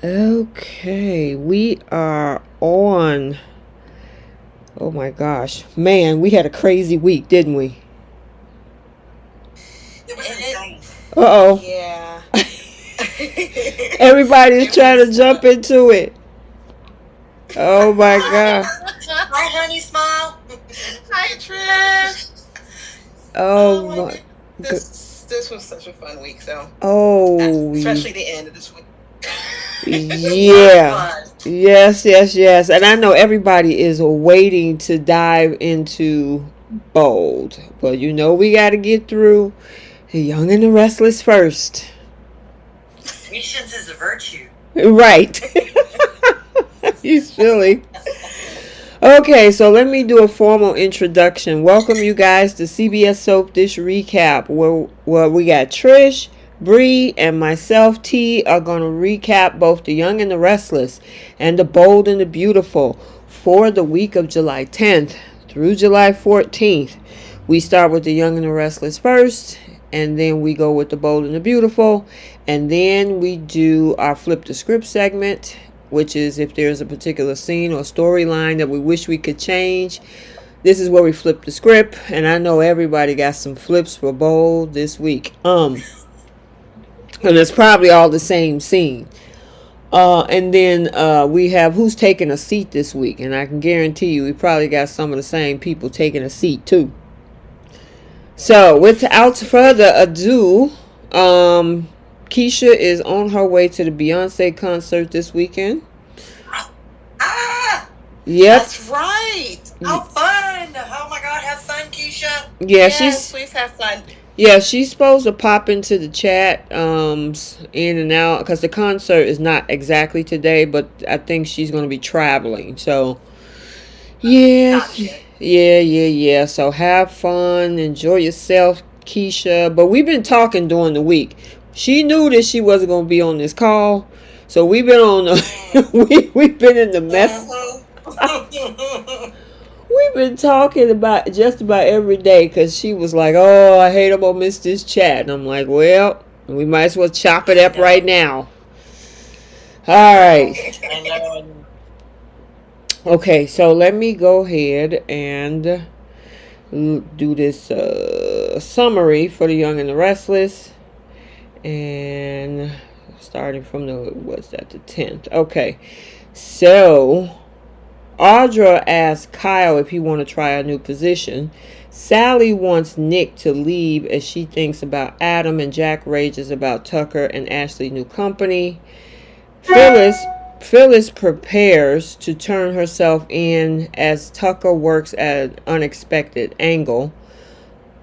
Okay, we are on. Oh my gosh. Man, we had a crazy week, didn't we? It was insane. Uh-oh. Yeah. Everybody's trying to jump into it. Oh my God. Hi, honey, smile. Hi, Trish. Oh my. This was such a fun week, so. Oh. Especially the end of this week. Yeah. Yes. And I know everybody is waiting to dive into Bold. But you know we got to get through The Young and the Restless first. Patience is a virtue. Right. You silly. Okay, so let me do a formal introduction. Welcome you guys to CBS Soap Dish Recap, where we got Trish, Bree, and myself, T, are going to recap both The Young and the Restless and The Bold and the Beautiful for the week of July 10th through July 14th. We start with The Young and the Restless first, and then we go with The Bold and the Beautiful, and then we do our Flip the Script segment, which is if there's a particular scene or storyline that we wish we could change. This is where we flip the script, and I know everybody got some flips for Bold this week. And it's probably all the same scene. And then we have who's taking a seat this week, and I can guarantee you we probably got some of the same people taking a seat too. So without further ado, Keisha is on her way to the Beyonce concert this weekend. Yep. That's right. How fun. Oh my God, have fun, Keisha. Yeah, yes, please have fun. Yeah, she's supposed to pop into the chat in and out because the concert is not exactly today, but I think she's going to be traveling. So, yeah. Gotcha. Yeah. So have fun. Enjoy yourself, Keisha. But we've been talking during the week. She knew that she wasn't going to be on this call. So we've been on the, we've been in the mess. We've been talking about just about every day because she was like, oh, I hate I'm going to miss this chat. And I'm like, well, we might as well chop it up right now. All right. Okay, so let me go ahead and do this summary for The Young and the Restless. And starting from the 10th. Okay, so Audra asked Kyle if he want to try a new position. Sally wants Nick to leave as she thinks about Adam, and Jack rages about Tucker and Ashley's new company. Phyllis prepares to turn herself in as Tucker works at an unexpected angle.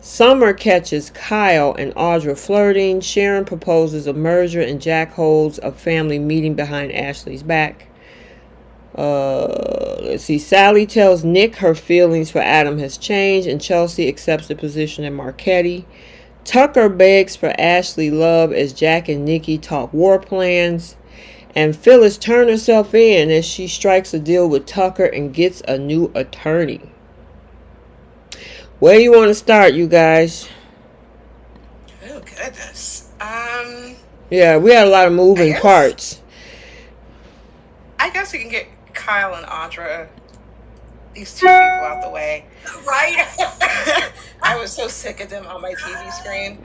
Summer catches Kyle and Audra flirting. Sharon proposes a merger, and Jack holds a family meeting behind Ashley's back. Let's see. Sally tells Nick her feelings for Adam has changed, and Chelsea accepts the position at Marquette. Tucker begs for Ashley love as Jack and Nikki talk war plans. And Phyllis turns herself in as she strikes a deal with Tucker and gets a new attorney. Where do you want to start, you guys? Oh, goodness. Yeah, we had a lot of moving parts. I guess we can get Kyle and Audra, these two people, out the way. Right? I was so sick of them on my TV screen.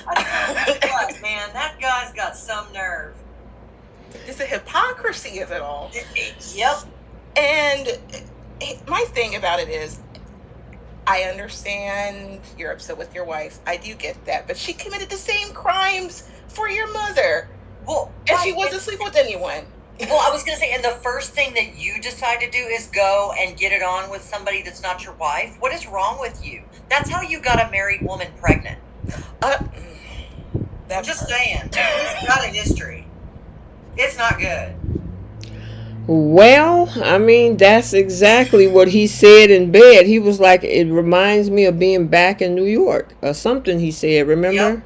What, man, that guy's got some nerve. It's the hypocrisy of it all. Yep. And my thing about it is, I understand you're upset with your wife. I do get that. But she committed the same crimes for your mother. Well, and she wasn't sleeping with anyone. Well, I was going to say, and the first thing that you decide to do is go and get it on with somebody that's not your wife. What is wrong with you? That's how you got a married woman pregnant. I'm just saying. It's got a history. It's not good. Well, I mean, that's exactly what he said in bed. He was like, it reminds me of being back in New York or something he said, remember?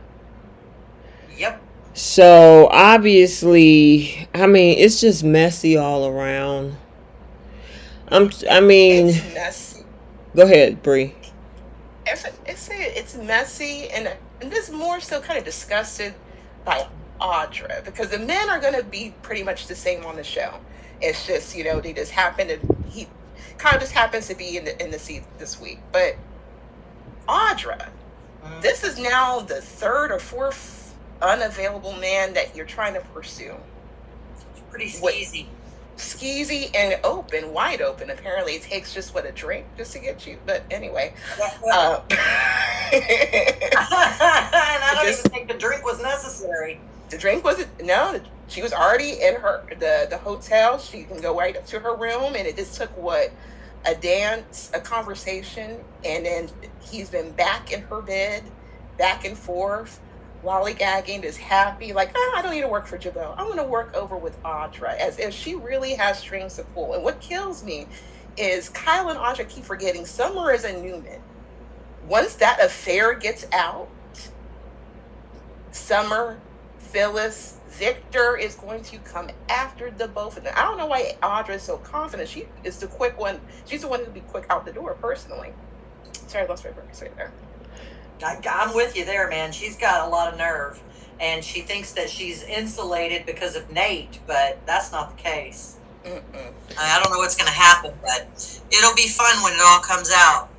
Yep. So, obviously, I mean, it's just messy all around. It's messy. Go ahead, Bree. it's messy, and this more so kind of disgusted by Audra, because the men are going to be pretty much the same on the show. It's just, they just he kind of just happens to be in the seat this week. But Audra, this is now the third or fourth unavailable man that you're trying to pursue. It's pretty skeezy. Skeezy and open, wide open. Apparently it takes just a drink just to get you. But anyway. And I don't even think the drink was necessary. The drink she was already in the hotel. She can go right up to her room, and it just took a dance, a conversation, and then he's been back in her bed, back and forth, lollygagging, is happy, like, I don't need to work for Jabot. I want to work over with Audra, as if she really has strings to pull. And what kills me is Kyle and Audra keep forgetting Summer is a Newman. Once that affair gets out, Summer, Phyllis, Victor is going to come after the both of them. I don't know why Audra is so confident. She is the quick one. She's the one to be quick out the door, personally. Sorry, I lost my words right there. I'm with you there, man. She's got a lot of nerve, and she thinks that she's insulated because of Nate, but that's not the case. I don't know what's going to happen, but it'll be fun when it all comes out.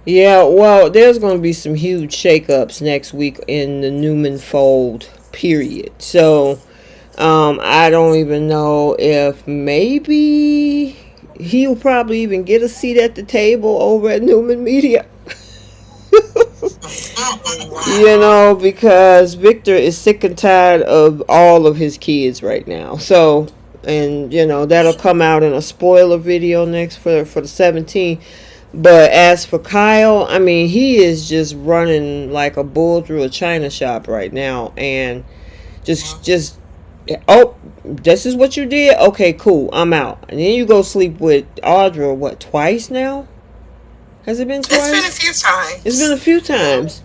Yeah, well, there's going to be some huge shakeups next week in the Newman fold, period. So, I don't even know if maybe he'll probably even get a seat at the table over at Newman Media. Because Victor is sick and tired of all of his kids right now. So, and that'll come out in a spoiler video next for the 17th. But as for Kyle, I mean, he is just running like a bull through a china shop right now, and just this is what you did? Okay, cool, I'm out. And then you go sleep with Audra, twice now? Has it been twice? It's been a few times. It's been a few times.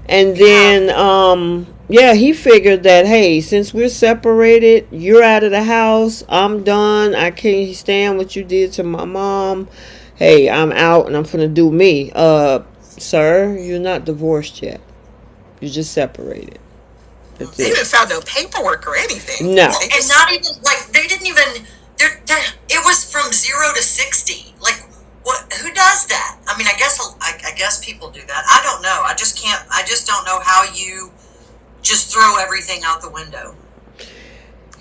And then, he figured that, hey, since we're separated, you're out of the house, I'm done, I can't stand what you did to my mom. Hey, I'm out and I'm finna do me. Sir, you're not divorced yet. You're just separated. That's they haven't found no paperwork or anything. No. And not even, they didn't even, it was from 0 to 60. Who does that? I mean, I guess people do that. I don't know. I just don't know how you just throw everything out the window.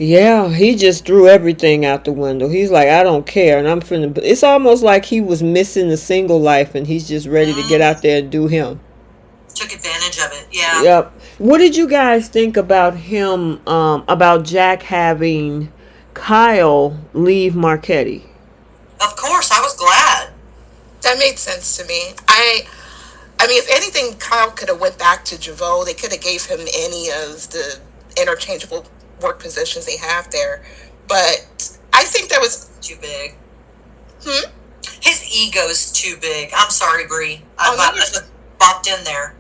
Yeah, he just threw everything out the window. He's like, I don't care, and I'm finna. It's almost like he was missing the single life, and he's just ready to get out there and do him. Took advantage of it, yeah. Yep. What did you guys think about him? About Jack having Kyle leave Marchetti? Of course, I was glad. That made sense to me. I mean, if anything, Kyle could have went back to Jabot. They could have gave him any of the interchangeable work positions they have there, but I think that was too big. His ego's too big. I'm sorry, Bree. I just bopped in there.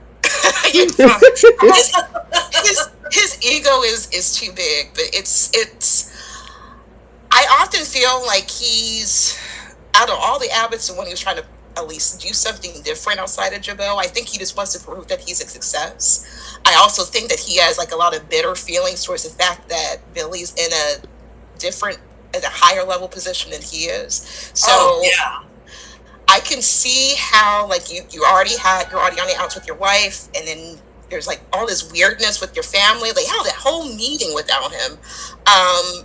his ego is too big, but it's. I often feel like he's, out of all the Abbotts, the one who's trying to at least do something different outside of Jabot. I think he just wants to prove that he's a success. I also think that he has a lot of bitter feelings towards the fact that Billy's in a higher level position than he is. So I can see how you're already on the outs with your wife, and then there's all this weirdness with your family. How that whole meeting without him.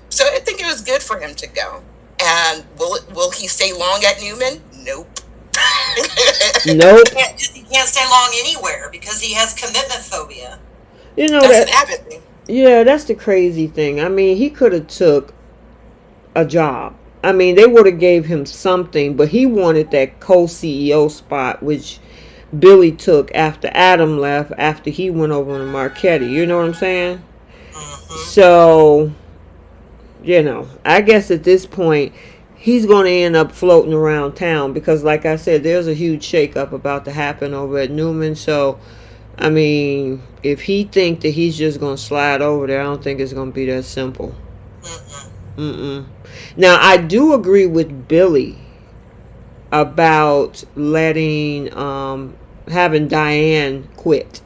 So I think it was good for him to go. And will he stay long at Newman? Nope. Nope. He can't stay long anywhere because he has commitment phobia. That's an Abbott thing. Yeah, that's the crazy thing. I mean, he could have took a job. I mean, they would have gave him something, but he wanted that co-CEO spot, which Billy took after Adam left, after he went over to Marchetti. You know what I'm saying? Mm-hmm. So, I guess at this point, he's going to end up floating around town because, like I said, there's a huge shakeup about to happen over at Newman. So, I mean, if he think that he's just going to slide over there, I don't think it's going to be that simple. Now, I do agree with Billy about letting having Diane quit.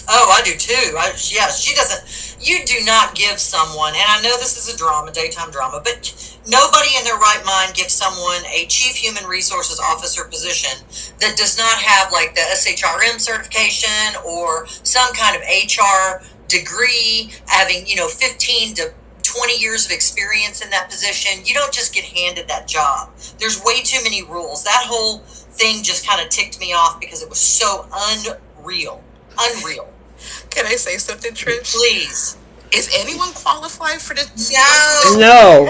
Oh, I do too. Yeah, she doesn't. You do not give someone, and I know this is a drama, daytime drama, but nobody in their right mind gives someone a chief human resources officer position that does not have like the SHRM certification or some kind of HR degree, having 15 to 20 years of experience in that position. You don't just get handed that job. There's way too many rules. That whole thing just kind of ticked me off because it was so unreal. Can I say something, Trish? Please. Is anyone qualified for the No.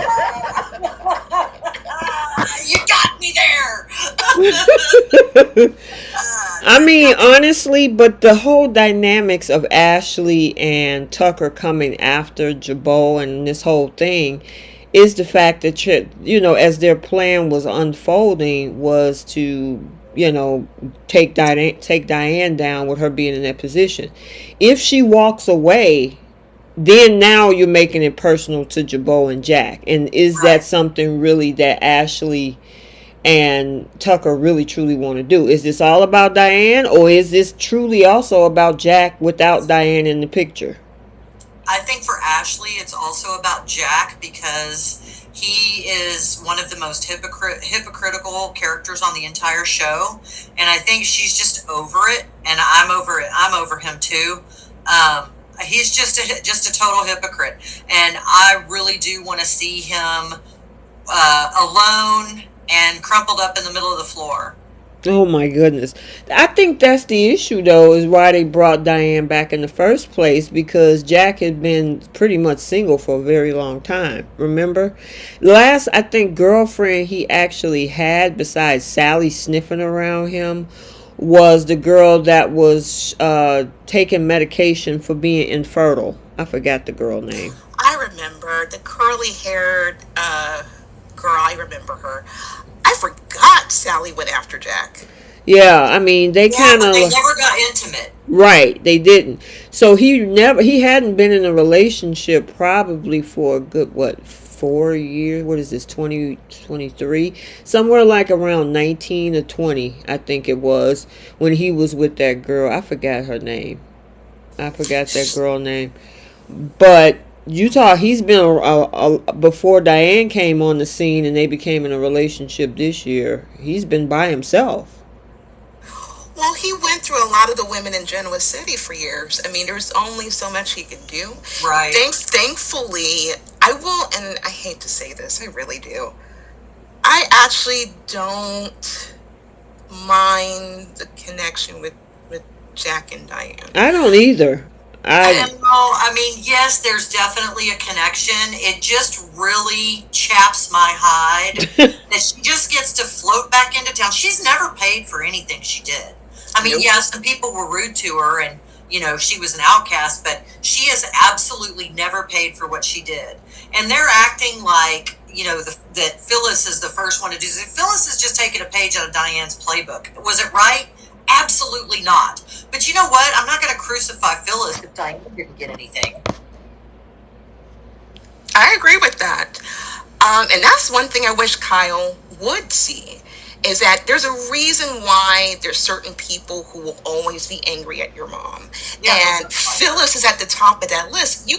You got me there. I mean, honestly, but the whole dynamics of Ashley and Tucker coming after Jabot and this whole thing is the fact that, as their plan was unfolding, was to, take Diane down with her being in that position. If she walks away, then now you're making it personal to Jabot and Jack. And is that something really that Ashley and Tucker really truly want to do? Is this all about Diane, or is this truly also about Jack without Diane in the picture? I think for Ashley, it's also about Jack because he is one of the most hypocritical characters on the entire show, and I think she's just over it, and I'm over it. I'm over him too. He's just a total hypocrite, and I really do want to see him alone and crumpled up in the middle of the floor. Oh my goodness. I think that's the issue though, is why they brought Diane back in the first place, because Jack had been pretty much single for a very long time. Remember? Last, I think, girlfriend he actually had, besides Sally sniffing around him, was the girl that was taking medication for being infertile. I forgot the girl name. I remember the curly-haired girl. I remember her. I forgot Sally went after Jack. Yeah, I mean, they kind of... They never got intimate. Right, they didn't. So he hadn't been in a relationship probably for a good, 4 years? What is this, 2023? Somewhere like around 19 or 20, I think it was, when he was with that girl. I forgot her name. I forgot that girl name. But... he's been, before Diane came on the scene and they became in a relationship this year, he's been by himself. Well, he went through a lot of the women in Genoa City for years. I mean, there's only so much he could do. Right. Thankfully, I will, and I hate to say this, I really do. I actually don't mind the connection with Jack and Diane. I don't either. I don't know. I mean, yes, there's definitely a connection. It just really chaps my hide that she just gets to float back into town. She's never paid for anything she did. I mean, yeah, some people were rude to her and, she was an outcast, but she has absolutely never paid for what she did. And they're acting like, that Phyllis is the first one to do this. Phyllis is just taking a page out of Diane's playbook. Was it right? Absolutely not. But you know what? I'm not going to crucify Phyllis if Diane didn't get anything. I agree with that. And that's one thing I wish Kyle would see, is that there's a reason why there's certain people who will always be angry at your mom. Yeah, and Phyllis is at the top of that list. Your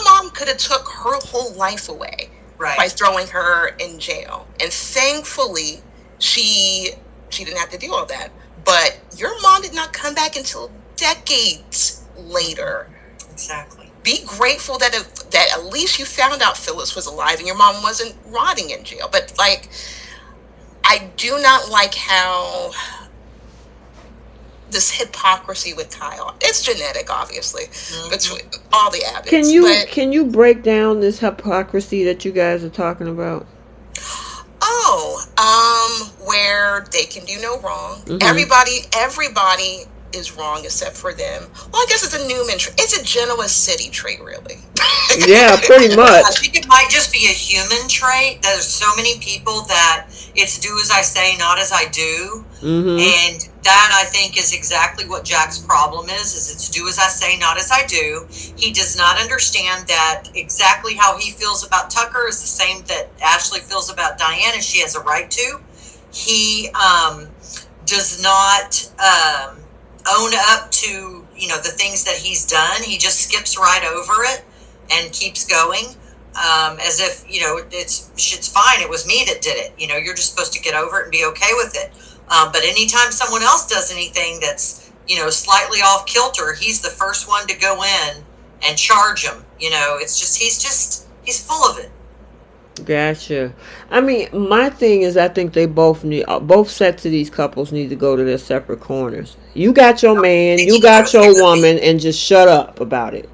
mom could have took her whole life away by throwing her in jail. And thankfully, she didn't have to do all that. But your mom did not come back until decades later. Exactly. Be grateful that at least you found out Phyllis was alive and your mom wasn't rotting in jail. But, I do not like how this hypocrisy with Kyle. It's genetic, obviously, between all the Abbotts. Can you break down this hypocrisy that you guys are talking about? Where they can do no wrong. Mm-hmm. Everybody is wrong except for them. Well, I guess it's a Newman trait. It's a Genoa City trait, really. Yeah, pretty much. I think it might just be a human trait. There's so many people that it's do as I say, not as I do. Mm-hmm. And that, I think, is exactly what Jack's problem is it's do as I say, not as I do. He does not understand that exactly how he feels about Tucker is the same that Ashley feels about Diane, and she has a right to. He does not own up to, the things that he's done. He just skips right over it and keeps going, as if, shit's fine. It was me that did it. You're just supposed to get over it and be okay with it. But anytime someone else does anything that's, slightly off kilter, he's the first one to go in and charge him. He's full of it. Gotcha. I mean, my thing is, I think they both sets of these couples need to go to their separate corners. You got your man, you got your woman, and just shut up about it.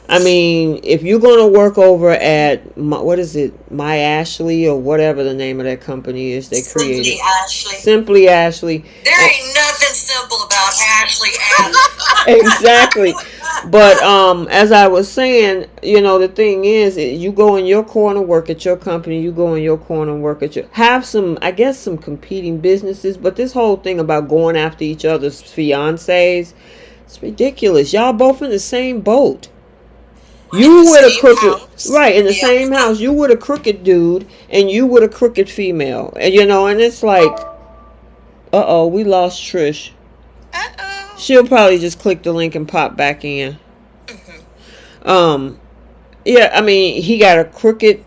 I mean, if you're going to work over at, what is it, My Ashley, or whatever the name of that company is they created. Simply Ashley. Simply Ashley. There ain't nothing simple about Ashley. Exactly. But as I was saying, the thing is, you go in your corner, work at your company, you go in your corner and work at have some competing businesses, but this whole thing about going after each other's fiancés, it's ridiculous. Y'all both in the same boat. You with a crooked, right, in the same house. You with a crooked dude, and you with a crooked female. And, and it's like, we lost Trish. She'll probably just click the link and pop back in. Yeah, I mean, he got a crooked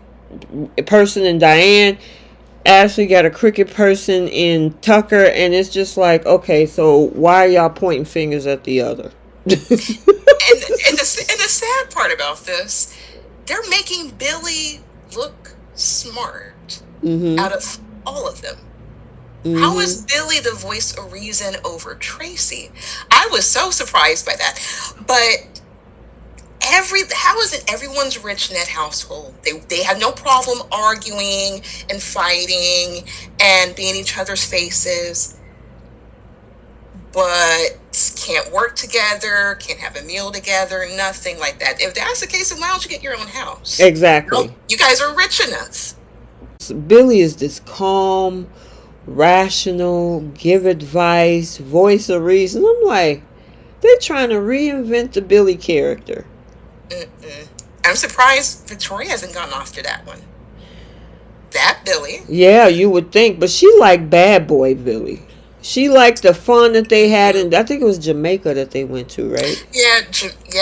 person in Diane. Ashley got a crooked person in Tucker. And it's just like, okay, so why are y'all pointing fingers at the other? and the sad part about this, they're making Billy look smart out of all of them. How is Billy the voice of reason over Tracy? I was so surprised by that. But how is it everyone's rich in that household? They have no problem arguing and fighting and being each other's faces, but can't work together, can't have a meal together, nothing like that. If that's the case, then why don't you get your own house? Exactly. You guys are rich enough. Billy is this calm, rational, give advice, voice of reason. I'm like, they're trying to reinvent the Billy character. I'm surprised Victoria hasn't gone after that one. That Billy. Yeah, you would think, but she liked bad boy Billy. She liked the fun that they had, and I think it was Jamaica that they went to, right? Yeah,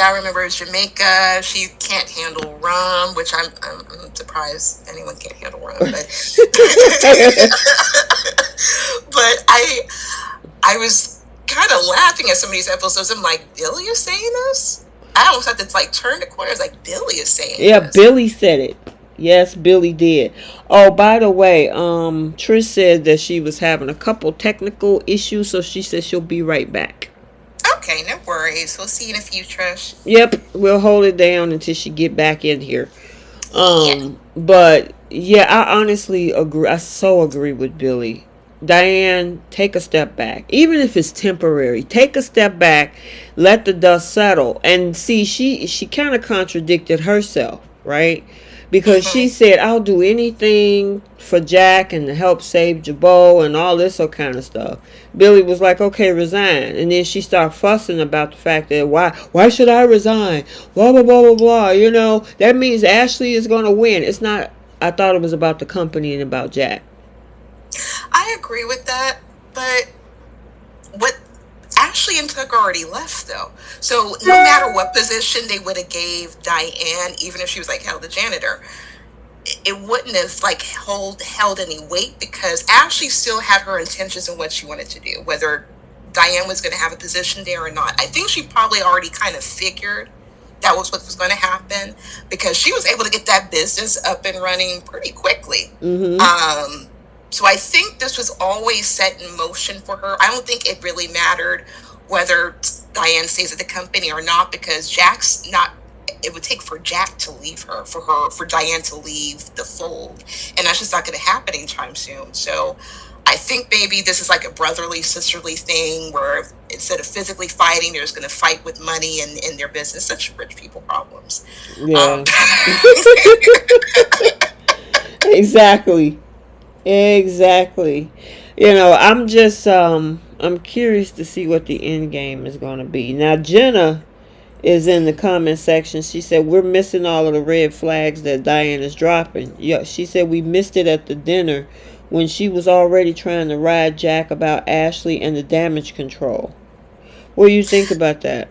I remember it was Jamaica. She can't handle rum, which I'm surprised anyone can't handle rum. But, but I was kind of laughing at some of these episodes. I'm like, Billy is saying this? I almost had to turn the corner. I was like, Billy is saying this. Yeah, Billy said it. Yes, Billy did. Oh, by the way, Trish said that she was having a couple technical issues, so she said she'll be right back. Okay, no worries. We'll see you in a few, Trish. Yep, we'll hold it down until she get back in here. But yeah, I honestly agree. I so agree with Billy. Diane, take a step back. Even if it's temporary, take a step back, let the dust settle. And see, she kind of contradicted herself, right? Because she said, I'll do anything for Jack and to help save Jabot and all this kind of stuff. Billy was like, okay, resign. And then she started fussing about the fact that why should I resign? Blah, blah, blah, blah, blah. That means Ashley is going to win. It's not, I thought it was about the company and about Jack. I agree with that, but what Ashley and Tucker already left though. So no matter what position they would have gave Diane, even if she was held the janitor, it wouldn't have held any weight because Ashley still had her intentions and what she wanted to do, whether Diane was going to have a position there or not. I think she probably already kind of figured that was what was going to happen because she was able to get that business up and running pretty quickly. So I think this was always set in motion for her. I don't think it really mattered whether Diane stays at the company or not because Jack's not. It would take for Jack to leave her, for Diane to leave the fold, and that's just not going to happen anytime soon. So I think maybe this is a brotherly, sisterly thing where instead of physically fighting, they're just going to fight with money and in their business. Such rich people problems. Yeah. Exactly. I'm just I'm curious to see what the end game is going to be. Now Jenna is in the comment section. She said we're missing all of the red flags that Diane is dropping. Yeah, she said we missed it at the dinner when she was already trying to ride Jack about Ashley and the damage control. What do you think about that?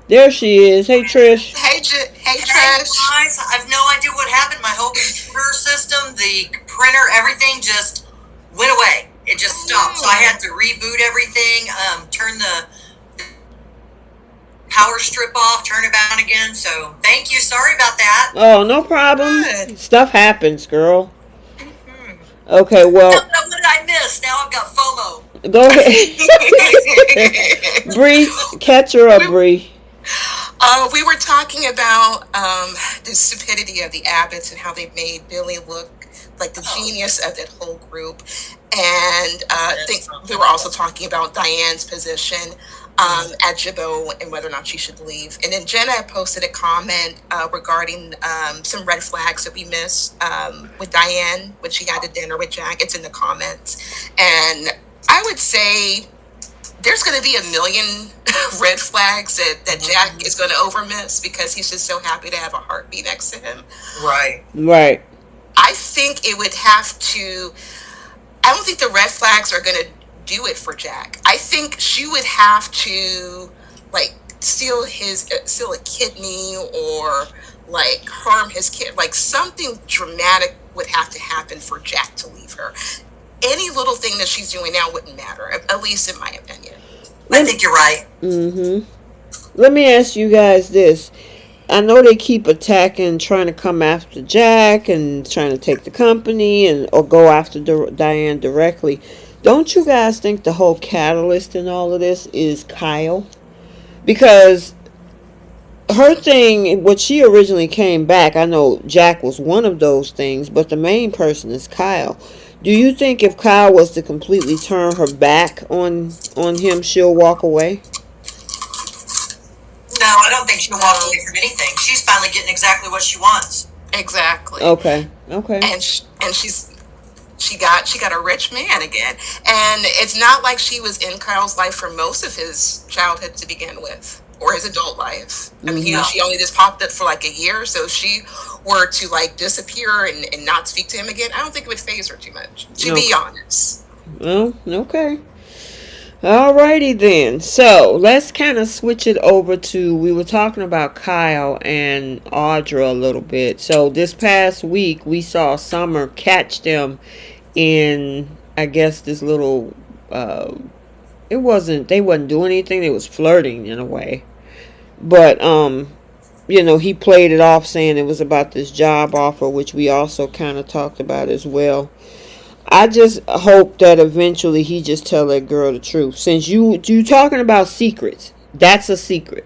There she is. Hey, Trish. Hey, Trish. Guys, I have no idea what happened. My whole computer system, the printer, everything just went away. It just stopped. So I had to reboot everything, turn the power strip off, turn it on again. So thank you. Sorry about that. Oh, no problem. Good. Stuff happens, girl. Okay, well. What did I miss? Now I've got FOMO. Go ahead. Bree, catch her up, Bree. We were talking about the stupidity of the Abbotts and how they made Billy look like the genius of that whole group. And we were also talking about Diane's position at Jabot and whether or not she should leave. And then Jenna posted a comment regarding some red flags that we missed with Diane when she had a dinner with Jack. It's in the comments. And I would say there's going to be a million red flags that Jack is going to overmiss because he's just so happy to have a heartbeat next to him. Right. I think it would have to, I don't think the red flags are going to do it for Jack. I think she would have to like steal a kidney or like harm his kid. Like something dramatic would have to happen for Jack to leave her. Any little thing that she's doing now wouldn't matter, at least in my opinion. I think you're right. Let me ask you guys this. I know they keep attacking, trying to come after Jack and trying to take the company or go after Diane directly. Don't you guys think the whole catalyst in all of this is Kyle? Because her thing, when she originally came back, I know Jack was one of those things, but the main person is Kyle. Do you think if Kyle was to completely turn her back on him, she'll walk away? No, I don't think she'll walk away from anything. She's finally getting exactly what she wants. Exactly. Okay. And she got a rich man again, and it's not like she was in Kyle's life for most of his childhood to begin with, or his adult life. I mean, she only just popped up for like a year, so if she were to like disappear and not speak to him again, I don't think it would faze her too much, to be honest. Well, okay. Alrighty then. So let's kind of switch it over to, we were talking about Kyle and Audra a little bit. So this past week we saw Summer catch them in, I guess, this little they wasn't doing anything, they was flirting in a way. But he played it off saying it was about this job offer, which we also kind of talked about as well. I just hope that eventually he just tell that girl the truth. Since you talking about secrets, that's a secret.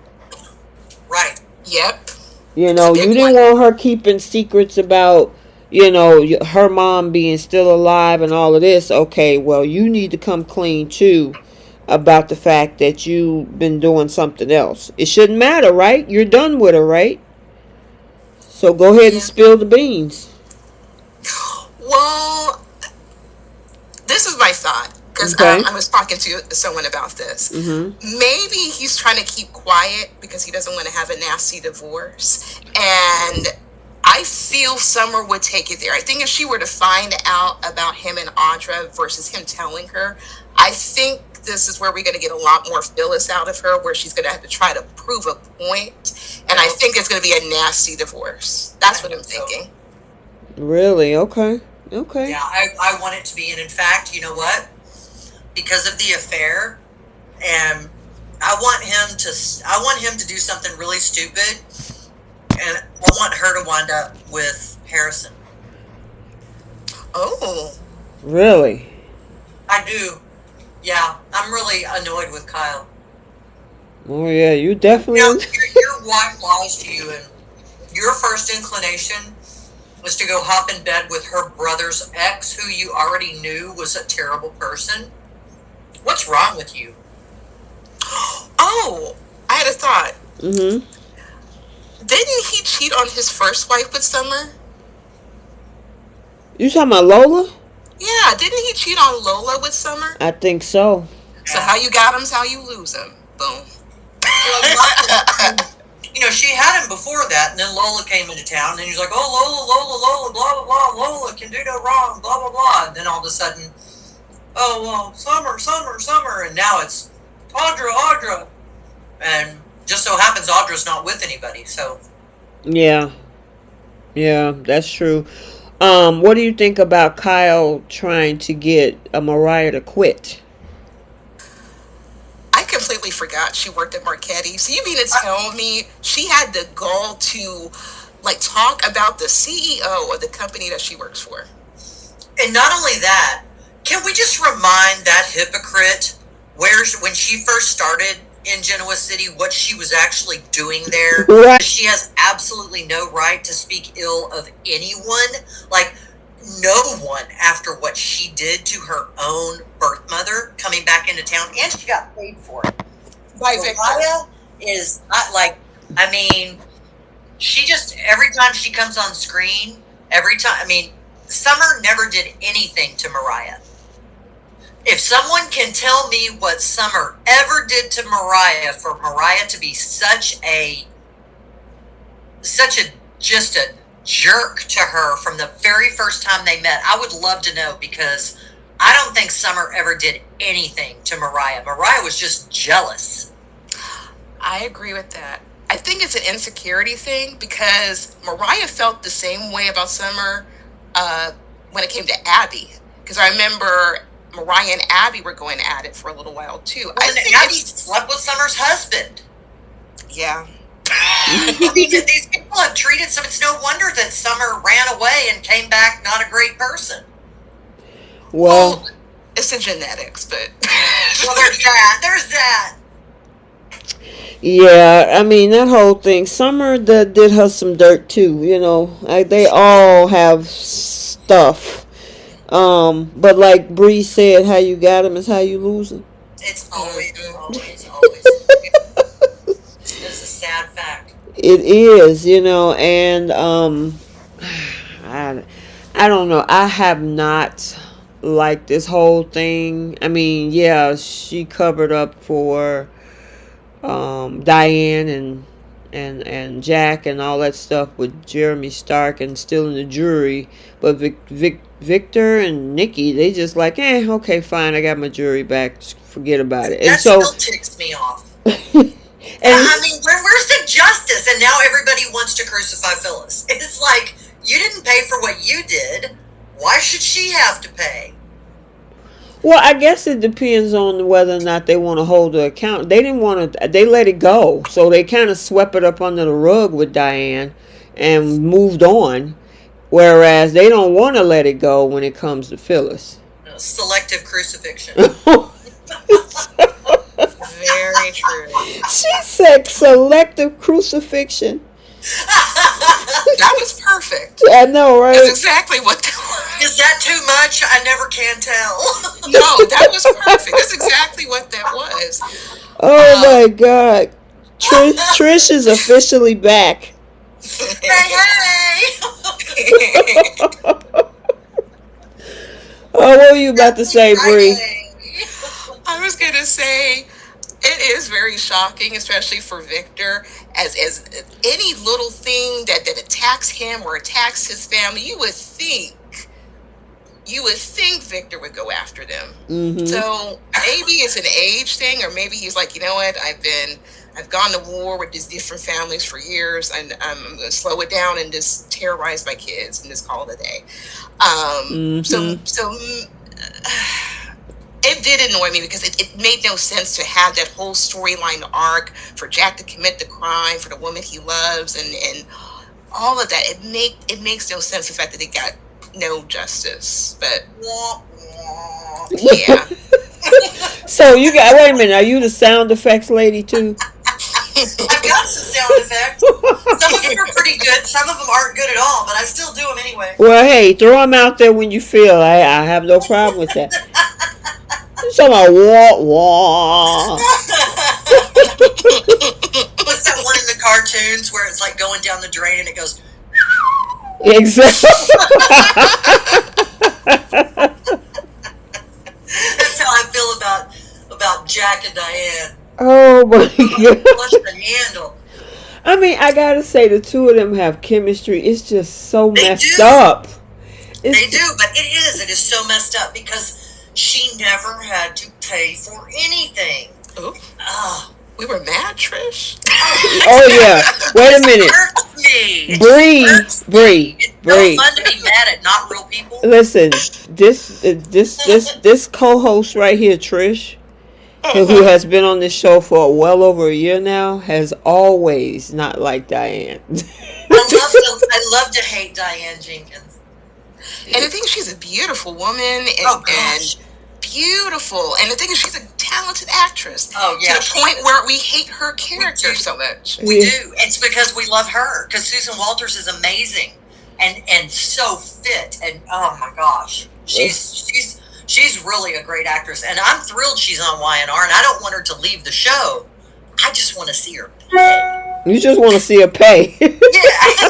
Right. Yep. You didn't want her keeping secrets about, her mom being still alive and all of this. Okay, well, you need to come clean too about the fact that you've been doing something else. It shouldn't matter, right? You're done with her, right? So go ahead and spill the beans. Well, this is my thought, because I was talking to someone about this. Maybe he's trying to keep quiet because he doesn't want to have a nasty divorce. And I feel Summer would take it there. I think if she were to find out about him and Audra versus him telling her, I think this is where we're going to get a lot more Phyllis out of her, where she's going to have to try to prove a point. And I think it's going to be a nasty divorce. That's what I'm thinking. Really? Okay. Yeah, I want it to be, and in fact, you know what? Because of the affair, and I want him to do something really stupid, and I want her to wind up with Harrison. Oh. Really? I do. Yeah, I'm really annoyed with Kyle. Oh yeah, you definitely. Your wife lies to you, and your first inclination was to go hop in bed with her brother's ex, who you already knew was a terrible person. What's wrong with you? Oh, I had a thought. Didn't he cheat on his first wife with Summer? You talking about Lola? Yeah, didn't he cheat on Lola with Summer? I think so. So how you got him's how you lose him. Boom. Well, he she had him before that, and then Lola came into town, and he was like, oh, Lola, blah, blah, blah, Lola can do no wrong, blah, blah, blah. And then all of a sudden, oh, well, Summer, and now it's Audra. And just so happens Audra's not with anybody, so. Yeah, that's true. What do you think about Kyle trying to get Mariah to quit? I completely forgot she worked at Marquette's. So you mean to tell me she had the gall to talk about the CEO of the company that she works for? And not only that, can we just remind that hypocrite when she first started in Genoa City what she was actually doing there? Right. She has absolutely no right to speak ill of anyone. Like, no one, after what she did to her own birth mother coming back into town, and she got paid for it. Mariah is not she just, every time she comes on screen, Summer never did anything to Mariah. If someone can tell me what Summer ever did to Mariah for Mariah to be such a jerk to her from the very first time they met, I would love to know, because I don't think Summer ever did anything to Mariah. Mariah was just jealous. I agree with that. I think it's an insecurity thing, because Mariah felt the same way about Summer when it came to Abby. Because I remember Mariah and Abby were going at it for a little while too. Well, I think Abby slept with Summer's husband. Yeah. These people have treated some. It's no wonder that Summer ran away and came back not a great person. Well, it's the genetics, but well, there's that. Yeah, that whole thing. Summer did her some dirt too. They all have stuff. But like Bree said, how you got them is how you lose them. It's always. It's a sad fact. It is, and I don't know. I have not liked this whole thing. Yeah, she covered up for Diane and Jack and all that stuff with Jeremy Stark and stealing the jury, but Victor and Nikki, they just like, okay, fine, I got my jury back, forget about it. That still ticks me off. Where's the justice? And now everybody wants to crucify Phyllis. It's like, you didn't pay for what you did. Why should she have to pay? Well, I guess it depends on whether or not they want to hold the account. They didn't want to. They let it go, so they kind of swept it up under the rug with Diane and moved on. Whereas they don't want to let it go when it comes to Phyllis. Selective crucifixion. Very true. She said selective crucifixion. That was perfect. I know, right? That's exactly what that was. Is that too much? I never can tell. No, that was perfect. That's exactly what that was. Oh my God. Trish is officially back. Hey! Oh, what were you about to say, Bree? I was going to say, it is very shocking, especially for Victor, as any little thing that attacks him or attacks his family, you would think Victor would go after them. Mm-hmm. So maybe it's an age thing, or maybe he's like, you know what, I've gone to war with these different families for years, and I'm going to slow it down and just terrorize my kids and just call it a day. So it did annoy me, because it made no sense to have that whole storyline arc for Jack to commit the crime for the woman he loves, and all of that. It makes no sense, the fact that they got no justice. But yeah. So wait a minute, are you the sound effects lady too? I've got some sound effects. Some of them are pretty good. Some of them aren't good at all, but I still do them anyway. Well, hey, throw them out there when you feel. I have no problem with that. Somebody wah. What's that one in the cartoons where it's like going down the drain and it goes? Exactly. That's how I feel about Jack and Diane. Oh my God. What's the handle? I mean, I gotta say, the two of them have chemistry. It's just so They messed do. up. They It's do, but it is so messed up because she never had to pay for anything. Ooh, Oh, we were mad, Trish. oh yeah. Wait a it minute. hurts me. It Bree, hurts Bree, me. It's so Bree. fun to be mad at not real people. Listen, this co-host right here, Trish, who has been on this show for well over a year now, has always not liked Diane. I love to hate Diane Jenkins. And the thing is, she's a beautiful woman, Oh and gosh. beautiful. And the thing is, she's a talented actress. Oh yeah. To the point where we hate her character do. so much. We Yeah. do. It's because we love her. Because Susan Walters is amazing and so fit. And oh my gosh, she's really a great actress. And I'm thrilled she's on Wyatt and R. And I don't want her to leave the show. I just want to see her play. You just want to see her pay. Yeah.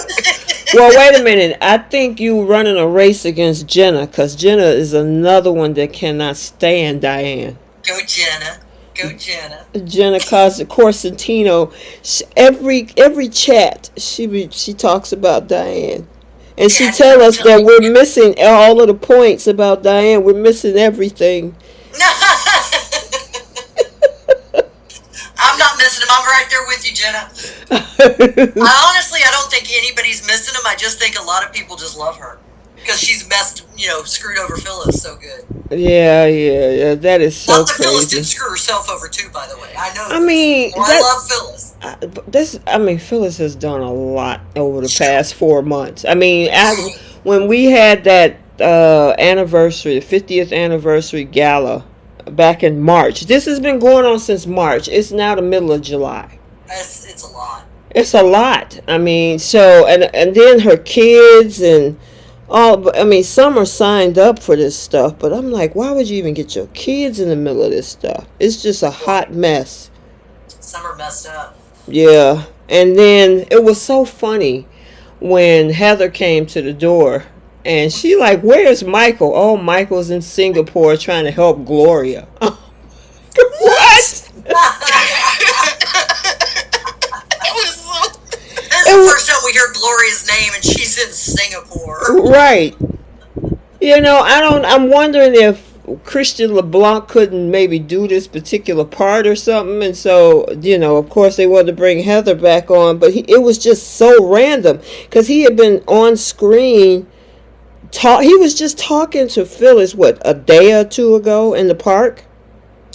Well, wait a minute. I think you running a race against Jenna, because Jenna is another one that cannot stand Diane. Go Jenna. Go Jenna. Jenna Corsentino, every chat she talks about Diane, and she Yeah, tell us that definitely. we're missing all of the points about Diane. We're missing everything. I'm not missing them. I'm right there with you, Jenna. I don't think anybody's missing them. I just think a lot of people just love her because she's screwed over Phyllis so good. Yeah. That is so Not that Phyllis didn't crazy. screw herself over too, by the way. I know. I mean, Well, I love Phyllis. Phyllis has done a lot over the past 4 months. I mean, when we had that anniversary, the 50th anniversary gala back in March. This has been going on since March. It's now the middle of July. It's a lot. It's a lot. I mean, so and then her kids and all. I mean, some are signed up for this stuff, but I'm like, why would you even get your kids in the middle of this stuff? It's just a hot mess. Some are messed up. Yeah, and then it was so funny when Heather came to the door. And she like, where's Michael? Oh, Michael's in Singapore trying to help Gloria. What? That's the first time we hear Gloria's name, and she's in Singapore. Right. I'm wondering if Christian LeBlanc couldn't maybe do this particular part or something. And so, of course they wanted to bring Heather back on. But it was just so random because he had been on screen. He was just talking to Phyllis, a day or two ago in the park?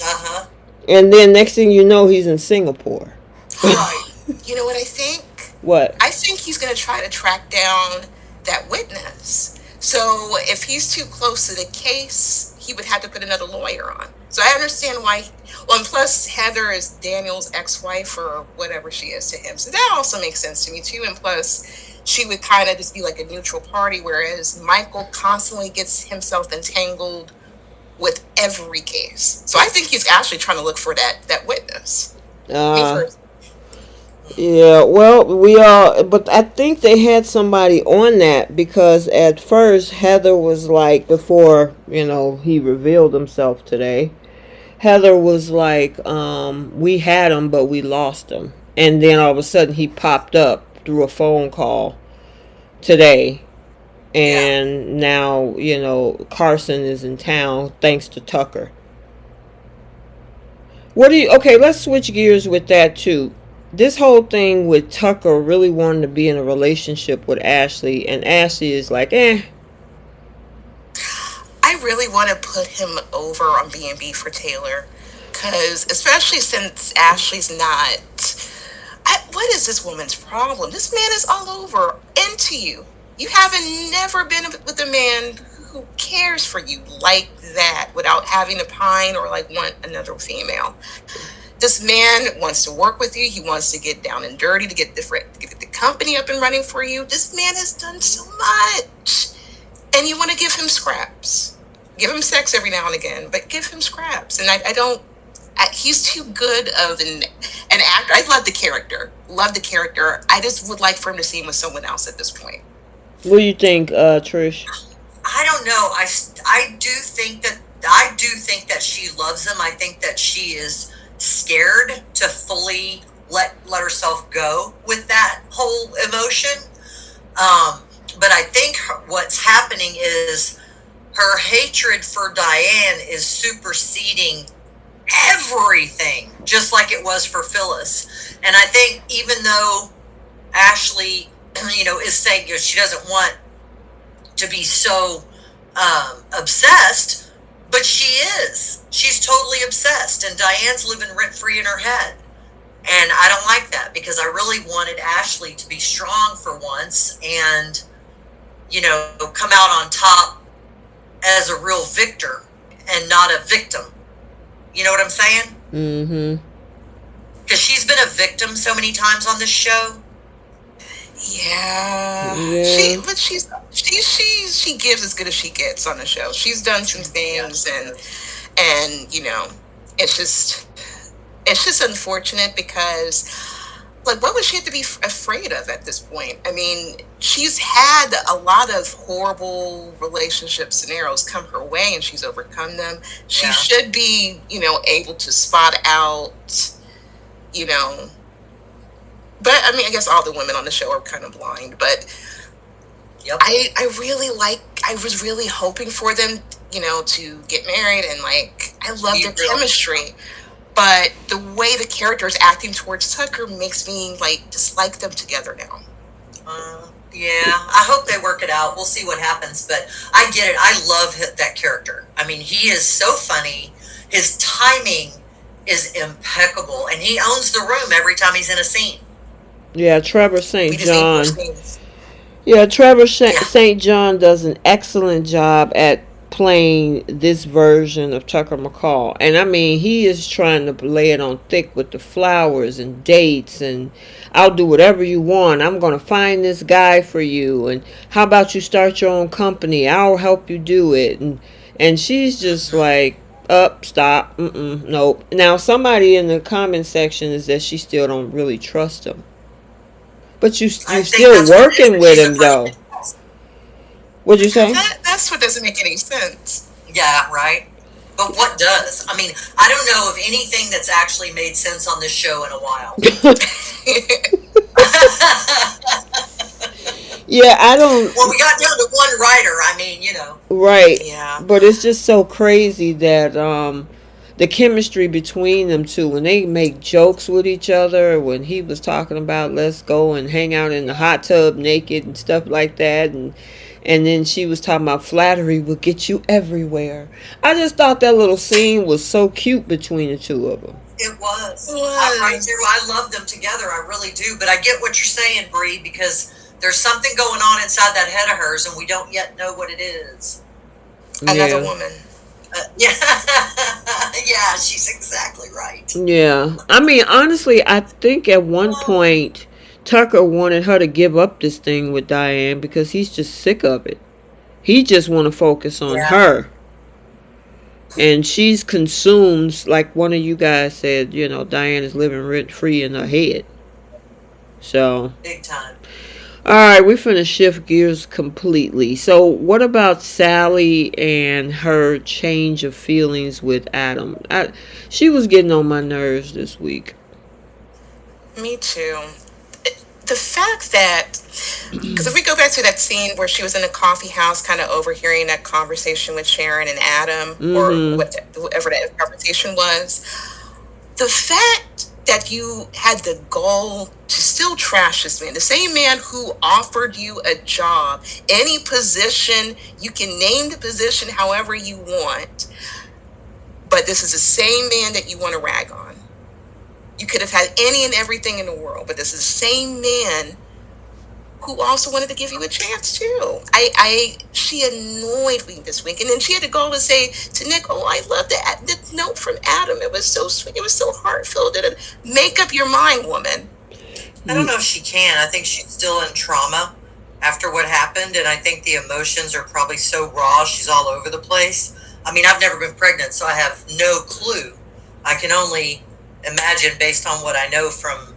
Uh-huh. And then next thing you know, he's in Singapore. Right. You know what I think? What? I think he's going to try to track down that witness. So if he's too close to the case, he would have to put another lawyer on. So I understand why. Well, and plus Heather is Daniel's ex-wife or whatever she is to him. So that also makes sense to me too. And plus, she would kind of just be like a neutral party, whereas Michael constantly gets himself entangled with every case. So I think he's actually trying to look for that witness. Yeah, well, but I think they had somebody on that because at first Heather was like, before, he revealed himself today, Heather was like, we had him, but we lost him. And then all of a sudden he popped up through a phone call today. And now, Carson is in town thanks to Tucker. Okay, let's switch gears with that too. This whole thing with Tucker really wanting to be in a relationship with Ashley, and Ashley is like, I really want to put him over on B&B for Taylor, because especially since Ashley's not. What is this woman's problem? This man is all over into you. You haven't never been with a man who cares for you like that without having to pine or like want another female. This man wants to work with you. He wants to get down and dirty to get the company up and running for you. This man has done so much. And you want to give him scraps. Give him sex every now and again, but give him scraps. And he's too good of an actor. I love the character. I just would like for him to see him with someone else at this point. what do you think, Trish? I don't know. I do think that she loves him. I think that she is scared to fully let herself go with that whole emotion. But I think what's happening is her hatred for Diane is superseding everything, just like it was for Phyllis. And I think even though Ashley, is saying she doesn't want to be so obsessed, but she is. She's totally obsessed, and Diane's living rent-free in her head. And I don't like that, because I really wanted Ashley to be strong for once and, come out on top as a real victor and not a victim. You know what I'm saying? Mm-hmm. Because she's been a victim so many times on this show. Yeah. She gives as good as she gets on the show. She's done some things, and it's just unfortunate, because what would she have to be afraid of at this point? I mean, she's had a lot of horrible relationship scenarios come her way, and she's overcome them. She should be, able to spot out, but I mean, I guess all the women on the show are kind of blind, but I was really hoping for them, to get married, and I love their chemistry. But the way the character is acting towards Tucker makes me dislike them together now. I hope they work it out. We'll see what happens. But I get it. I love that character. I mean, he is so funny. His timing is impeccable, and he owns the room every time he's in a scene. Yeah, Trevor St. John. St. John does an excellent job at playing this version of Tucker McCall. And I mean, he is trying to lay it on thick with the flowers and dates, and I'll do whatever you want. I'm going to find this guy for you, and how about you start your own company? I'll help you do it. And she's just like, stop, nope. Now, somebody in the comment section is that she still don't really trust him. But you're still working with him, though. What'd you say? That's what doesn't make any sense. Yeah, right. But what does? I mean, I don't know of anything that's actually made sense on this show in a while. Yeah, I don't. Well, we got down to one writer. I mean, Right. Yeah. But it's just so crazy that the chemistry between them two, when they make jokes with each other, when he was talking about let's go and hang out in the hot tub naked and stuff like that, and then she was talking about flattery will get you everywhere. I just thought that little scene was so cute between the two of them. It was. I'm right there. I love them together. I really do. But I get what you're saying, Bree, because there's something going on inside that head of hers, and we don't yet know what it is. Another woman. Yeah, she's exactly right. Yeah. I mean, honestly, I think at one point Tucker wanted her to give up this thing with Diane because he's just sick of it. He just want to focus on her. And she's consumed, like one of you guys said, Diane is living rent-free in her head. So. Big time. All right, we're finna shift gears completely. So what about Sally and her change of feelings with Adam? She was getting on my nerves this week. Me too. The fact that, because if we go back to that scene where she was in a coffee house kind of overhearing that conversation with Sharon and Adam, or whatever that conversation was, the fact that you had the gall to still trash this man, the same man who offered you a job, any position, you can name the position however you want, but this is the same man that you want to rag on. You could have had any and everything in the world, but this is the same man who also wanted to give you a chance too. She annoyed me this week, and then she had to go and say to Nick, "Oh, I love the note from Adam. It was so sweet. It was so heartfelt. And make up your mind, woman." I don't know if she can. I think she's still in trauma after what happened, and I think the emotions are probably so raw. She's all over the place. I mean, I've never been pregnant, so I have no clue. I can only imagine, based on what I know from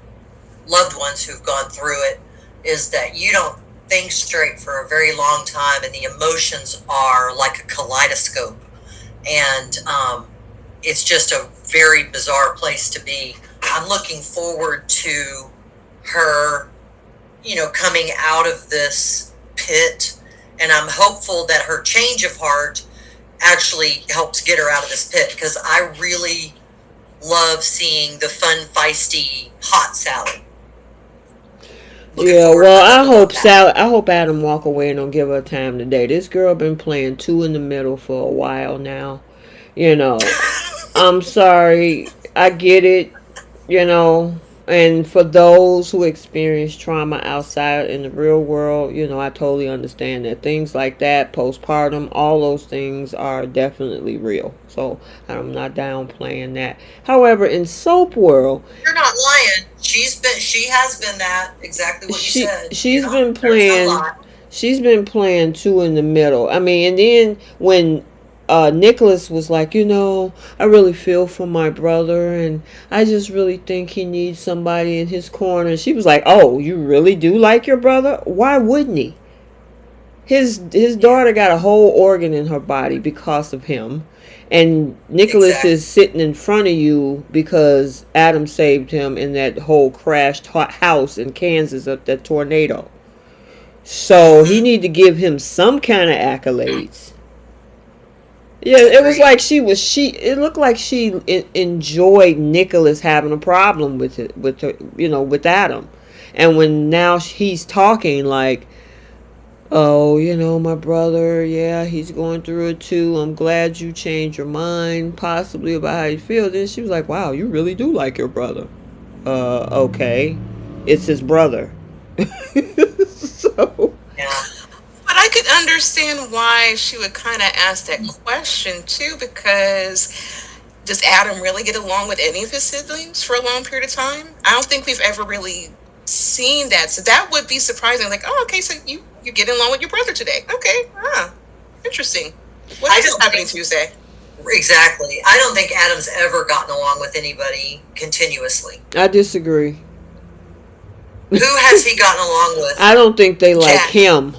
loved ones who've gone through it, is that you don't think straight for a very long time, and the emotions are like a kaleidoscope, and it's just a very bizarre place to be. I'm looking forward to her, coming out of this pit, and I'm hopeful that her change of heart actually helps get her out of this pit, because I really love seeing the fun, feisty, hot Sally. Yeah, well, I hope Adam walk away and don't give her time today. This girl been playing two in the middle for a while now. I'm sorry. I get it, you know. And for those who experience trauma outside in the real world, I totally understand that. Things like that, postpartum, all those things are definitely real. So I'm not downplaying that. However, in soap world, you're not lying. She has been that, exactly what you said. She's been playing two in the middle. I mean, and then when Nicholas was like, I really feel for my brother, and I just really think he needs somebody in his corner. She was like, oh, you really do like your brother? Why wouldn't he? His daughter got a whole organ in her body because of him. And Nicholas is sitting in front of you because Adam saved him in that whole crashed house in Kansas of that tornado. So he need to give him some kind of accolades. Yeah, it was like it looked like she enjoyed Nicholas having a problem with it, with her, with Adam. And when now he's talking like, oh, my brother, yeah, he's going through it too. I'm glad you changed your mind, possibly about how you feel. Then she was like, wow, you really do like your brother. Okay. It's his brother. So. Yeah. But I could understand why she would kind of ask that question too, because does Adam really get along with any of his siblings for a long period of time? I don't think we've ever really seen that. So that would be surprising. Like, oh, okay, so you're getting along with your brother today. Okay. Interesting. What is happening Tuesday? Exactly. I don't think Adam's ever gotten along with anybody continuously. I disagree. Who has he gotten along with? I don't think they like him.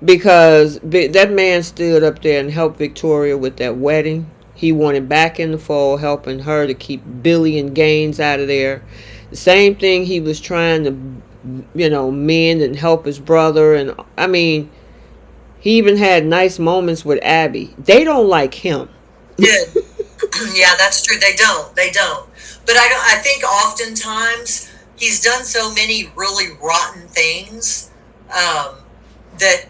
Because that man stood up there and helped Victoria with that wedding. He wanted back in the fold, helping her to keep billion gains out of there. The same thing he was trying to, mend and help his brother. And, I mean, he even had nice moments with Abby. They don't like him. Good. Yeah, that's true. They don't. But I think oftentimes he's done so many really rotten things, that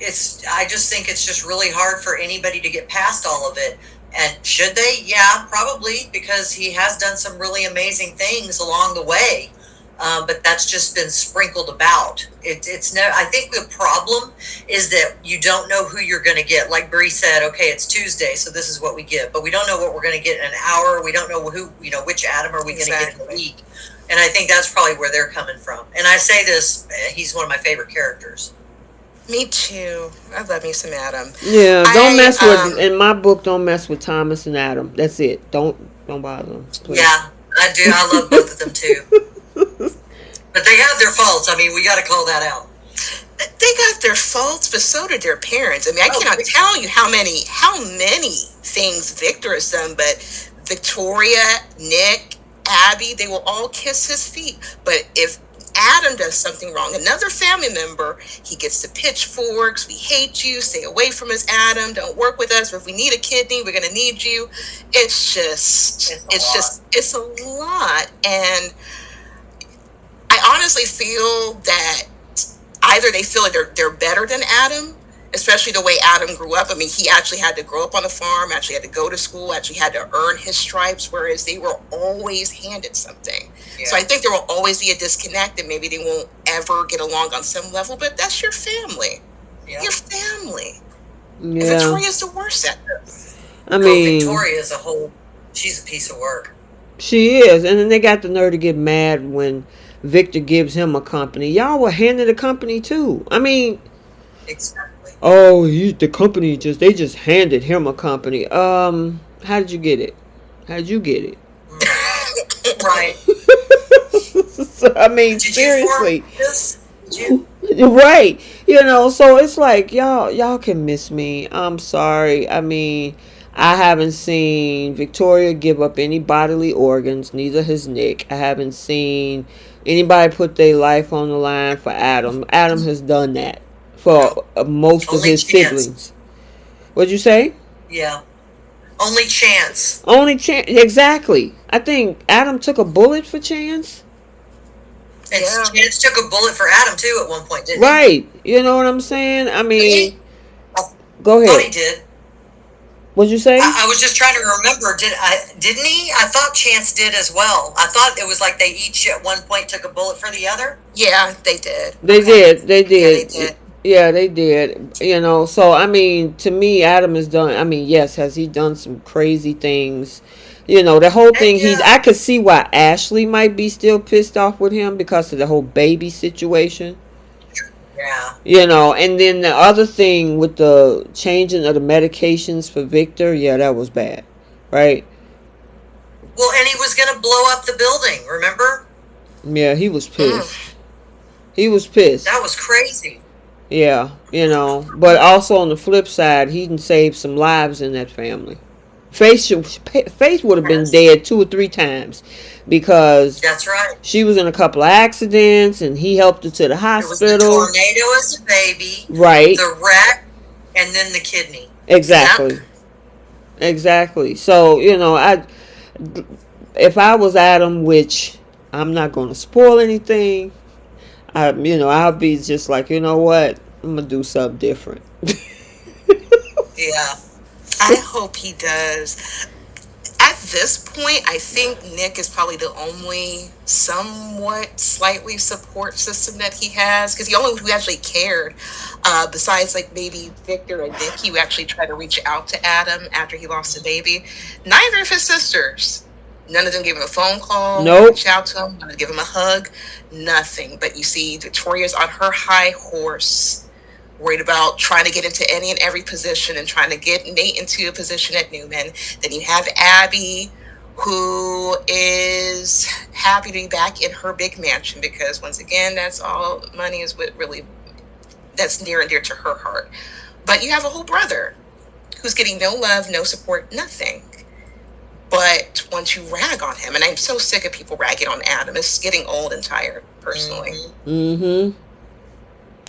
I just think it's just really hard for anybody to get past all of it. And should they? Yeah, probably, because he has done some really amazing things along the way. But that's just been sprinkled about. It's no. I think the problem is that you don't know who you're going to get. Like Bree said, okay, it's Tuesday, so this is what we get. But we don't know what we're going to get in an hour. We don't know which Adam are we going to get in a week. And I think that's probably where they're coming from. And I say this, he's one of my favorite characters. Me too. I love me some Adam. Yeah, don't mess with, in my book, don't mess with Thomas and Adam. That's it. Don't bother them. Please. Yeah, I do. I love both of them too. But they have their faults. I mean, we got to call that out. They got their faults, but so did their parents. I mean, I cannot tell you how many things Victor has done, but Victoria, Nick, Abby, they will all kiss his feet. But if Adam does something wrong, another family member, he gets the pitchforks. We hate you. Stay away from us, Adam. Don't work with us. If we need a kidney, we're going to need you. It's a lot. And I honestly feel that either they feel like they're better than Adam, especially the way Adam grew up. I mean, he actually had to grow up on a farm, actually had to go to school, actually had to earn his stripes, whereas they were always handed something. Yeah. So I think there will always be a disconnect, and maybe they won't ever get along on some level, but that's your family. Yeah. Your family. Yeah. And Victoria's the worst at this. I mean, Victoria as a whole, she's a piece of work. She is. And then they got the nerve to get mad when Victor gives him a company. Y'all were handed a company too. I mean, exactly. Oh, the company they just handed him a company. How did you get it? How did you get it? Right. So, I mean, seriously. Right. So it's like y'all can miss me. I'm sorry. I mean, I haven't seen Victoria give up any bodily organs, neither has Nick. I haven't seen anybody put their life on the line for Adam. Adam has done that for most of his siblings. What'd you say? Yeah. Only Chance. Only Chance. Exactly. I think Adam took a bullet for Chance. And Chance took a bullet for Adam, too, at one point, didn't he? Right. You know what I'm saying? I mean, go ahead. I thought he did. What'd you say? I was just trying to remember. Didn't he? I thought Chance did as well. I thought it was like they each at one point took a bullet for the other. Yeah, they did. They did. They did. Yeah, they did. You know, so I mean, to me, Adam has done. I mean, yes, has he done some crazy things? You know, the whole thing. I could see why Ashley might be still pissed off with him because of the whole baby situation. Yeah. You know, and then the other thing with the changing of the medications for Victor, yeah, that was bad, right? Well, and he was going to blow up the building, remember? Yeah, he was pissed. He was pissed. That was crazy. Yeah, you know, but also on the flip side, he didn't save some lives in that family. Faith would have been dead 2 or 3 times because that's right. She was in a couple of accidents and he helped her to the hospital. It was the tornado as a baby, right? The wreck, and then the kidney. Exactly. Yep. Exactly. So you know, if I was Adam, which I'm not going to spoil anything, I'll be just like, you know what, I'm gonna do something different. Yeah. I hope he does. At this point, I think Nick is probably the only somewhat slightly support system that he has, because the only one who actually cared, besides like maybe Victor and Nick, who actually tried to reach out to Adam after he lost the baby. Neither of his sisters. None of them gave him a phone call. Nope. Reach out to him. None of them give him a hug. Nothing. But you see, Victoria's on her high horse, worried about trying to get into any and every position and trying to get Nate into a position at Newman. Then you have Abby, who is happy to be back in her big mansion because, once again, that's all money is what really, that's near and dear to her heart. But you have a whole brother who's getting no love, no support, nothing. But once you rag on him, and I'm so sick of people ragging on Adam, it's getting old and tired, personally. Mm-hmm.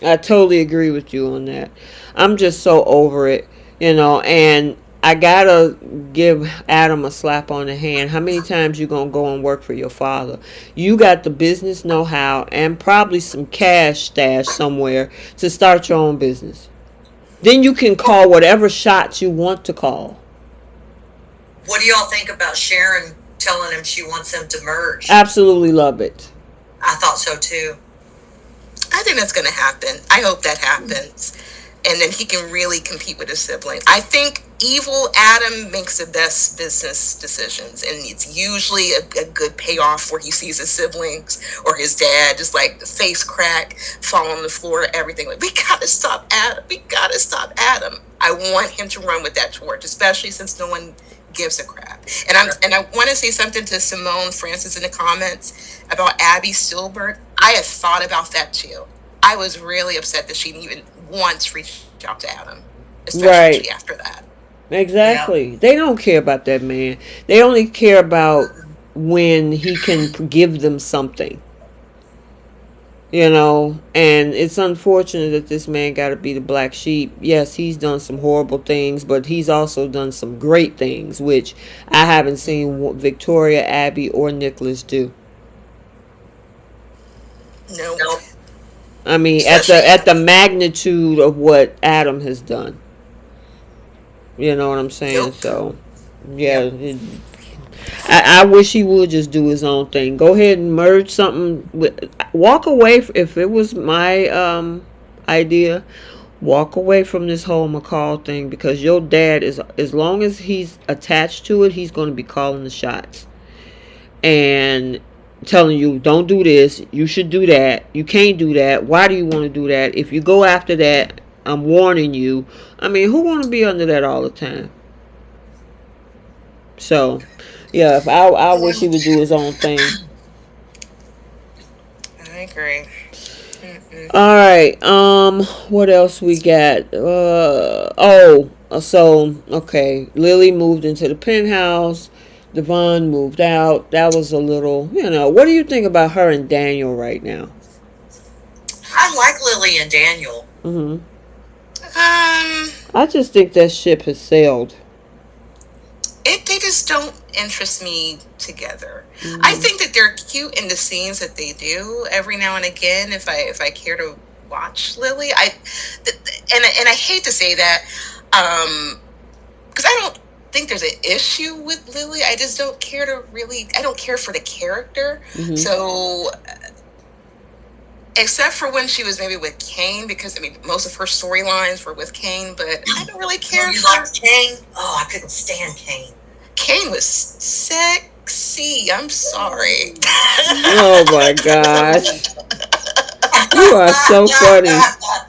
I totally agree with you on that. I'm just so over it, and I gotta give Adam a slap on the hand. How many times you gonna go and work for your father? You got the business know-how and probably some cash stashed somewhere to start your own business. Then you can call whatever shots you want to call. What do y'all think about Sharon telling him she wants him to merge? Absolutely love it. I thought so too. I think that's going to happen. I hope that happens. And then he can really compete with his sibling. I think evil Adam makes the best business decisions. And it's usually a good payoff where he sees his siblings or his dad just like face crack, fall on the floor, everything. Like, we got to stop Adam. We got to stop Adam. I want him to run with that torch, especially since no one gives a crap. And I want to say something to Simone Francis in the comments about Abby stillbirth. I had thought about that too. I was really upset that she didn't even once reach out to Adam, especially after that. Exactly. Yeah. They don't care about that man. They only care about when he can give them something. And it's unfortunate that this man got to be the black sheep. Yes, he's done some horrible things, but he's also done some great things, which I haven't seen Victoria, Abby, or Nicholas do. Nope. I mean, at the magnitude of what Adam has done. You know what I'm saying? Nope. So, yeah. I wish he would just do his own thing. Go ahead and merge something. Walk away. If it was my idea, walk away from this whole McCall thing, because your dad is, as long as he's attached to it, he's going to be calling the shots and telling you, don't do this, you should do that, you can't do that, why do you want to do that, if you go after that, I'm warning you. I mean, who want to be under that all the time? So yeah, if I wish he would do his own thing. I agree. All right. What else we got? okay, Lily moved into the penthouse. Devon moved out. That was a little, what do you think about her and Daniel right now? I like Lily and Daniel. Mm-hmm. I just think that ship has sailed. They just don't interest me together. Mm-hmm. I think that they're cute in the scenes that they do every now and again. If I care to watch Lily, and I hate to say that, because I don't think there's an issue with Lily. I just don't care I don't care for the character. Mm-hmm. So, except for when she was maybe with Kane, because most of her storylines were with Kane, but I don't really care. You liked Kane? Oh, I couldn't stand Kane. Kane was sexy. I'm sorry. Oh my gosh. You are so funny.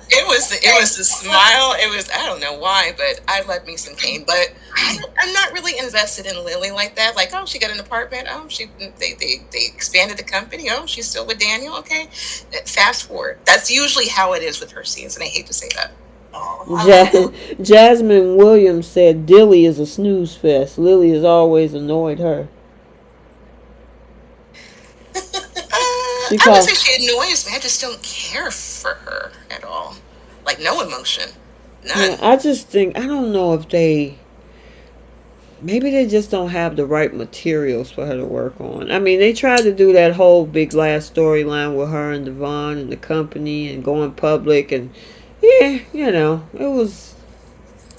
It was the smile. It was, I don't know why, but I love me some Kane. But I'm not really invested in Lily like that. Like, oh, she got an apartment. Oh, they expanded the company. Oh, she's still with Daniel. Okay, fast forward. That's usually how it is with her scenes, and I hate to say that. Jasmine Williams said Dilly is a snooze fest. Lily has always annoyed her. I would say she annoys me. I just don't care for her at all. Like, no emotion. None. Yeah, I just think, I don't know if maybe they just don't have the right materials for her to work on. They tried to do that whole big last storyline with her and Devon and the company and going public, and yeah, it was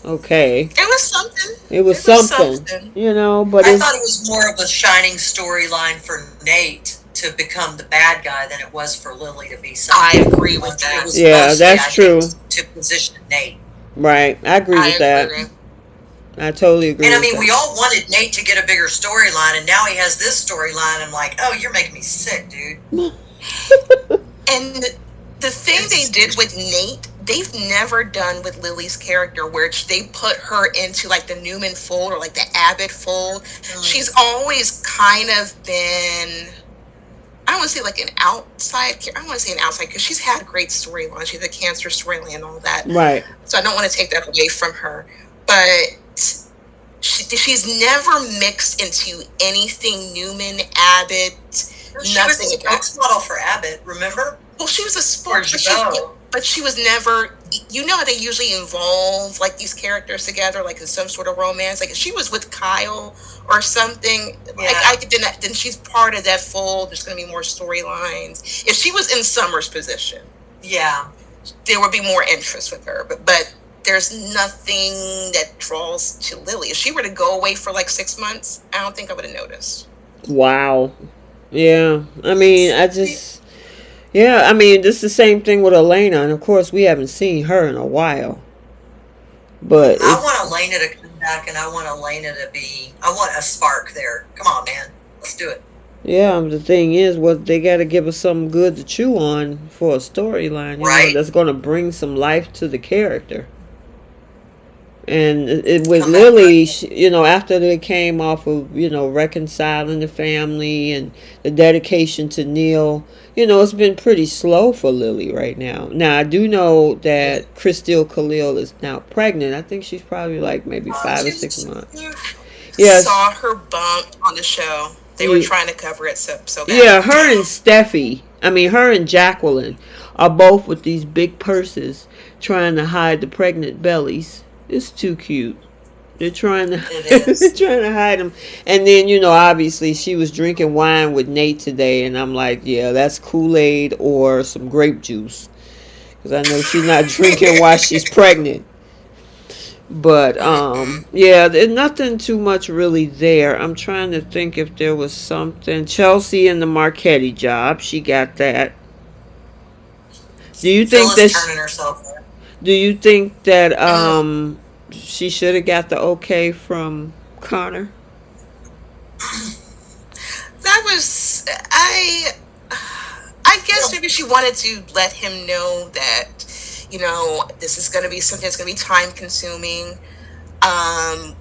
okay. It was something. It was something. But I thought it was more of a shining storyline for Nate to become the bad guy than it was for Lily to be something. I agree with that. Yeah, that's true. To position Nate. Right. I agree with that. I totally agree. And we all wanted Nate to get a bigger storyline, and now he has this storyline. I'm like, oh, you're making me sick, dude. And the thing they did with Nate, they've never done with Lily's character, where they put her into like the Newman fold or like the Abbott fold. She's always kind of been, I don't want to say like an outside. I don't want to say an outside, because she's had a great storyline. She's a cancer storyline and all that. Right. So I don't want to take that away from her. But she's never mixed into anything Newman, Abbott. She was a spokesmodel for Abbott, remember? Well, she was a spokesmodel. But she was never, how they usually involve like these characters together, like in some sort of romance. Like if she was with Kyle or something, then she's part of that fold. There's going to be more storylines. If she was in Summer's position, there would be more interest with her. But there's nothing that draws to Lily. If she were to go away for like 6 months, I don't think I would have noticed. Wow. Yeah. It's the same thing with Elena, and of course we haven't seen her in a while. But I want Elena to come back, and I want a spark there. Come on, man. Let's do it. Yeah, the thing is, they got to give us something good to chew on for a storyline, right? That's going to bring some life to the character. And with Lily, after they came off of, reconciling the family and the dedication to Neil, it's been pretty slow for Lily right now. Now, I do know that Christelle Khalil is now pregnant. I think she's probably like maybe 5 or 6 months. Yes. Saw her bump on the show. They were trying to cover it so bad. Yeah, her and Steffi, her and Jacqueline are both with these big purses trying to hide the pregnant bellies. It's too cute. They're trying to hide them. And then, obviously she was drinking wine with Nate today, and I'm like, yeah, that's Kool-Aid or some grape juice, because I know she's not drinking while she's pregnant. But there's nothing too much really there. I'm trying to think if there was something. Chelsea and the Marchetti job, she got that. Do you think Phyllis turning herself in? Do you think that she should have got the okay from Connor? That was, I guess maybe she wanted to let him know that, this is going to be something that's going to be time consuming.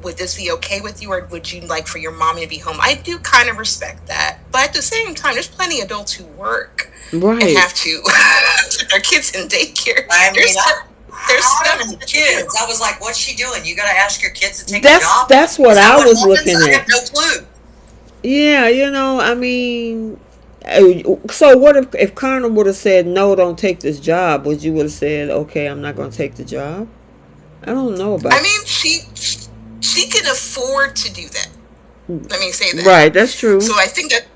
Would this be okay with you, or would you like for your mommy to be home? I do kind of respect that. But at the same time, there's plenty of adults who work and have to put their kids in daycare. There's I don't stuff. have kids. I was like, what's she doing? You got to ask your kids to take a job? That's what I was looking I at. have no clue. Yeah, I mean, so what if Connor would have said no, don't take this job? Would you would have said, okay, I'm not going to take the job? I don't know about. I mean, she can afford to do that. Let me say that. Right, that's true. So I think that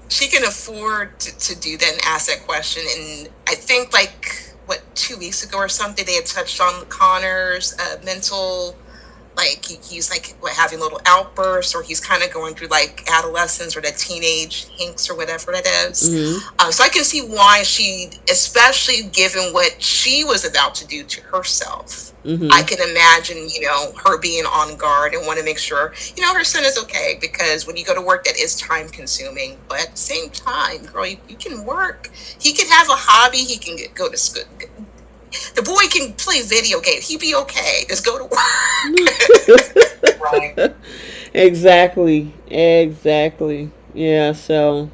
she can afford to do that and ask that question. And I think 2 weeks ago or something, they had touched on Connor's mental. He's having little outbursts, or he's kind of going through adolescence or that teenage hinks or whatever it is. Mm-hmm. So I can see why she, especially given what she was about to do to herself, Mm-hmm. I can imagine, her being on guard and want to make sure, her son is okay, because when you go to work, that is time consuming. But at the same time, girl, you can work. He can have a hobby. He can go to school. The boy can play video games. He'd be okay. Just go to work. Right. Exactly. Yeah, so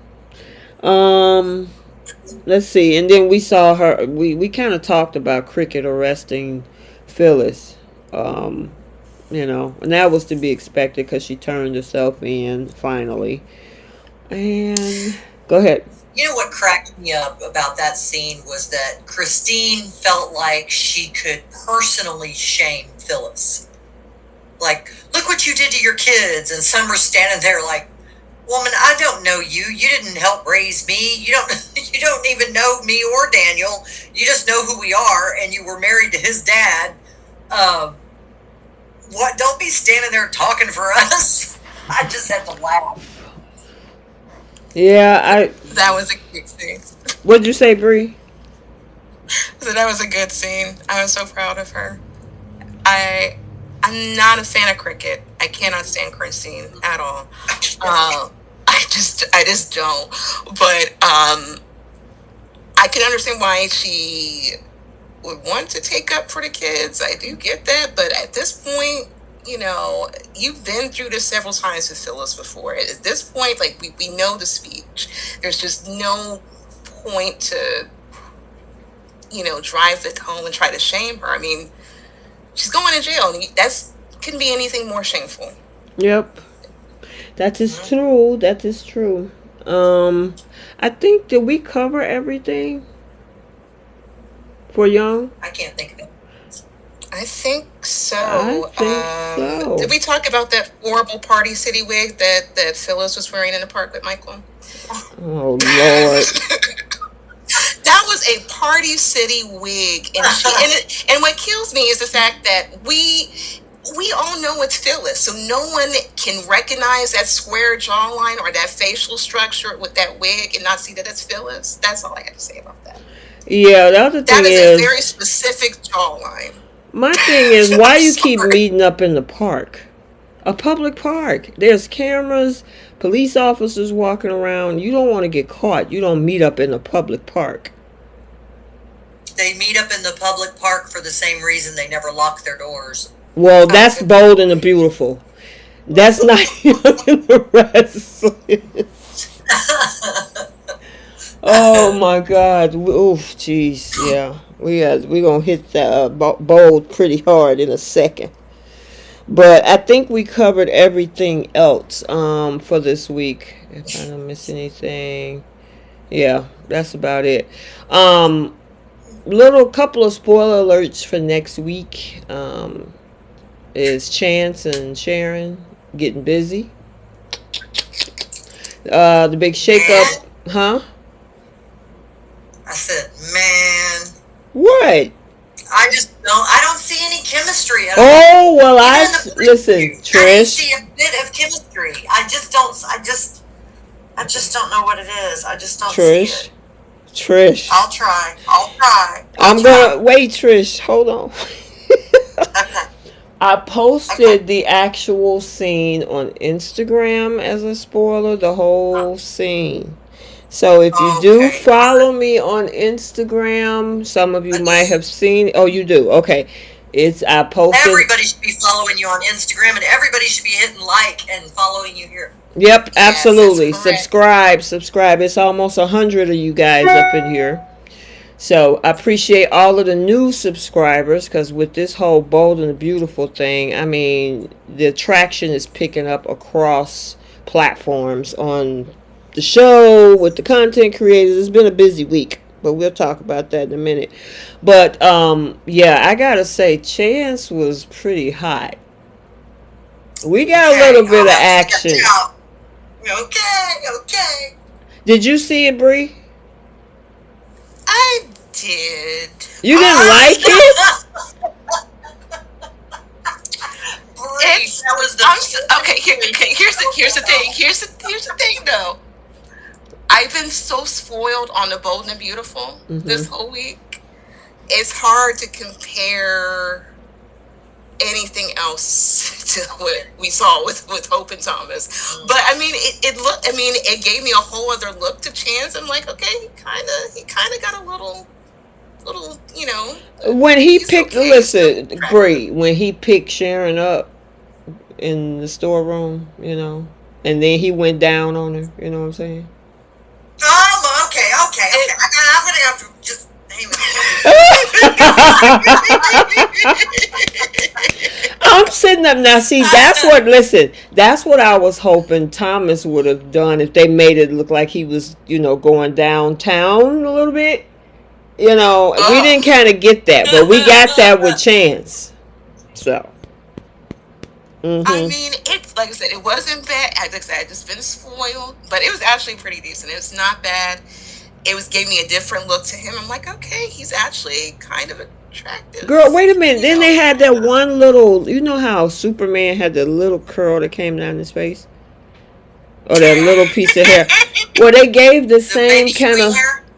let's see. And then we saw her, we kind of talked about Cricket arresting Phyllis. And that was to be expected because she turned herself in finally. And go ahead. You know what cracked me up about that scene was that Christine felt like she could personally shame Phyllis. Like, look what you did to your kids. And Summer's standing there like, woman, I don't know you. You didn't help raise me. You don't even know me or Daniel. You just know who we are, and you were married to his dad. What? Don't be standing there talking for us. I just had to laugh. Yeah, that was a good scene. What'd you say, Bree? So that was a good scene. I was so proud of her. I'm not a fan of Cricket. I cannot stand Christine at all. I just don't. But I can understand why she would want to take up for the kids. I do get that. But at this point, you've been through this several times with Phyllis before. At this point, we know the speech. There's just no point to, drive it home and try to shame her. I mean, she's going to jail, and couldn't be anything more shameful. Yep. That is true. I think, did we cover everything for Young? I can't think of it. I think so. So. Did we talk about that horrible Party City wig that Phyllis was wearing in the park with Michael? Oh, Lord. That was a Party City wig. And what kills me is the fact that we all know it's Phyllis, so no one can recognize that square jawline or that facial structure with that wig and not see that it's Phyllis. That's all I have to say about that. Yeah, the other thing that is a very specific jawline. My thing is, why you keep meeting up in the park? A public park. There's cameras, police officers walking around. You don't want to get caught. You don't meet up in a public park. They meet up in the public park for the same reason they never lock their doors. Well, that's Bold and the Beautiful. That's not Young and the Restless. Oh my God! Oof, jeez, yeah. We gonna hit that Bold pretty hard in a second. But I think we covered everything else for this week. If I don't miss anything, yeah, that's about it. Little couple of spoiler alerts for next week. Is Chance and Sharon getting busy? The big shakeup, huh? I said, man. What? I don't see any chemistry at all. Oh, well, listen, Trish. I didn't see a bit of chemistry. I just don't know what it is. I just don't see it. Trish. I'll try. I'm gonna wait, Trish. Hold on. Okay. I posted the actual scene on Instagram as a spoiler, the whole scene. So if you do follow me on Instagram, some of you might have seen. Oh, you do? Okay. I posted. Everybody should be following you on Instagram, and everybody should be hitting like and following you here. Yep, absolutely. Subscribe. It's almost 100 of you guys up in here. So I appreciate all of the new subscribers, because with this whole Bold and the Beautiful thing, I mean, the attraction is picking up across platforms on the show with the content creators. It's been a busy week, but we'll talk about that in a minute. But yeah, I gotta say, Chance was pretty hot. We got a little bit of action. Okay. Did you see it, Bree? I did. You didn't like it? That was the okay. Here's the thing. Here's the thing, though. I've been so spoiled on the Bold and Beautiful this whole week. It's hard to compare anything else to what we saw with Hope and Thomas. But I mean, it gave me a whole other look to Chance. I'm like, okay, he kind of got a little, you know. When he picked, listen, Bree, when he picked Sharon up in the storeroom, you know, and then he went down on her, you know what I'm saying? Oh, okay. I'm gonna have to just. I'm sitting up now. See, that's what I was hoping Thomas would have done if they made it look like he was, you know, going downtown a little bit. You know, we didn't kind of get that, but we got that with Chance. So. I mean, it's like I said, it wasn't bad. Like I said, I just been spoiled, but it was actually pretty decent. It was not bad. It gave me a different look to him. I'm like, okay, he's actually kind of attractive. Girl, wait a minute. Then they had that one little, you know how Superman had the little curl that came down his face? Or that little piece of hair. Well, they gave the same kind of,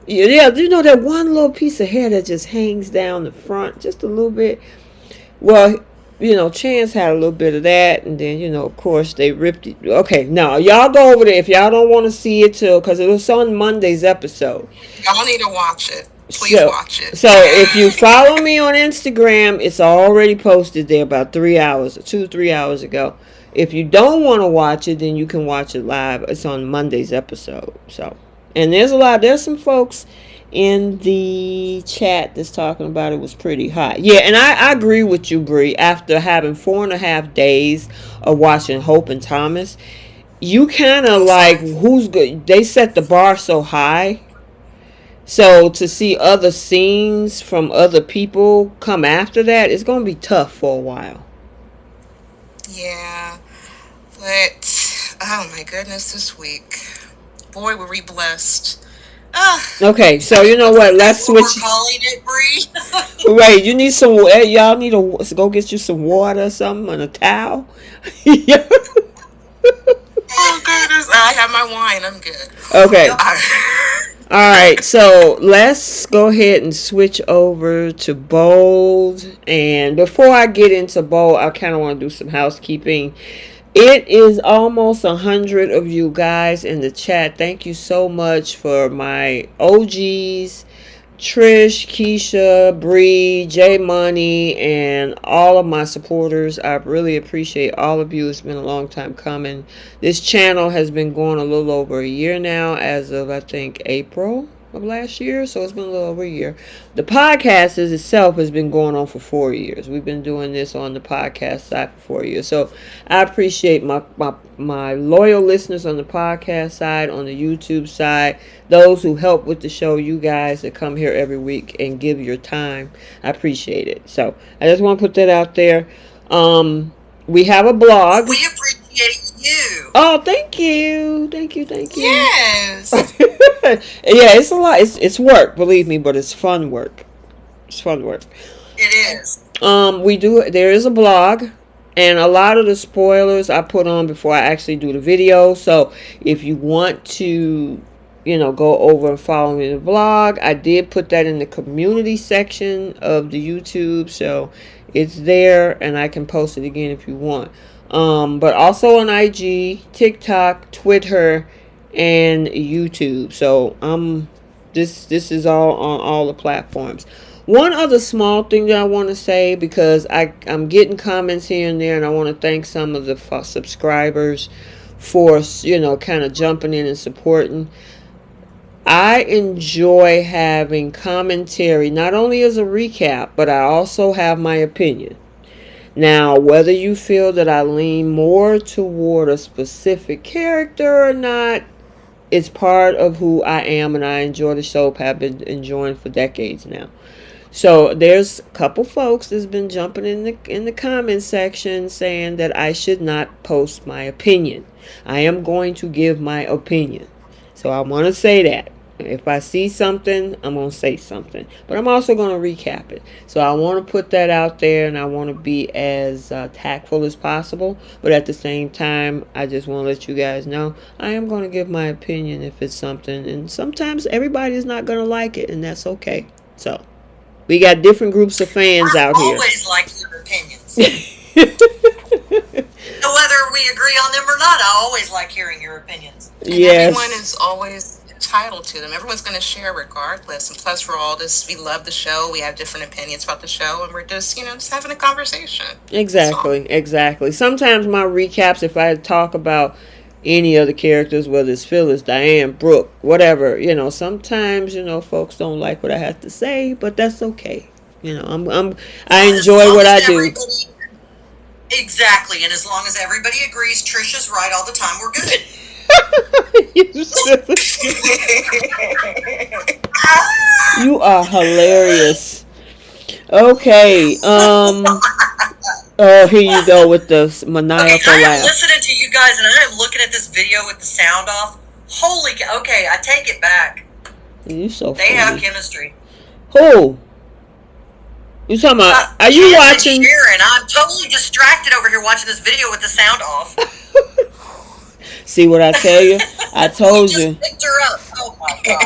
yeah, you know that one little piece of hair that just hangs down the front just a little bit. Well, you know, Chance had a little bit of that, and then, you know, of course, they ripped it. Okay, now, y'all go over there if y'all don't want to see it too, because it was on Monday's episode. Y'all need to watch it. Please watch it. So, if you follow me on Instagram, it's already posted there about 3 hours, 2-3 hours ago. If you don't want to watch it, then you can watch it live. It's on Monday's episode. So, and there's some folks in the chat that's talking about it was pretty hot. Yeah, and I agree with you, Bree. After having 4.5 days of watching Hope and Thomas, you kind of like, who's good? They set the bar so high. So to see other scenes from other people come after that, it's going to be tough for a while. Yeah, but oh my goodness, this week, boy, were we blessed. Okay, so you know what? Let's switch. We're calling it, Bree. Wait, you need some. Y'all need to go get you some water or something and a towel. Yeah. Oh goodness, I have my wine. I'm good. Okay. All right, so let's go ahead and switch over to Bold. And before I get into Bold, I kind of want to do some housekeeping. It is almost 100 of you guys in the chat. Thank you so much for my OGs, Trish, Keisha, Bree, J Money, and all of my supporters. I really appreciate all of you. It's been a long time coming. This channel has been going a little over a year now, as of I think April of last year, so it's been a little over a year. The podcast itself has been going on for 4 years. We've been doing this on the podcast side for 4 years, so I appreciate my loyal listeners on the podcast side, on the YouTube side, those who help with the show, you guys that come here every week and give your time. I appreciate it. So I just want to put that out there. We have a blog. We appreciate you. Oh, thank you. Yes. Yeah, it's a lot. It's work, believe me, but it's fun work. It is. There is a blog, and a lot of the spoilers I put on before I actually do the video. So if you want to, you know, go over and follow me in the blog, I did put that in the community section of the YouTube, so it's there, and I can post it again if you want. But also on IG, TikTok, Twitter, and YouTube. So this is all on all the platforms. One other small thing that I want to say, because I'm getting comments here and there, and I want to thank some of the subscribers for, you know, kind of jumping in and supporting. I enjoy having commentary, not only as a recap, but I also have my opinion. Now, whether you feel that I lean more toward a specific character or not, it's part of who I am, and I enjoy the show. Have been enjoying for decades now. So there's a couple folks that's been jumping in the comment section saying that I should not post my opinion. I am going to give my opinion. So I want to say that. If I see something, I'm going to say something. But I'm also going to recap it. So I want to put that out there, and I want to be as tactful as possible. But at the same time, I just want to let you guys know I am going to give my opinion if it's something. And sometimes everybody is not going to like it, and that's okay. So we got different groups of fans out here. I always like your opinions. So whether we agree on them or not, I always like hearing your opinions. Yes. Everyone is always entitled to them. Everyone's going to share regardless. And plus, we're all just, we love the show. We have different opinions about the show. And we're just, just having a conversation. Exactly. Sometimes my recaps, if I talk about any of the characters, whether it's Phyllis, Diane, Brooke, whatever, sometimes, folks don't like what I have to say, but that's okay. I enjoy what I do. Exactly, and as long as everybody agrees Trisha's right all the time, we're good. You are hilarious. Okay. Oh, here you go with the maniacal laugh. I am listening to you guys, and I am looking at this video with the sound off. Holy cow. Okay, I take it back. You so They funny. have chemistry. Who? You talking about? Are you watching? Sharon, I'm totally distracted over here watching this video with the sound off. See what I tell you? I told you. Picked her up. Oh my god!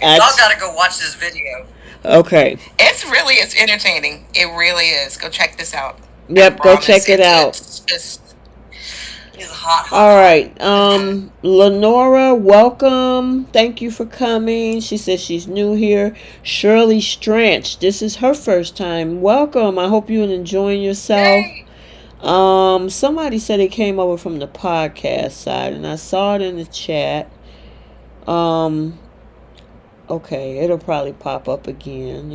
Y'all gotta go watch this video. Okay. It's entertaining. It really is. Go check this out. Yep, go check it out. It's hot. All right. Lenora, welcome. Thank you for coming. She says she's new here. Shirley Stranch, this is her first time. Welcome. I hope you're enjoying yourself. Yay. Somebody said it came over from the podcast side, and I saw it in the chat. Okay, it'll probably pop up again,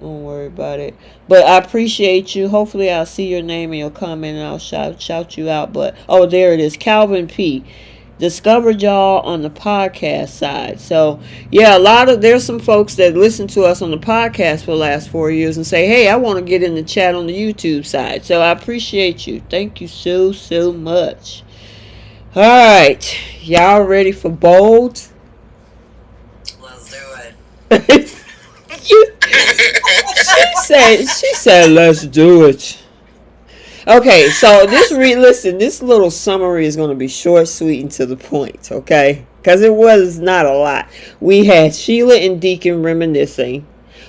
Don't worry about it. But I appreciate you. Hopefully I'll see your name and you'll come in and I'll shout you out. But there it is. Calvin P. Discovered y'all on the podcast side. So yeah, there's some folks that listen to us on the podcast for the last 4 years and say, hey, I want to get in the chat on the YouTube side. So I appreciate you. Thank you so much. All right. Y'all ready for bold? Let's do it. She said, let's do it. Okay, so this little summary is going to be short, sweet, and to the point, okay? Because it was not a lot. We had Sheila and Deacon reminiscing.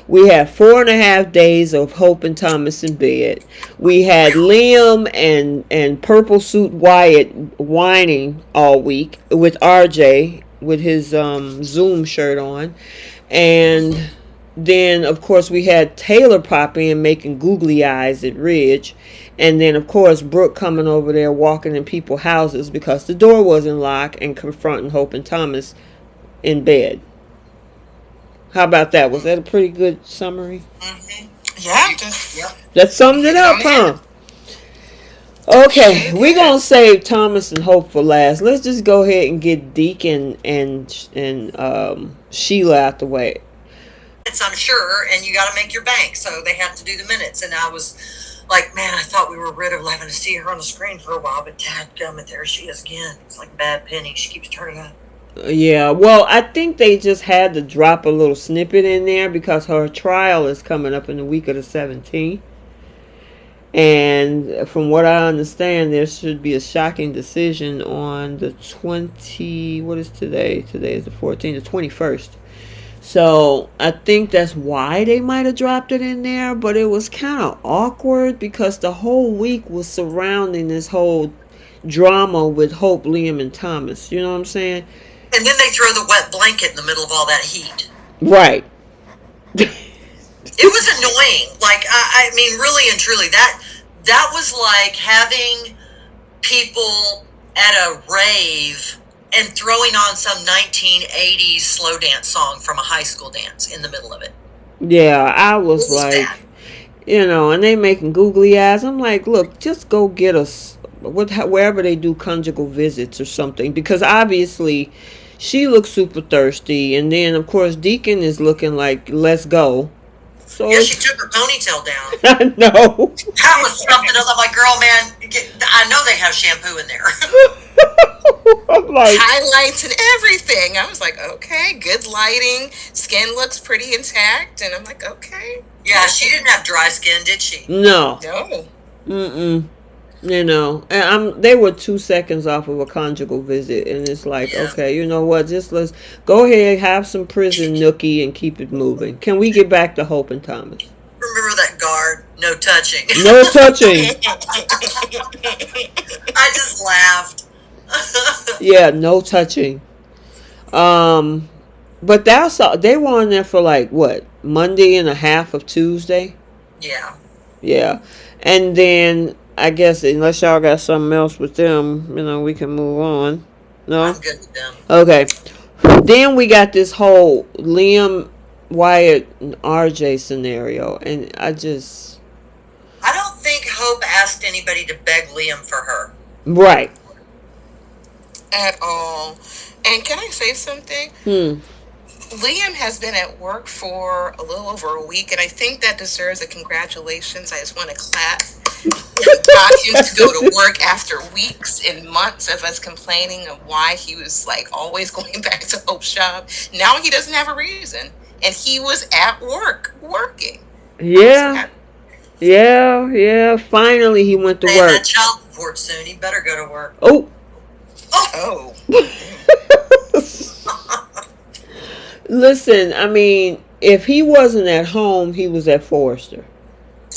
We had 4.5 days of Hope and Thomas in bed. We had Liam and Purple Suit Wyatt whining all week with R.J. with his Zoom shirt on. And then, of course, we had Taylor pop in making googly eyes at Ridge. And then, of course, Brooke coming over there walking in people's houses because the door wasn't locked and confronting Hope and Thomas in bed. How about that? Was that a pretty good summary? Mm-hmm. Yeah. That summed it up, huh? Okay, we're going to save Thomas and Hope for last. Let's just go ahead and get Deacon and Sheila out the way. I'm sure, and you got to make your bank, so they have to do the minutes. And I was like, man, I thought we were rid of having to see her on the screen for a while, but dadgummit, there she is again. It's like a bad penny. She keeps turning up. Yeah, well, I think they just had to drop a little snippet in there because her trial is coming up in the week of the 17th. And from what I understand, there should be a shocking decision on the what is today? Today is the 14th, the 21st. So I think that's why they might have dropped it in there, but it was kind of awkward because the whole week was surrounding this whole drama with Hope, Liam, and Thomas. You know what I'm saying? And then they throw the wet blanket in the middle of all that heat. Right. It was annoying. Like, I mean, really and truly, that was like having people at a rave and throwing on some 1980s slow dance song from a high school dance in the middle of it. Yeah, I was like, bad. And they making googly eyes. I'm like, look, just go get us wherever they do conjugal visits or something, because obviously she looks super thirsty, and then of course Deacon is looking like, let's go. So yeah, she took her ponytail down. I know. That was something else. I'm like, girl, man, I know they have shampoo in there. I'm like, highlights and everything. I was like, okay, good lighting. Skin looks pretty intact. And I'm like, okay. Yeah, she didn't have dry skin, did she? No. No. Mm-mm. And they were 2 seconds off of a conjugal visit, and it's like, okay, you know what? Just let's go ahead, have some prison nookie, and keep it moving. Can we get back to Hope and Thomas? Remember that guard? No touching. No touching. I just laughed. Yeah, no touching. But they were on there for like what, Monday and a half of Tuesday? Yeah. Yeah. And then I guess unless y'all got something else with them, we can move on. No? I'm good with them. Okay. Then we got this whole Liam, Wyatt, and R.J. scenario, and I don't think Hope asked anybody to beg Liam for her. Right. At all. And can I say something? Liam has been at work for a little over a week, and I think that deserves a congratulations. I just want to clap. Got him to go to work after weeks and months of us complaining of why he was like always going back to Hope's job. Now he doesn't have a reason, and he was at work working. Yeah. Yeah. Finally, he went to work. That child support soon. He better go to work. Oh. Listen, I mean, if he wasn't at home, he was at Forrester.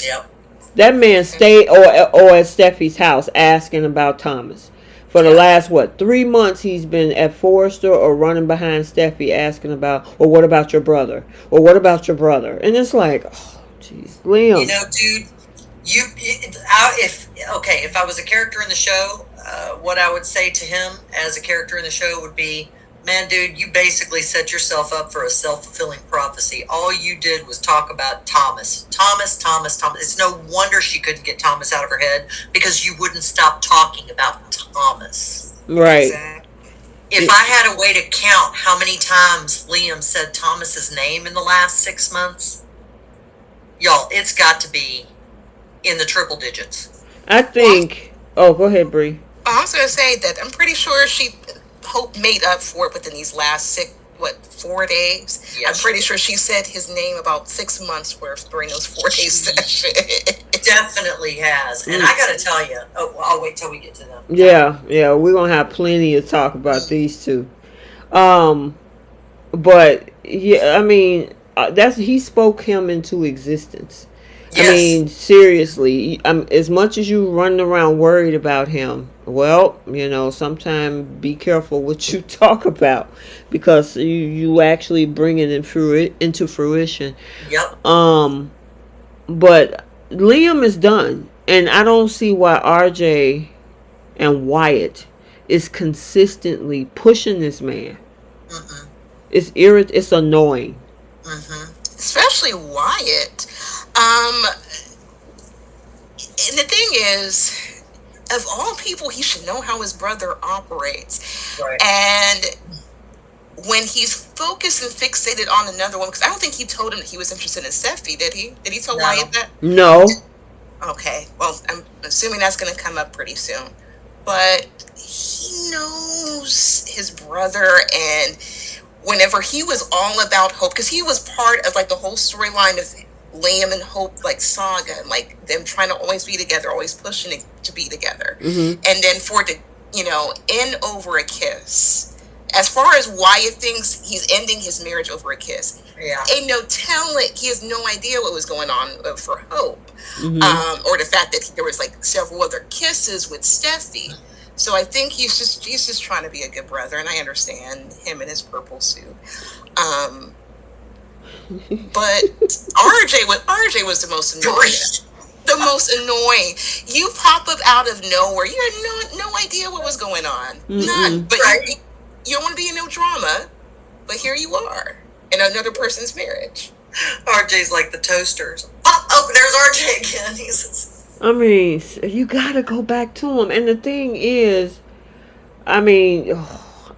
Yep. That man stayed or at Steffi's house asking about Thomas. For the last, 3 months, he's been at Forrester or running behind Steffi asking about, or what about your brother? Or what about your brother? And it's like, oh, jeez. Liam. You know, dude, if I was a character in the show, what I would say to him as a character in the show would be, man, dude, you basically set yourself up for a self-fulfilling prophecy. All you did was talk about Thomas. Thomas. It's no wonder she couldn't get Thomas out of her head, because you wouldn't stop talking about Thomas. Right. Exactly. If I had a way to count how many times Liam said Thomas's name in the last 6 months, y'all, it's got to be in the triple digits. I think... Oh, go ahead, Bree. I was going to say that I'm pretty sure Hope made up for it within these last 4 days. Yes. I'm pretty sure she said his name about 6 months worth during those 4 days session. Definitely has. And I got to tell you, I'll wait till we get to them. Yeah, we're going to have plenty to talk about these two. But, yeah, I mean, he spoke him into existence. Yes. I mean, seriously, as much as you running around worried about him, well, sometimes be careful what you talk about, because you actually bring it into fruition. Yep. But Liam is done, and I don't see why RJ and Wyatt is consistently pushing this man. Mm-hmm. It's annoying. Mm-hmm. Especially Wyatt. And the thing is, of all people, he should know how his brother operates. Right. And when he's focused and fixated on another one, because I don't think he told him that he was interested in Steffi, did he? Did he tell Wyatt that? No. Okay. Well, I'm assuming that's going to come up pretty soon. But he knows his brother, and whenever he was all about Hope, because he was part of like the whole storyline of Liam and Hope, like saga, and like them trying to always be together, always pushing to be together. Mm-hmm. And then for it to, end over a kiss. As far as Wyatt thinks he's ending his marriage over a kiss. Yeah. Ain't no telling, he has no idea what was going on for Hope. Mm-hmm. Or the fact that there was like several other kisses with Steffi. So I think he's just trying to be a good brother, and I understand him in his purple suit. But RJ was the most annoying. The most annoying. You pop up out of nowhere. You had no idea what was going on. Mm-mm. None. But you don't want to be in no drama, but here you are in another person's marriage. RJ's like the toasters. Oh, there's RJ again. I mean, you gotta go back to him. And the thing is, I mean,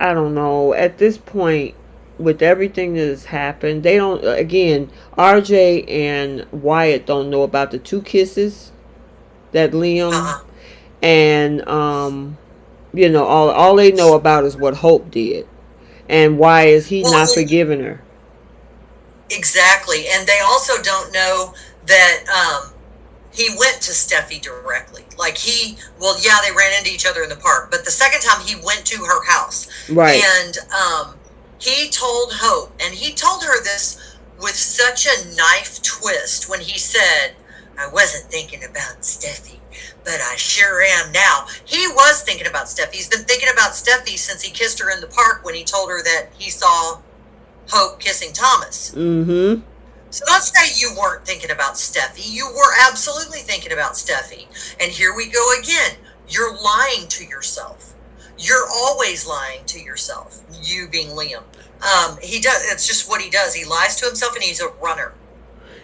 I don't know. At this point, with everything that has happened, they don't. Again, RJ and Wyatt don't know about the 2 kisses that Liam and all they know about is what Hope did, and why is he not forgiving her? Exactly, and they also don't know that he went to Steffy directly. Like they ran into each other in the park, but the second time he went to her house, right? And he told Hope, and he told her this with such a knife twist when he said, "I wasn't thinking about Steffy, but I sure am now." He was thinking about Steffy. He's been thinking about Steffy since he kissed her in the park when he told her that he saw Hope kissing Thomas. Mm-hmm. So don't say you weren't thinking about Steffy. You were absolutely thinking about Steffy. And here we go again. You're lying to yourself. You're always lying to yourself. You being Liam. He does. It's just what he does. He lies to himself, and he's a runner.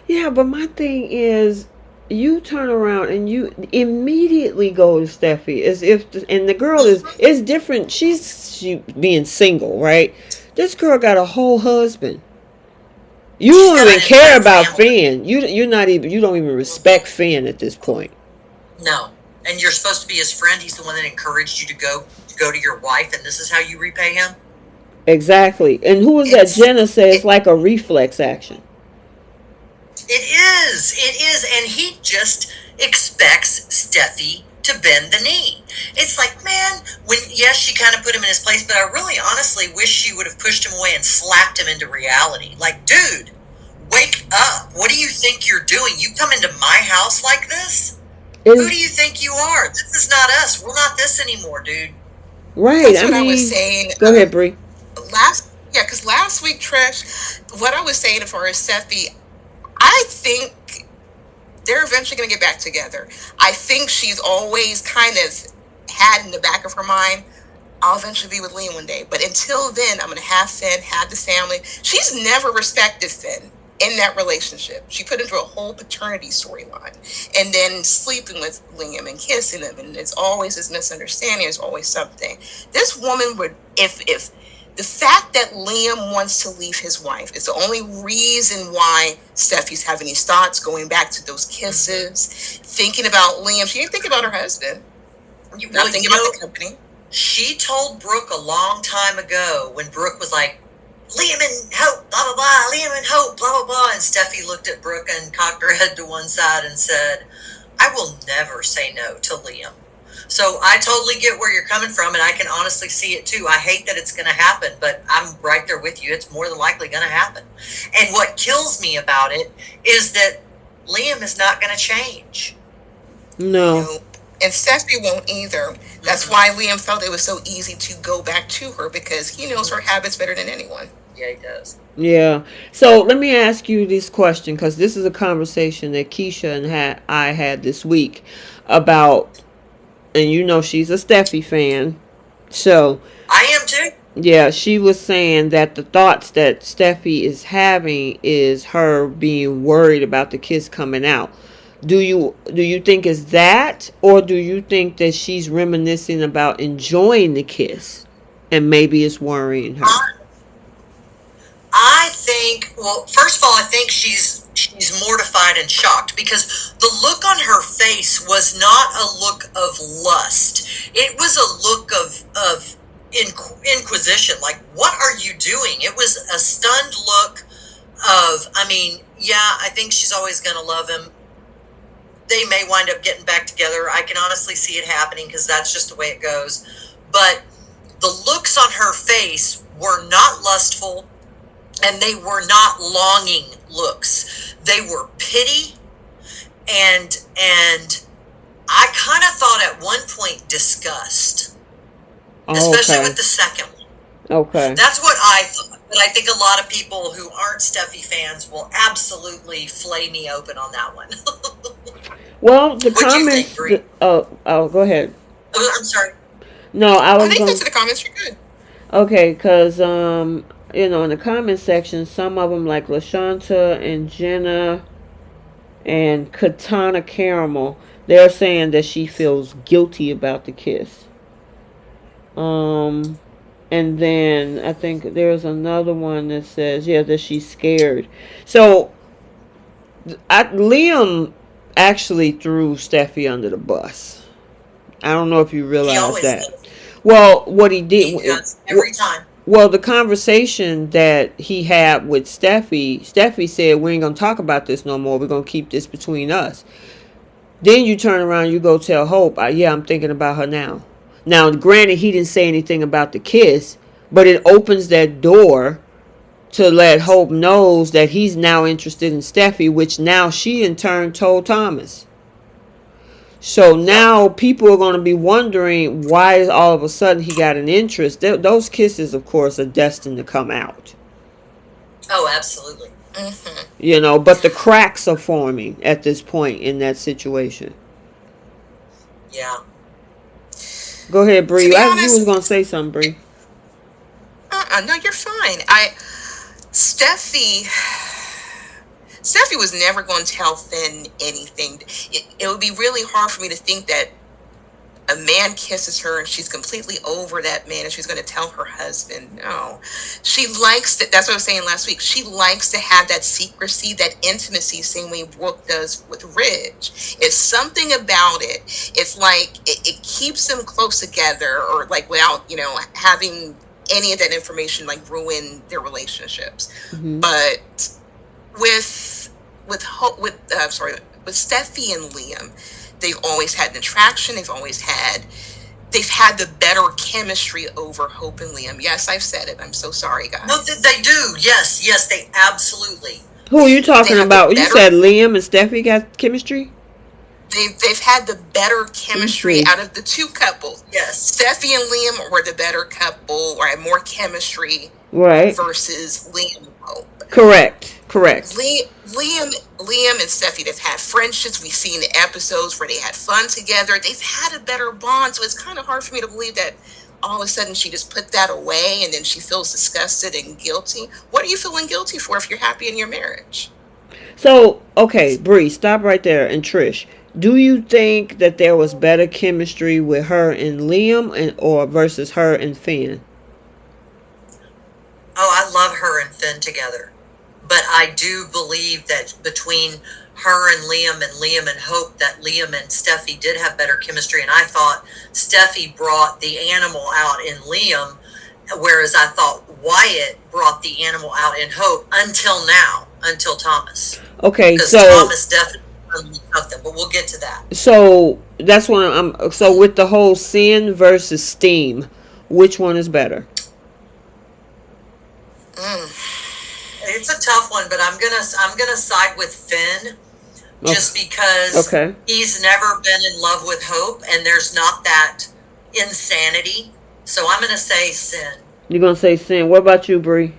Yeah, but my thing is, you turn around and you immediately go to Steffy as if, and the girl is different. She being single, right? This girl got a whole husband. You don't even care about Finn. You don't even respect Finn at this point. No, and you're supposed to be his friend. He's the one that encouraged you to go to your wife, and this is how you repay him. Exactly. And who was that? Jenna says like a reflex action. It is, and he just expects Steffy to bend the knee. It's like, man, yes, she kind of put him in his place, but I really honestly wish she would have pushed him away and slapped him into reality. Like, dude, wake up. What do you think you're doing? You come into my house like this? Who do you think you are? This is not us. We're not this anymore, dude. Right. That's what I was saying. Go ahead, Bree. Because last week, Trish, what I was saying for Steffy, I think they're eventually going to get back together. I think she's always kind of had in the back of her mind, I'll eventually be with Liam one day. But until then, I'm going to have Finn, have the family. She's never respected Finn in that relationship. She put him through a whole paternity storyline. And then sleeping with Liam and kissing him. And it's always this misunderstanding. There's always something. This woman would, if the fact that Liam wants to leave his wife is the only reason why Steffi's having these thoughts, going back to those kisses, thinking about Liam. She didn't think about her husband. Not thinking about the company. She told Brooke a long time ago when Brooke was like, Liam and Hope, blah, blah, blah, Liam and Hope, blah, blah, blah. And Steffy looked at Brooke and cocked her head to one side and said, I will never say no to Liam. So I totally get where you're coming from, and I can honestly see it too. I hate that it's going to happen, but I'm right there with you. It's more than likely going to happen. And what kills me about it is that Liam is not going to change. No. And Steffy won't either. That's why Liam felt it was so easy to go back to her, because he knows her habits better than anyone. Yeah, he does. Yeah. So let me ask you this question, because this is a conversation that Keisha and I had this week about, and you know she's a Steffy fan. So I am too. Yeah, she was saying that the thoughts that Steffy is having is her being worried about the kiss coming out. Do you think it's that, or do you think that she's reminiscing about enjoying the kiss and maybe it's worrying her? I think, well, first of all, I think she's mortified and shocked, because the look on her face was not a look of lust. It was a look of inquisition. Like, what are you doing? It was a stunned look of, I mean, yeah, I think she's always going to love him. They may wind up getting back together. I can honestly see it happening, because that's just the way it goes. But the looks on her face were not lustful, and they were not longing looks. They were pity, and I kind of thought at one point disgust, especially with the second one. Okay. That's what I thought. But I think a lot of people who aren't Steffy fans will absolutely flay me open on that one. Well, the comments. Go ahead. I'm sorry. No, I was I think that's the comments are good. Okay, because, in the comment section, some of them, like LaShanta and Jenna and Katana Caramel, they're saying that she feels guilty about the kiss. Um, and then I think there's another one that says, yeah, that she's scared. So Liam actually threw Steffi under the bus. I don't know if you He realize always that. does. Well, what he He did, does every time. well, the conversation that he had with Steffi said, we ain't going to talk about this no more. We're going to keep this between us. Then you turn around, you go tell Hope, yeah, I'm thinking about her now. Now, granted, he didn't say anything about the kiss, but it opens that door to let Hope knows that he's now interested in Steffi, which now she in turn told Thomas. So now people are going to be wondering why is all of a sudden he got an interest. Those kisses, of course, are destined to come out. Oh, absolutely. But the cracks are forming at this point in that situation. Yeah. Go ahead, Bree. To be You honest, was going to say something, Bree. no, you're fine. Steffi was never going to tell Finn anything. It would be really hard for me to think that a man kisses her and she's completely over that man and she's going to tell her husband. No, she likes that. That's what I was saying last week. She likes to have that secrecy, that intimacy, same way Brooke does with Ridge. It's something about it. It's like it keeps them close together, or like without having any of that information like ruin their relationships. But with Steffi and Liam, they've always had an attraction. They've had the better chemistry over Hope and Liam. Yes, I've said it. I'm so sorry, guys. No, they do. Yes, they absolutely. Who are you talking about? You said Liam and Steffi got chemistry? They've had the better chemistry out of the two couples. Yes. Steffi and Liam were the better couple, or had more chemistry. Right. Versus Liam and Hope. Correct. Liam and Steffi, they've had friendships. We've seen the episodes where they had fun together. They've had a better bond. So it's kind of hard for me to believe that all of a sudden she just put that away and then she feels disgusted and guilty. What are you feeling guilty for if you're happy in your marriage? So, okay, Bree, stop right there. And Trish, do you think that there was better chemistry with her and Liam or versus her and Finn? Oh, I love her and Finn together. But I do believe that between her and Liam and Hope, that Liam and Steffi did have better chemistry. And I thought Steffi brought the animal out in Liam, whereas I thought Wyatt brought the animal out in Hope until Thomas. Okay, because so Thomas definitely took them, but we'll get to that. So that's when so with the whole sin versus steam, which one is better? It's a tough one, but I'm gonna side with Finn, just because he's never been in love with Hope, and there's not that insanity. So I'm gonna say sin. You're gonna say sin. What about you, Bree?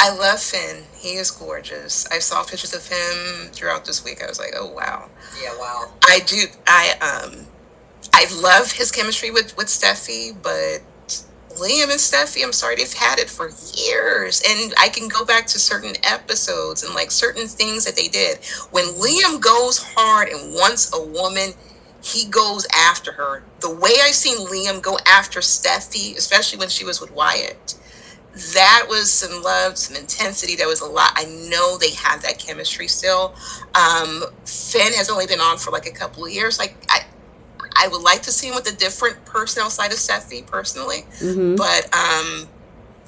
I love Finn. He is gorgeous. I saw pictures of him throughout this week. I was like, oh wow. Yeah, wow. I do. I love his chemistry with Steffi, but Liam and Steffi, I'm sorry, they've had it for years. And I can go back to certain episodes and like certain things that they did. When Liam goes hard and wants a woman, he goes after her. The way I've seen Liam go after Steffi, especially when she was with Wyatt, that was some love, some intensity. That was a lot. I know they have that chemistry still. Finn has only been on for like a couple of years. Like I would like to see him with a different person outside of Steffi personally, but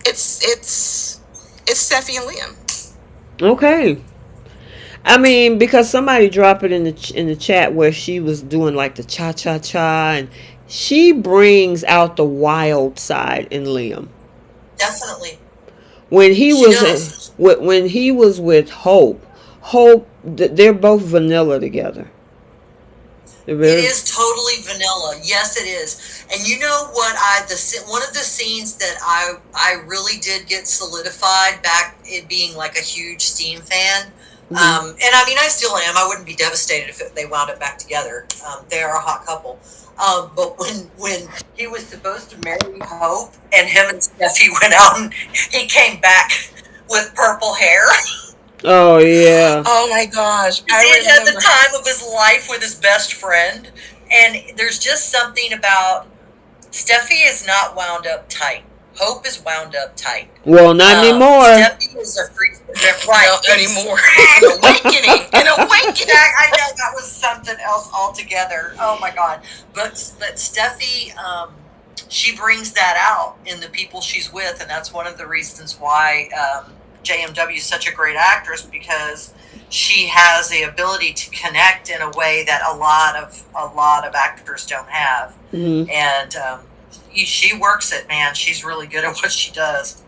it's Steffi and Liam. Okay. I mean, because somebody dropped it in the chat where she was doing like the cha cha cha, and she brings out the wild side in Liam. Definitely. When he was with Hope, they're both vanilla together. It is totally vanilla. Yes, it is. And you know what? One of the scenes that I really did get solidified back, it being like a huge Steam fan, And I mean, I still am. I wouldn't be devastated if they wound up back together. They are a hot couple. But when he was supposed to marry Hope and him and Steffy went out and he came back with purple hair. Oh, yeah. Oh, my gosh. He had the time of his life with his best friend. And there's just something about Steffy is not wound up tight. Hope is wound up tight. Well, not anymore. Steffy is a free right not anymore. An awakening. An awakening. I know that was something else altogether. Oh my God. But Steffy, she brings that out in the people she's with, and that's one of the reasons why JMW is such a great actress, because she has the ability to connect in a way that a lot of actors don't have. Mm-hmm. And she works it, man. She's really good at what she does.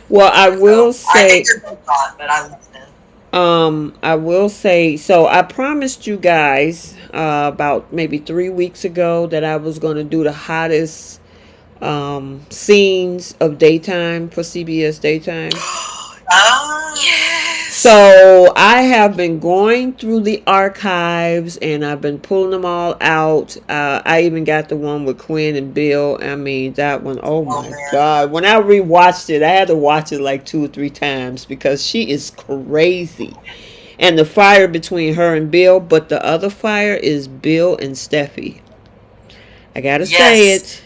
Well, I will say, I think you're both hot, but I love them. I will say, so I promised you guys about maybe 3 weeks ago that I was going to do the hottest scenes of daytime for CBS daytime. Yes. So I have been going through the archives and I've been pulling them all out. I even got the one with Quinn and Bill. I mean, that one, oh my God. When I rewatched it, I had to watch it like 2 or 3 times because she is crazy. And the fire between her and Bill, but the other fire is Bill and Steffy. I gotta say it.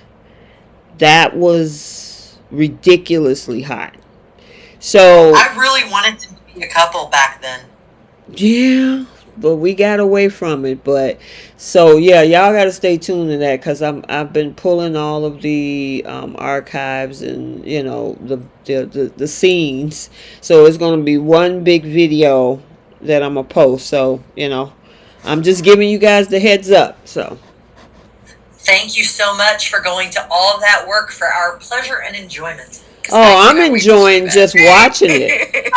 That was ridiculously hot. So I really wanted to be a couple back then. Yeah, but we got away from it. But so yeah, y'all got to stay tuned to that because I've been pulling all of the archives and the scenes. So it's gonna be one big video that I'm gonna post. So I'm just giving you guys the heads up. So thank you so much for going to all of that work for our pleasure and enjoyment. Oh, I'm enjoying just watching it.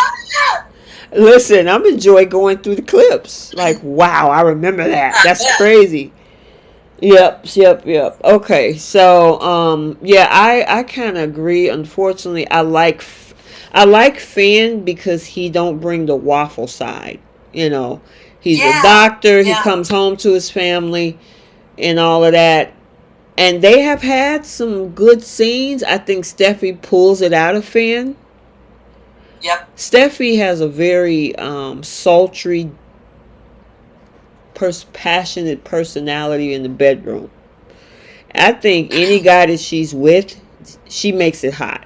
Listen, I'm enjoying going through the clips. Like, wow, I remember that. That's crazy. Yep. Okay, so I kind of agree. Unfortunately, I like Finn because he don't bring the waffle side. He's a doctor. He comes home to his family and all of that. And they have had some good scenes. I think Steffy pulls it out of Finn. Yep. Steffy has a very sultry, passionate personality in the bedroom. I think any guy that she's with, she makes it hot.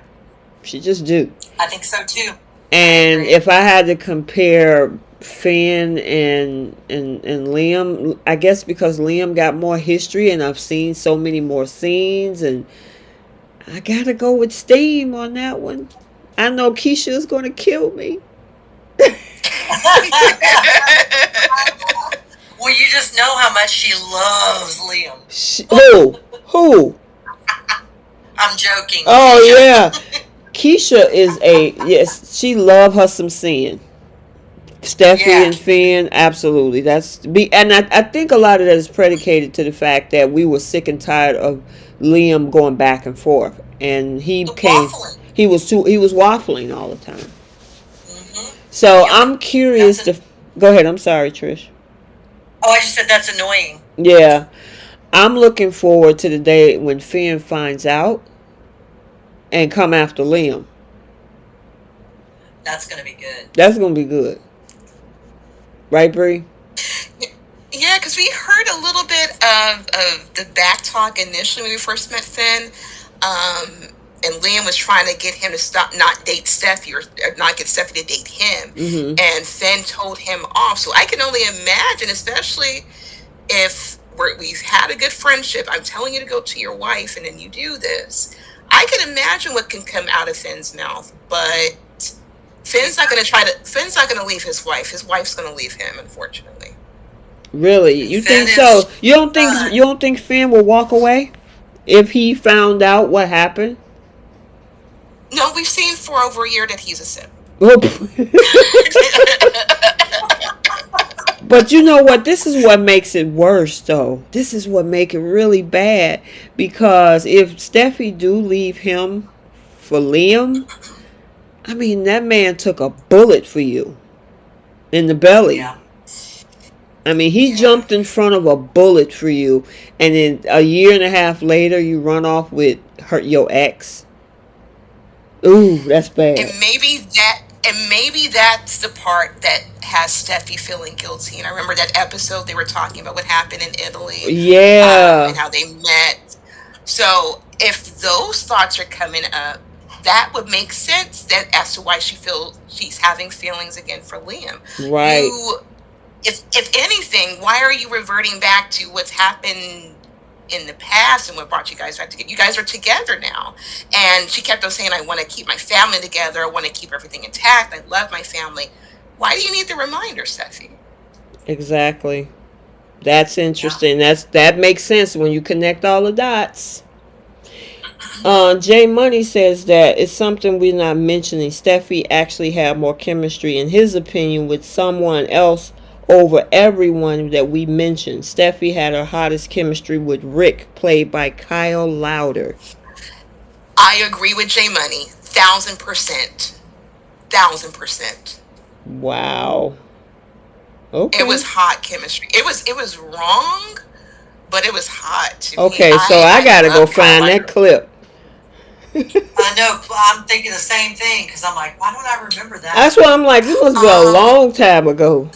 She just do. I think so too. And if I had to compare Finn and Liam, I guess because Liam got more history and I've seen so many more scenes, and I gotta go with Steam on that one. I know Keisha is gonna kill me. Well, you just know how much she loves Liam. Who? I'm joking. Oh yeah, Keisha is yes. She love her some sin. Steffy and Finn, absolutely. And I think a lot of that is predicated to the fact that we were sick and tired of Liam going back and forth, and he was waffling all the time. Mm-hmm. So I'm curious to go ahead. I'm sorry, Trish. Oh, I just said that's annoying. Yeah, I'm looking forward to the day when Finn finds out and come after Liam. That's gonna be good. That's gonna be good. Right, Bree? Yeah, because we heard a little bit of the back talk initially when we first met Finn. And Liam was trying to get him to not date Steffy or not get Steffy to date him. Mm-hmm. And Finn told him off. So I can only imagine, especially if we've had a good friendship, I'm telling you to go to your wife and then you do this. I can imagine what can come out of Finn's mouth, but Finn's not going to leave his wife. His wife's going to leave him, unfortunately. Really? You think so? You don't think Finn will walk away if he found out what happened? No, we've seen for over a year that he's a simp. But you know what? This is what makes it worse, though. This is what makes it really bad. Because if Steffy do leave him for Liam, I mean, that man took a bullet for you. in the belly. Yeah. I mean, he Yeah. jumped in front of a bullet for you, and then a year and a half later, you run off with your ex. Ooh, that's bad. And maybe that's the part that has Steffi feeling guilty. And I remember that episode they were talking about what happened in Italy. Yeah. And how they met. So if those thoughts are coming up, that would make sense that as to why she's having feelings again for Liam. Right. If anything, why are you reverting back to what's happened in the past and what brought you guys back together? You guys are together now. And she kept on saying, I want to keep my family together. I want to keep everything intact. I love my family. Why do you need the reminder, Steffi? Exactly. That's interesting. That makes sense when you connect all the dots. J Money says that it's something we're not mentioning. Steffi actually had more chemistry, in his opinion, with someone else over everyone that we mentioned. Steffi had her hottest chemistry with Rick, played by Kyle Lowder. I agree with J Money. 1,000%. 1,000%. Wow. Okay. It was hot chemistry. It was wrong, but it was hot to me. Okay, so I gotta go find that clip. I know. I'm thinking the same thing because I'm like, why don't I remember that? That's why I'm like, this must be a long time ago.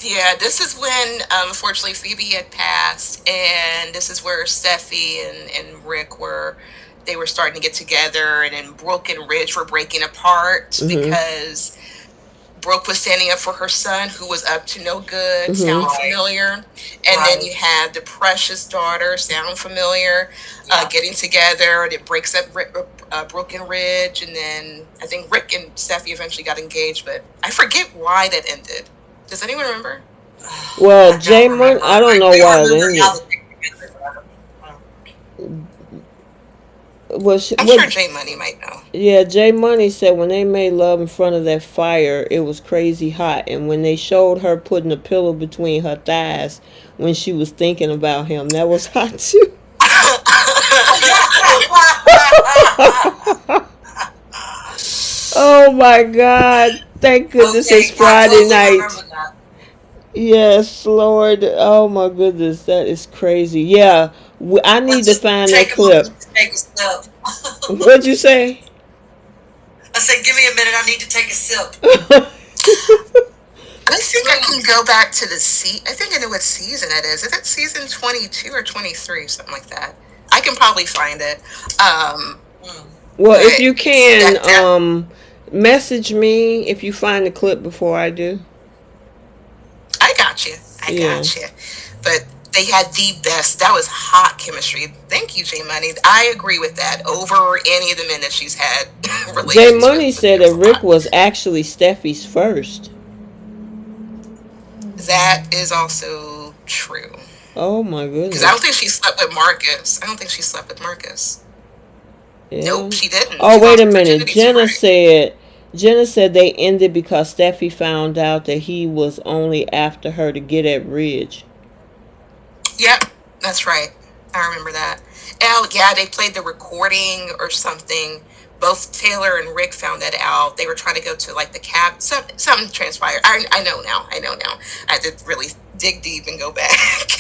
Yeah, this is when, unfortunately, Phoebe had passed, and this is where Steffi and Rick were starting to get together, and then Brooke and Ridge were breaking apart because Brooke was standing up for her son, who was up to no good. Sound familiar? And then you had the precious daughter, sound familiar, getting together, and it breaks up Brooke and Ridge, and then I think Rick and Steffi eventually got engaged, but I forget why that ended. Does anyone remember? Well, J Money, I don't know why it ended. I'm sure J Money might know. Yeah, J Money said when they made love in front of that fire, it was crazy hot. And when they showed her putting a pillow between her thighs when she was thinking about him, that was hot too. Oh my God. Thank goodness it's Friday night. Yes, Lord. Oh my goodness. That is crazy. Yeah. I need to find that clip. What'd you say? I said, give me a minute. I need to take a sip. I think I can go back to the I think I know what season it is. Is it season 22 or 23? Something like that. I can probably find it. Well, if you can, message me if you find the clip before I do. I got you. I got you. But they had the best. That was hot chemistry. Thank you, J Money. I agree with that over any of the men that she's had relations J Money with. said that Rick was actually Steffi's first. That is also true. Oh my goodness. Because I don't think she slept with Marcus. Yeah. Nope, she didn't. Oh, she wait a minute. Jenna said they ended because Steffi found out that he was only after her to get at Ridge. Yep, that's right. I remember that. Oh, yeah, they played the recording or something. Both Taylor and Rick found that out. They were trying to go to like the cab. Something transpired. I know now. I had to really dig deep and go back.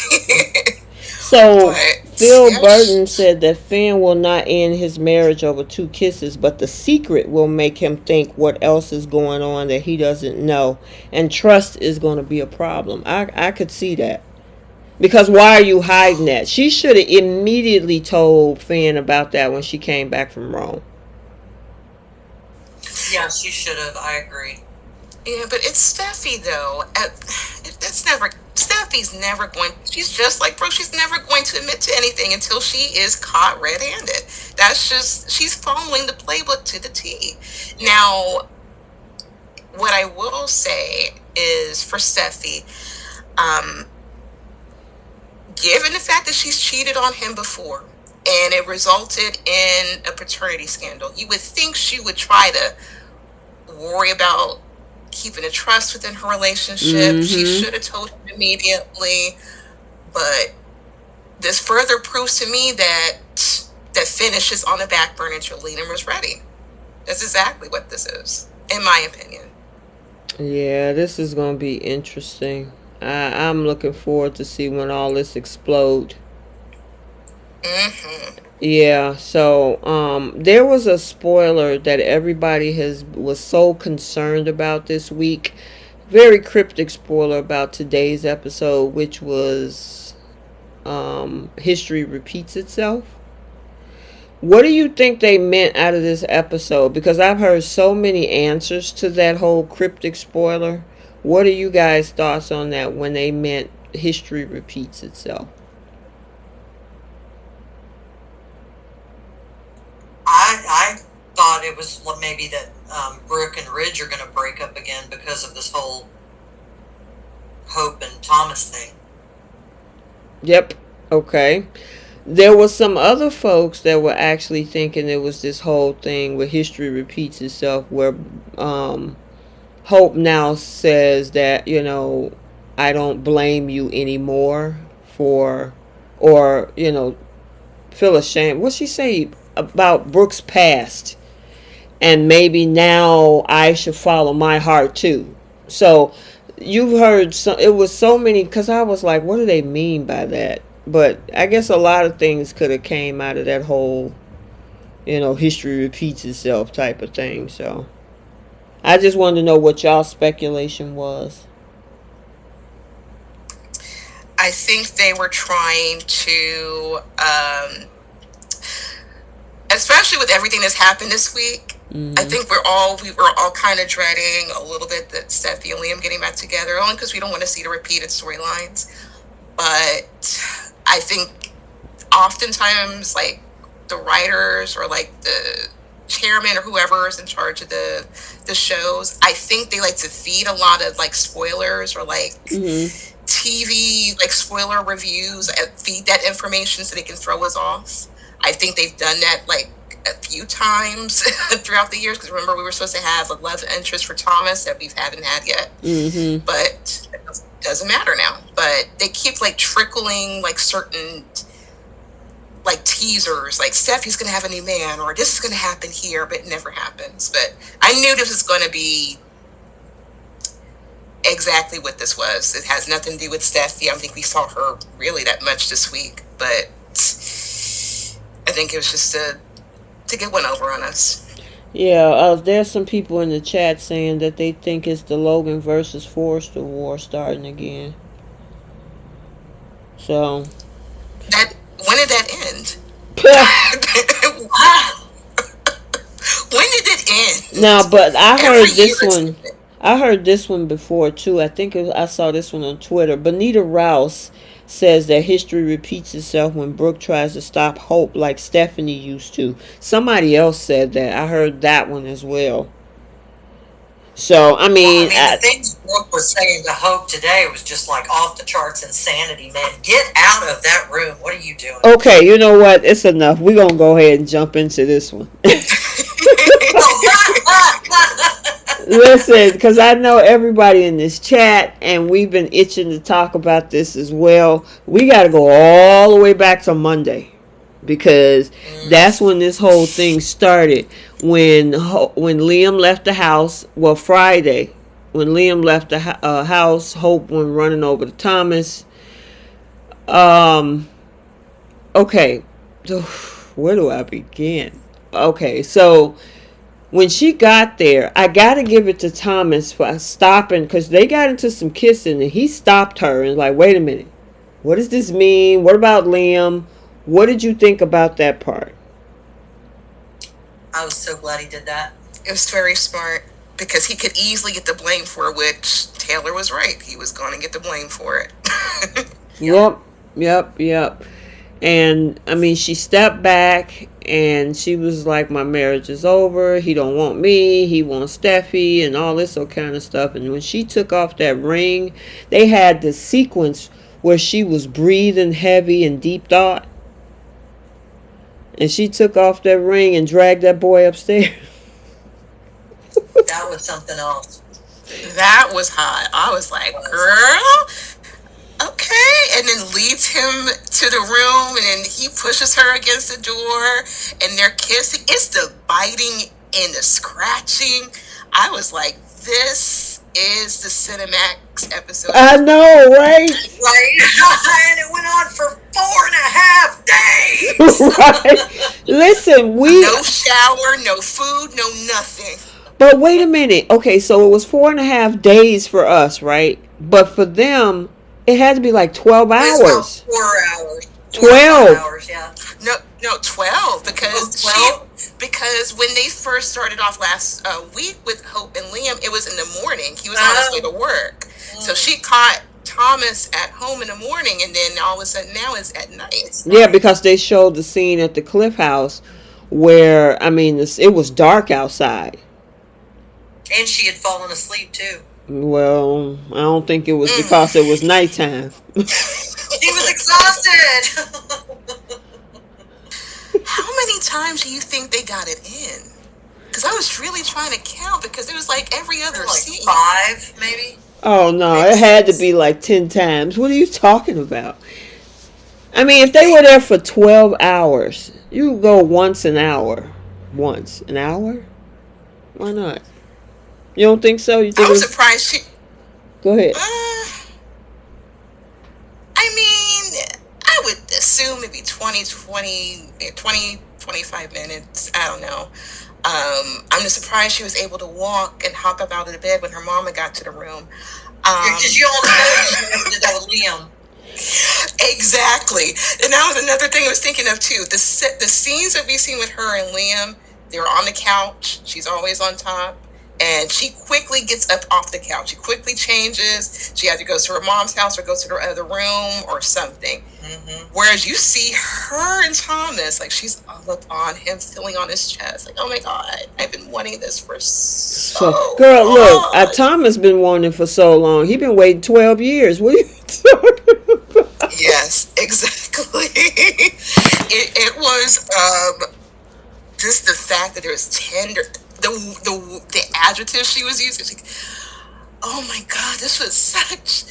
So Phil Burton said that Finn will not end his marriage over 2 kisses, but the secret will make him think what else is going on that he doesn't know, and trust is going to be a problem. I could see that. Because why are you hiding that? She should have immediately told Finn about that when she came back from Rome. Yeah, she should have. I agree. Yeah, but it's Steffi though. Steffi's never going. She's just like Brooke. She's never going to admit to anything until she is caught red-handed. She's following the playbook to the T. Now, what I will say is for Steffi, given the fact that she's cheated on him before and it resulted in a paternity scandal, you would think she would try to worry about keeping a trust within her relationship. She should have told him immediately. But this further proves to me that Finn is just on the back burner until Liam was ready. That's exactly what this is, in my opinion. Yeah, this is gonna be interesting. I'm looking forward to see when all this explode. Hmm. Yeah, so there was a spoiler that everybody has was so concerned about this week. Very cryptic spoiler about today's episode, which was history repeats itself. What do you think they meant out of this episode? Because I've heard so many answers to that whole cryptic spoiler. What are you guys' thoughts on that when they meant history repeats itself? I thought it was maybe that Brooke and Ridge are going to break up again because of this whole Hope and Thomas thing. Yep. Okay. There was some other folks that were actually thinking it was this whole thing where history repeats itself, where Hope now says that, I don't blame you anymore for, or, Phyllis shame. What's she say about Brooke's past? And maybe now I should follow my heart too. So you've heard it was so many, because I was like, what do they mean by that? But I guess a lot of things could have came out of that whole, history repeats itself type of thing. So I just wanted to know what y'all speculation was. I think they were trying to, especially with everything that's happened this week. I think we were all kind of dreading a little bit that Steffy and Liam getting back together, only because we don't want to see the repeated storylines. But I think oftentimes, like, the writers or like the chairman or whoever is in charge of the shows, I think they like to feed a lot of like spoilers or like TV like spoiler reviews and feed that information so they can throw us off. I think they've done that like a few times throughout the years, because remember we were supposed to have a love interest for Thomas that we haven't had yet. But it doesn't matter now. But they keep like trickling like certain like teasers, like Steffi's gonna have a new man, or this is gonna happen here, but it never happens. But I knew this was gonna be exactly what this was. It has nothing to do with Steffi. I don't think we saw her really that much this week, but I think it was just to get one over on us. Yeah, there's some people in the chat saying that they think it's the Logan versus Forrester war starting again. So that when did that end? When did it end? No, but I heard this one. I heard this one before too. I think I saw this one on Twitter. Bonita Rouse says that history repeats itself when Brooke tries to stop Hope like Stephanie used to. Somebody else said that. I heard that one as well. So, the things Brooke was saying to Hope today was just like off the charts insanity, man. Get out of that room. What are you doing? Okay, you know what? It's enough. We're going to go ahead and jump into this one. Listen, because I know everybody in this chat, and we've been itching to talk about this as well. We got to go all the way back to Monday, because that's when this whole thing started. When Liam left the house, well, Friday, when Liam left the house, Hope went running over to Thomas. Okay, so where do I begin? Okay, so when she got there, I got to give it to Thomas for stopping, because they got into some kissing, and he stopped her and like, wait a minute, what does this mean? What about Liam? What did you think about that part? I was so glad he did that. It was very smart, because he could easily get the blame for it, which Taylor was right. He was going to get the blame for it. Yep. And she stepped back and she was like, my marriage is over. He don't want me. He wants Steffi and all this kind of stuff. And when she took off that ring, they had the sequence where she was breathing heavy in deep thought. And she took off that ring and dragged that boy upstairs. That was something else. That was hot. I was like, girl, okay. And then leads him to the room, and then he pushes her against the door, and they're kissing. It's the biting and the scratching. I was like, this is the Cinemax episode. I know, right? Right? And it went on for 4.5 days. Right. Listen, no shower, no food, no nothing. But wait a minute. Okay, so it was 4.5 days for us, right? But for them, it had to be like 12 hours. 4 hours. 12 hours, yeah. No, 12 because 12? Because when they first started off last week with Hope and Liam, it was in the morning. He was on his way to work. So she caught Thomas at home in the morning, and then all of a sudden now it's at night. Yeah, because they showed the scene at the Cliff House where, I mean, it was dark outside. And she had fallen asleep, too. Well, I don't think it was because it was nighttime. She was exhausted. How many times do you think they got it in? Because I was really trying to count because it was like every other scene. 5, maybe? Oh, no, it had to be like 10 times. What are you talking about? I mean, if they were there for 12 hours, you go once an hour. Once an hour? Why not? You don't think so? You think I was surprised she... Go ahead. I mean, I would assume maybe 20, 25 minutes. I don't know. I'm just surprised she was able to walk and hop up out of the bed when her mama got to the room. Because you all know she did that with Liam. Exactly. And that was another thing I was thinking of, too. The scenes that we've seen with her and Liam, they were on the couch. She's always on top. And she quickly gets up off the couch. She quickly changes. She had to go to her mom's house or go to her other room or something. Mm-hmm. Whereas you see her and Thomas, like she's all up on him, feeling on his chest. Like, oh my God, I've been wanting this for so Girl, long. look, Thomas been wanting it for so long. He been waiting 12 years. What are you talking about? Yes, exactly. it was just the fact that it was tender. The adjective she was using, like, oh my God, this was such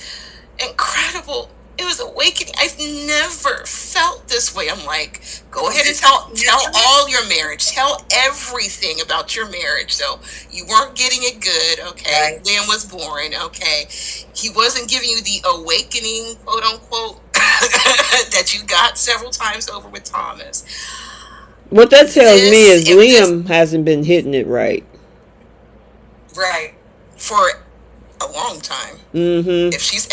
incredible. It was awakening. I've never felt this way. I'm like, go ahead and tell all your marriage. Tell everything about your marriage. So you weren't getting it good, okay? Right. Liam was boring, okay? He wasn't giving you the awakening, quote unquote, that you got several times over with Thomas. What that tells me is Liam hasn't been hitting it right. Right. For a long time. Mm-hmm. If she's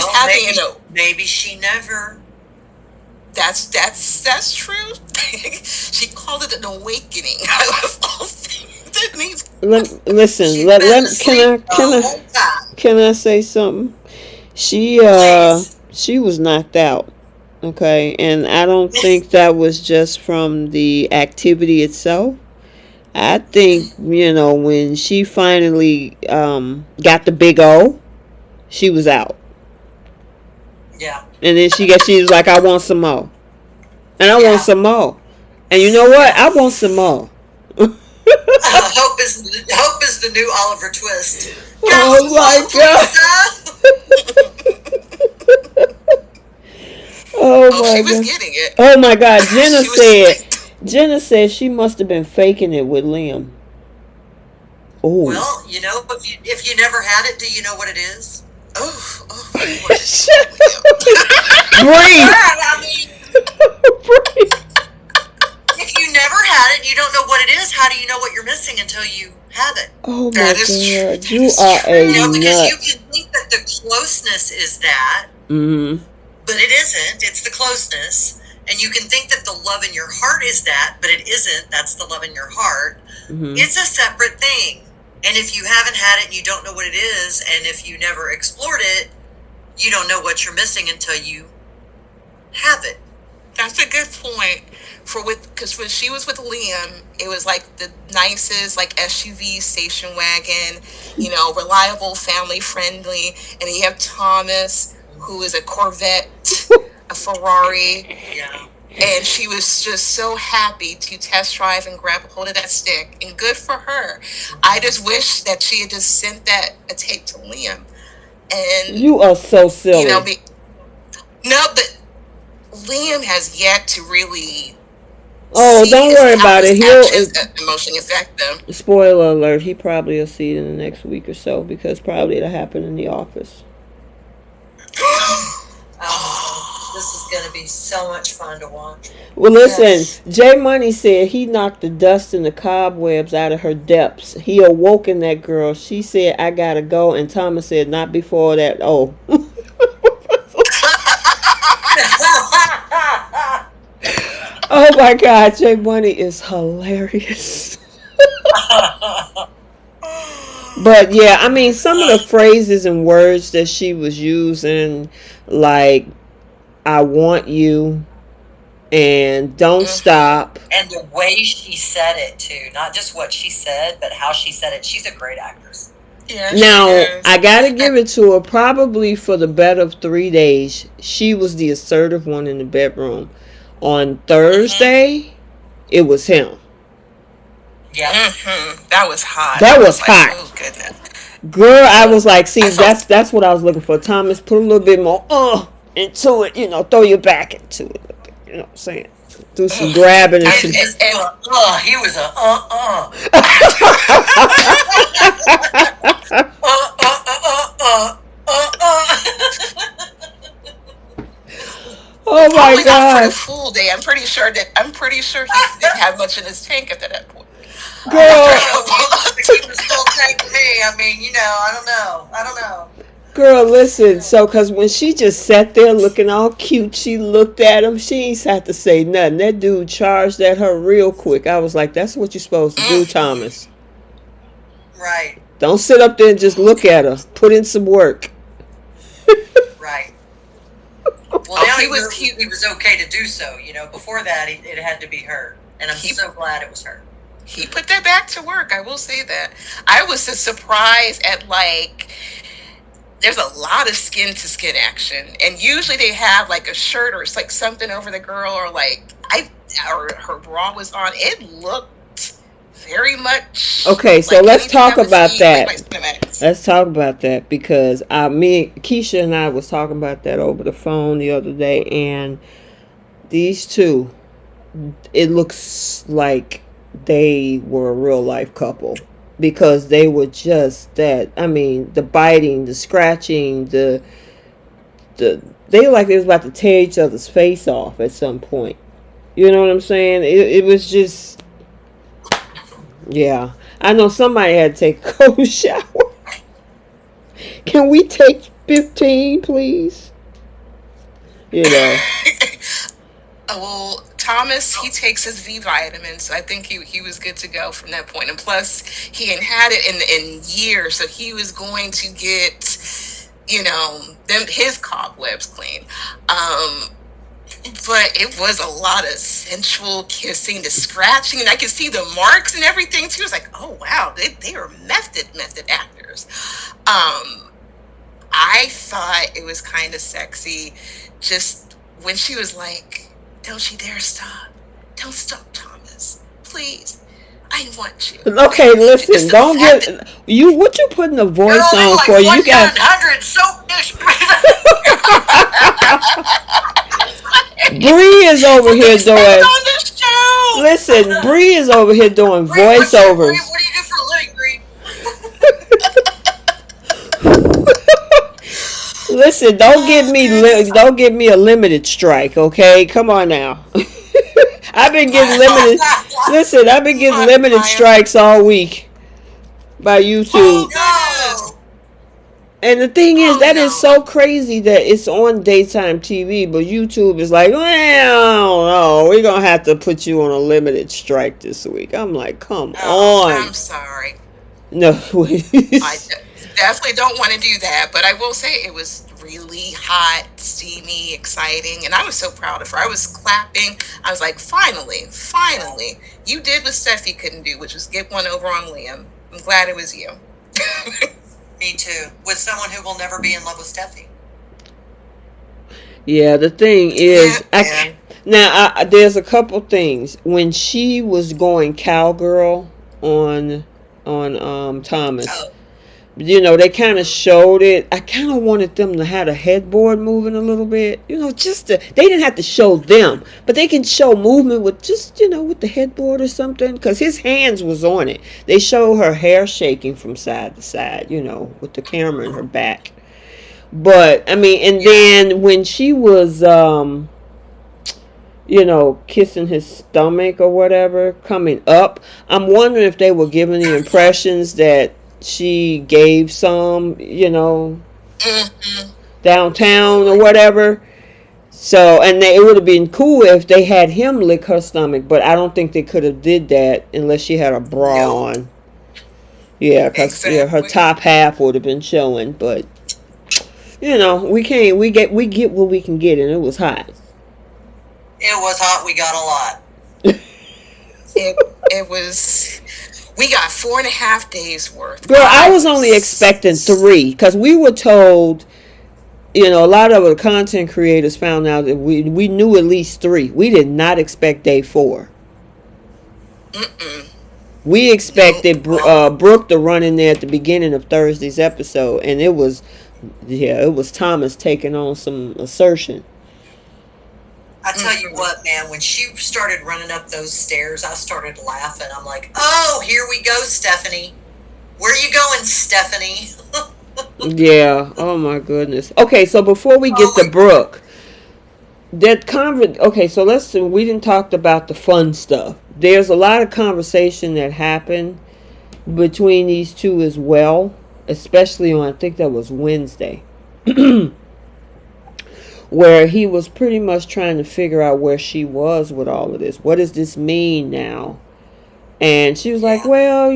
having maybe she never. That's true. She called it an awakening. That means. Can I say something? She was knocked out. Okay, and I don't think that was just from the activity itself. I think, when she finally got the big O, she was out. Yeah. And then she was like, I want some more. And I want some more. And you know what? I want some more. Hope is the new Oliver Twist. Oh my God. She was getting it. Oh my God. Jenna said she must have been faking it with Liam. Oh. Well, if you never had it, do you know what it is? Oh. Breathe. Breathe. If you never had it, you don't know what it is. How do you know what you're missing until you have it? Oh my God. You are a because you can think that the closeness is that. Mm-hmm. But it isn't. It's the closeness. And you can think that the love in your heart is that, but it isn't. That's the love in your heart. Mm-hmm. It's a separate thing. And if you haven't had it and you don't know what it is, and if you never explored it, you don't know what you're missing until you have it. That's a good point. Because when she was with Liam, it was like the nicest, like SUV station wagon, reliable, family friendly. And then you have Thomas, who is a Corvette, a Ferrari. Yeah. And she was just so happy to test drive and grab a hold of that stick. And good for her. I just wish that she had just sent a tape to Liam. And you are so silly. No, but Liam has yet to really Oh, see don't is worry how about it. his He'll actions emotionally affect them. spoiler alert. He probably will see it in the next week or so because probably it'll happen in the office. Oh, this is going to be so much fun to watch. Well, listen, Yes. Jay Money said he knocked the dust and the cobwebs out of her depths. He awoken that girl. She said, "I gotta go," and Thomas said, "Not before that." Oh. Oh my God, Jay Money is hilarious. But yeah, I mean, some of the phrases and words that she was using, like "I want you" and "Don't stop." And the way she said it too, not just what she said, but how she said it. She's a great actress. Yeah, Now, she is. I gotta give it to her. Probably for the better of 3 days, she was the assertive one in the bedroom. On Thursday, it was him. Yeah. That was hot. That was like, hot. oh goodness. Girl, I was like, see, that's what I was looking for. Thomas, put a little bit more into it. You know, throw your back into it. You know what I'm saying? Do some grabbing and some. He was a Oh my Probably not for the God, full day. I'm pretty sure he didn't have much in his tank at that point. girl, He was still taking me. I mean, you know, I don't know. girl, listen. So, cause when she just sat there looking all cute, she looked at him. She ain't had to say nothing. That dude charged at her real quick. I was like, that's what you're supposed to do, Thomas. Right. Don't sit up there and just look at her. Put in some work. Right. Well, now he was okay to do so. You know, before that, it had to be her, and I'm so glad it was her. He put that back to work. I will say that. I was so surprised at like. There's a lot of skin to skin action, and usually they have like a shirt or it's like something over the girl, or like or her bra was on. It looked very much Okay, so like let's anything talk I would about see, that. like cinematics. Let's talk about that because Keisha and I was talking about that over the phone the other day, and these two, it looks like they were a real life couple because they were just that. I mean, the biting, the scratching, they looked like they was about to tear each other's face off at some point. You know what I'm saying? It was just, yeah. I know somebody had to take a cold shower. Can we take 15, please? You know. Well, Thomas, he takes his V vitamins, so I think he was good to go from that point. And plus, he hadn't had it in years, so he was going to get, his cobwebs clean. But it was a lot of sensual kissing, the scratching, and I could see the marks and everything too. It's like, oh wow, they were method actors. I thought it was kind of sexy, just when she was like, "Don't you dare stop! Don't stop, Thomas, please. I want you." Okay, listen, don't get you. What you putting the voice on for? You got 100 soap dish. Bree is over here doing. On this show. Listen, Bree is over here doing voiceovers. What do you do for a living, Bree? Listen, don't give me a limited strike, okay? Come on now. I've been getting limited. Listen, I've been getting limited strikes all week by YouTube. Oh, And the thing is, that is so crazy that it's on daytime TV, but YouTube is like, well, no, we're going to have to put you on a limited strike this week. I'm like, come on. I'm sorry. No, I definitely don't want to do that, but I will say it was really hot, steamy, exciting, and I was so proud of her. I was clapping. I was like, finally, you did what Steffy couldn't do, which was get one over on Liam. I'm glad it was you. Me too. With someone who will never be in love with Steffy. Yeah, the thing is, there's a couple things. When she was going cowgirl on Thomas, They kind of showed it. I kind of wanted them to have the headboard moving a little bit. They didn't have to show them, but they can show movement with just, with the headboard or something. Because his hands was on it. They show her hair shaking from side to side, with the camera in her back. But, and then when she was, kissing his stomach or whatever, coming up, I'm wondering if they were giving the impressions that she gave some, downtown or whatever. So, and it would have been cool if they had him lick her stomach, but I don't think they could have did that unless she had a bra on. Yeah, because her top half would have been showing, but we get what we can get, and it was hot. It was hot. We got a lot. It was. We got 4.5 days worth. Girl, I was only expecting 3 because we were told, a lot of the content creators found out that we knew at least 3. We did not expect day 4. We expected Brooke to run in there at the beginning of Thursday's episode, and it was Thomas taking on some assertion. I tell you what, man, when she started running up those stairs, I started laughing. I'm like, oh, here we go, Stephanie. Where are you going, Stephanie? Yeah. Oh, my goodness. Okay, so before we get to Brooke, okay, so we didn't talk about the fun stuff. There's a lot of conversation that happened between these two as well, especially on, I think that was Wednesday. Where he was pretty much trying to figure out where she was with all of this. What does this mean now? And she was like, well,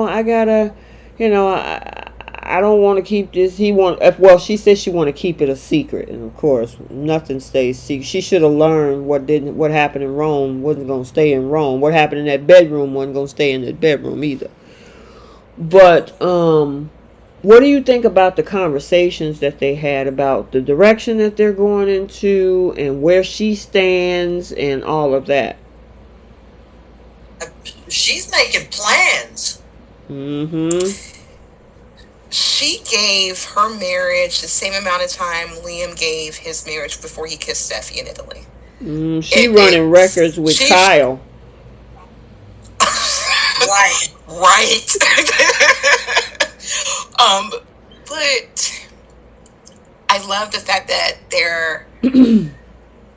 I gotta, I don't want to keep this. She said she want to keep it a secret. And of course, nothing stays secret. She should have learned what happened in Rome wasn't going to stay in Rome. What happened in that bedroom wasn't going to stay in that bedroom either. But, what do you think about the conversations that they had about the direction that they're going into and where she stands and all of that? She's making plans. She gave her marriage the same amount of time Liam gave his marriage before he kissed Steffy in Italy. She running records with Kyle. Right. But I love the fact that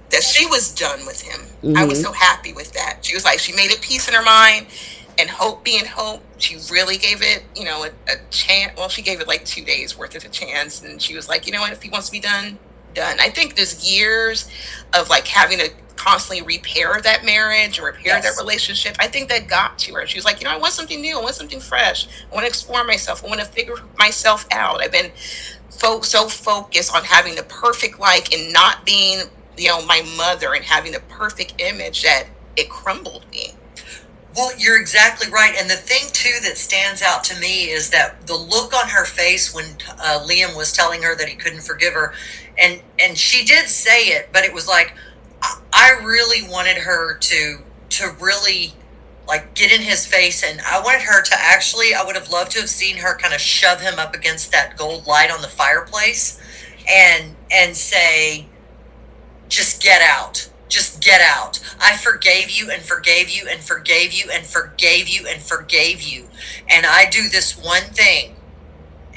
that she was done with him. I was so happy with that. She was like, she made a peace in her mind, and hope being hope, she really gave it, a chance. Well, she gave it like 2 days worth of a chance, and she was like, what, if he wants to be done. I think there's years of like having to constantly repair that marriage or repair that relationship. I think that got to her. She was like, I want something new. I want something fresh. I want to explore myself. I want to figure myself out. I've been so focused on having the perfect life and not being, my mother and having the perfect image that it crumbled me. Well, you're exactly right. And the thing, too, that stands out to me is that the look on her face when Liam was telling her that he couldn't forgive her. And she did say it, but it was like, I really wanted her to really, like, get in his face. And I wanted her to I would have loved to have seen her kind of shove him up against that gold light on the fireplace and say, just get out. Just get out. I forgave you and forgave you and forgave you and forgave you and forgave you. And I do this one thing.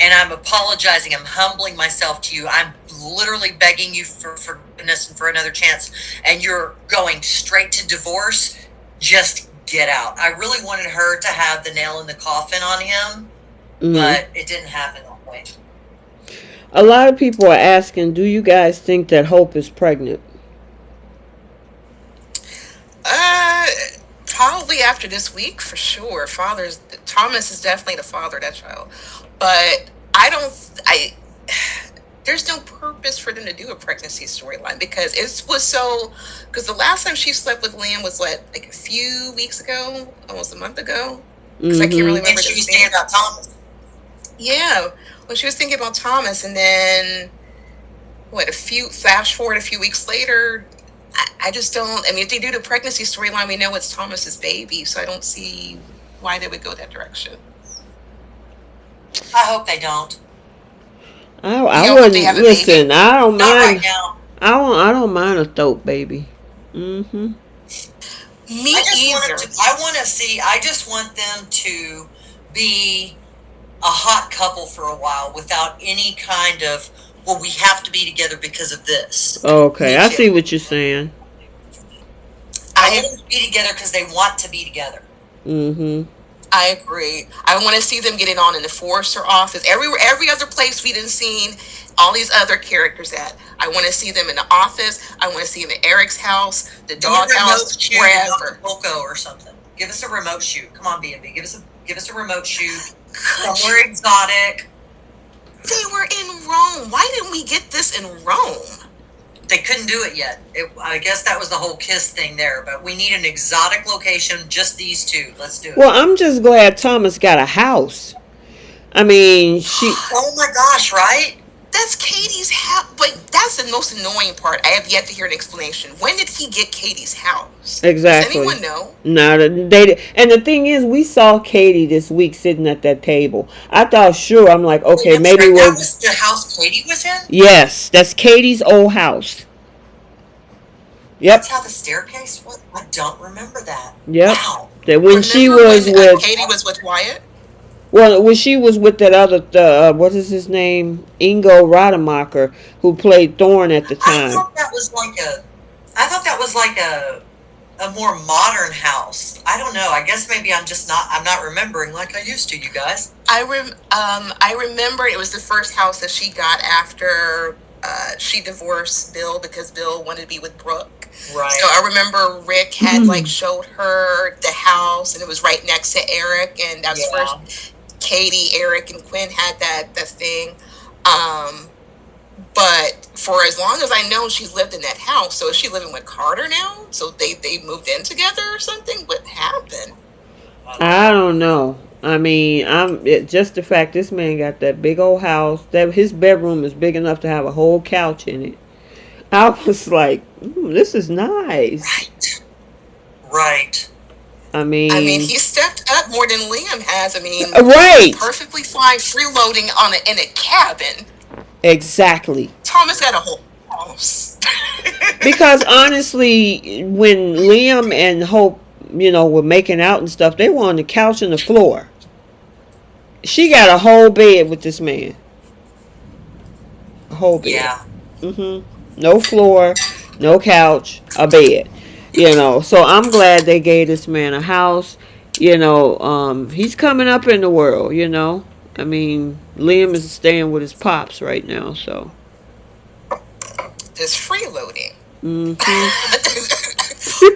And I'm apologizing. I'm humbling myself to you. I'm literally begging you for forgiveness and for another chance. And you're going straight to divorce. Just get out. I really wanted her to have the nail in the coffin on him. But it didn't happen that way. A lot of people are asking, do you guys think that Hope is pregnant? Probably after this week, for sure. Thomas is definitely the father of that child. But there's no purpose for them to do a pregnancy storyline because because the last time she slept with Liam was like a few weeks ago, almost a month ago. Because I can't really remember. And she was thinking about Thomas. Yeah. Well, she was thinking about Thomas, and then flash forward a few weeks later, I just don't. If they do the pregnancy storyline, we know it's Thomas's baby, so I don't see why they would go that direction. I hope they don't. I You hope they have wouldn't a baby? listen. I don't Not right mind. now. I don't mind a Thope baby. Mm-hmm. Me either. I just want them to be a hot couple for a while without any kind of, well, we have to be together because of this. Okay, Me I too. see what you're saying. I want them to be together because they want to be together. Mm-hmm. I agree. I want to see them getting on in the Forrester office. Every other place we didn't seen all these other characters at. I want to see them in the office. I want to see them at Eric's house, the dog house, wherever. Acapulco or something. Give us a remote shoot. Come on, B&B. Give us a remote shoot. Somewhere exotic. They were in Rome. Why didn't we get this in Rome? They couldn't do it yet. I guess that was the whole kiss thing there. But we need an exotic location, just these two. Let's do it. Well, I'm just glad Thomas got a house. I mean, Oh my gosh, right? That's Katie's house. But that's the most annoying part. I have yet to hear an explanation. When did he get Katie's house? Exactly. Does anyone know? No, they. And the thing is, we saw Katie this week sitting at that table. I thought, sure, I'm like, okay, maybe that was the house Katie was in? Yes, that's Katie's old house. Yep. That's how the staircase was? I don't remember that. Yep. Wow. That when she was with Katie was with Wyatt? Well, when she was with that other, what is his name? Ingo Rademacher, who played Thorne at the time. I thought that was like a more modern house. I don't know. I guess maybe I'm not remembering like I used to, you guys. I remember it was the first house that she got after she divorced Bill because Bill wanted to be with Brooke. Right. So I remember Rick had like showed her the house, and it was right next to Eric, and that was first Katie, Eric, and Quinn had that thing. But for as long as I know, she's lived in that house. So is she living with Carter now? So they moved in together or something? What happened? I don't know. I mean, just the fact this man got that big old house, that his bedroom is big enough to have a whole couch in it. I was like, this is nice. Right. I mean, he stepped up more than Liam has. I mean, right. Perfectly fine freeloading in a cabin. Exactly. Thomas got a whole house. Because honestly, when Liam and Hope, were making out and stuff, they were on the couch and the floor. She got a whole bed with this man. A whole bed. Yeah. No floor, no couch, a bed. So I'm glad they gave this man a house. He's coming up in the world, I mean, Liam is staying with his pops right now, so. It's freeloading. Mm-hmm.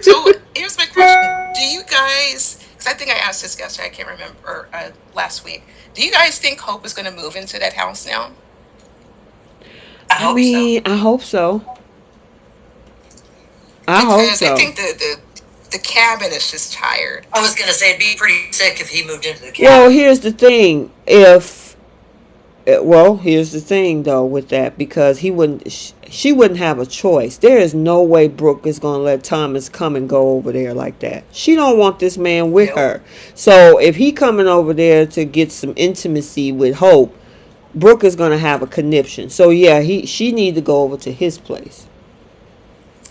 So here's my question. Do you guys, because I think I asked this yesterday, I can't remember, last week. Do you guys think Hope is going to move into that house now? I hope so. Because I think the cabin is just tired. I was going to say it'd be pretty sick if he moved into the cabin. Well, here's the thing. Here's the thing though with that, because she wouldn't have a choice. There is no way Brooke is going to let Thomas come and go over there like that. She don't want this man with her. So if he coming over there to get some intimacy with Hope, Brooke is going to have a conniption. So yeah, she need to go over to his place.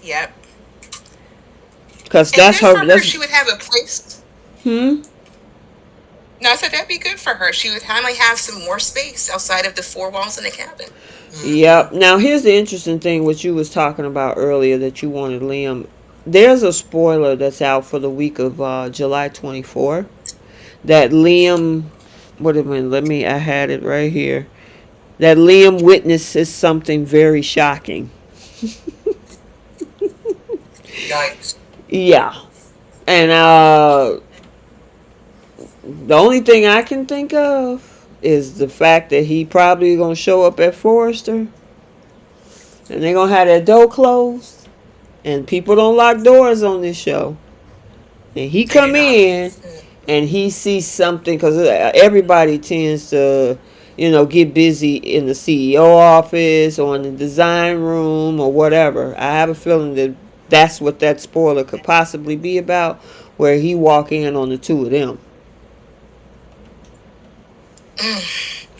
Yep. Because that's her. She would have a place. No, I said that'd be good for her. She would finally have some more space outside of the four walls in the cabin. Yep. Now here's the interesting thing, what you was talking about earlier, that you wanted Liam. There's a spoiler that's out for the week of July 24. That Liam, I had it right here. That Liam witnesses something very shocking. Yikes. Yeah. And the only thing I can think of is the fact that he probably going to show up at Forrester, and they're going to have that door closed, and people don't lock doors on this show, and he come in and he sees something, because everybody tends to get busy in the CEO office or in the design room or whatever. I have a feeling that that's what that spoiler could possibly be about, where he walk in on the two of them.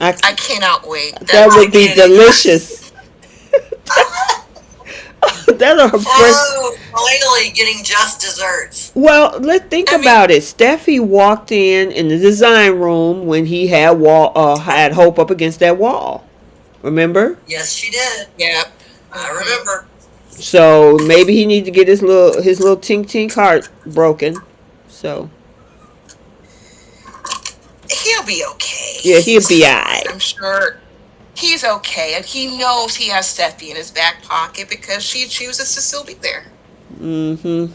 I cannot wait. That would be delicious. That's a Oh, finally getting just desserts. Well, let's think about it. Steffy walked in the design room when he had had Hope up against that wall. Remember? Yes, she did. Yep. I remember. So maybe he needs to get his little tink heart broken. So he'll be okay. Yeah, he'll be alright. I'm sure he's okay, and he knows he has Steffy in his back pocket because she chooses to still be there. Mm-hmm.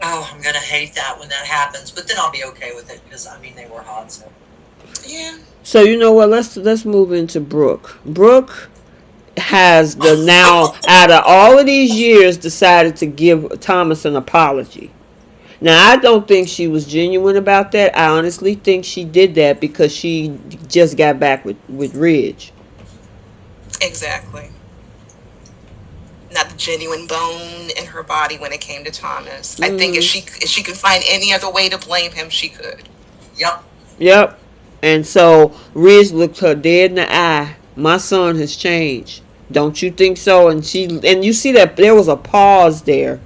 Oh, I'm gonna hate that when that happens, but then I'll be okay with it because I mean they were hot. So yeah. So you know what? Let's move into Brooke. Brooke has now out of all of these years decided to give Thomas an apology. Now I don't think she was genuine about that. I honestly think she did that because she just got back with Ridge. Exactly. Not the genuine bone in her body when it came to Thomas. I think if she could find any other way to blame him, she could. Yep. And so Ridge looked her dead in the eye. My son has changed. Don't you think so? And you see that there was a pause there.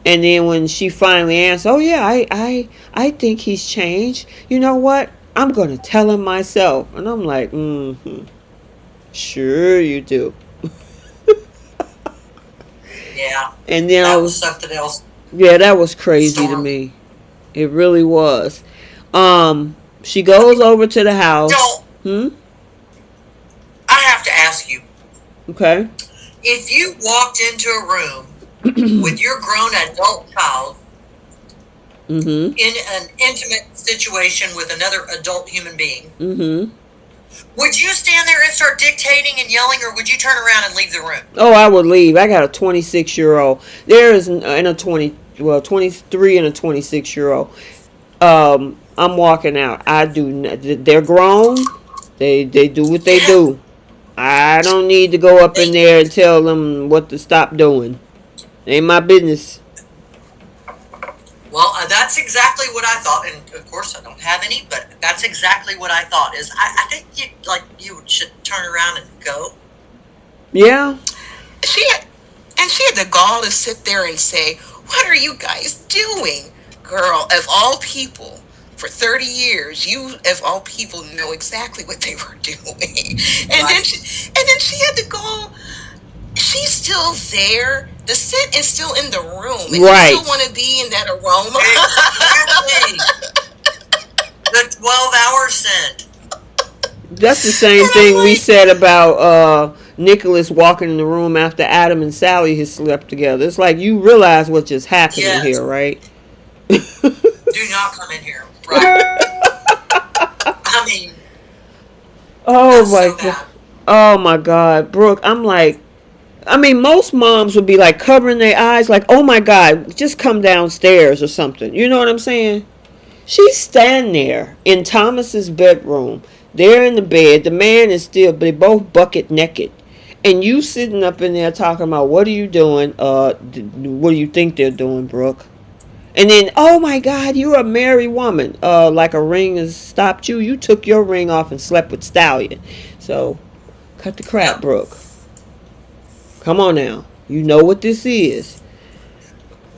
And then when she finally answered, "Oh yeah, I think he's changed. You know what? I'm gonna tell him myself." And I'm like, sure you do. yeah. And then that was something else. Yeah, that was crazy to me. It really was. She goes over to the house. I have to ask you. Okay. If you walked into a room with your grown adult child in an intimate situation with another adult human being, would you stand there and start dictating and yelling, or would you turn around and leave the room? Oh, I would leave. I got a 26-year-old. There is and a 23 and a 26-year-old. I'm walking out. I do. They're grown. They do what they do. I don't need to go up in there and tell them what to stop doing. Ain't my business. Well, that's exactly what I thought, and of course I don't have any, but that's exactly what I thought. Is I think you should turn around and go. Yeah. She had the gall to sit there and say, "What are you guys doing, girl? Of all people." For 30 years, you, of all people, know exactly what they were doing. And then she had to go. She's still there. The scent is still in the room. And you still want to be in that aroma. Exactly. The 12-hour scent. That's the same thing we said about Nicholas walking in the room after Adam and Sally had slept together. It's like you realize what just happened here, right? Do not come in here. Right. I mean, oh my God. Oh my God, Brooke. I'm like, I mean, most moms would be like covering their eyes, like, "Oh my God, just come downstairs or something." You know what I'm saying? She's standing there in Thomas's bedroom. They're in the bed. The man is still, they both bucket naked, and you sitting up in there talking about what are you doing? What do you think they're doing, Brooke? And then, "Oh my God, you're a married woman. Like a ring has stopped you. You took your ring off and slept with Stallion. So, cut the crap, Brooke. Come on now. You know what this is."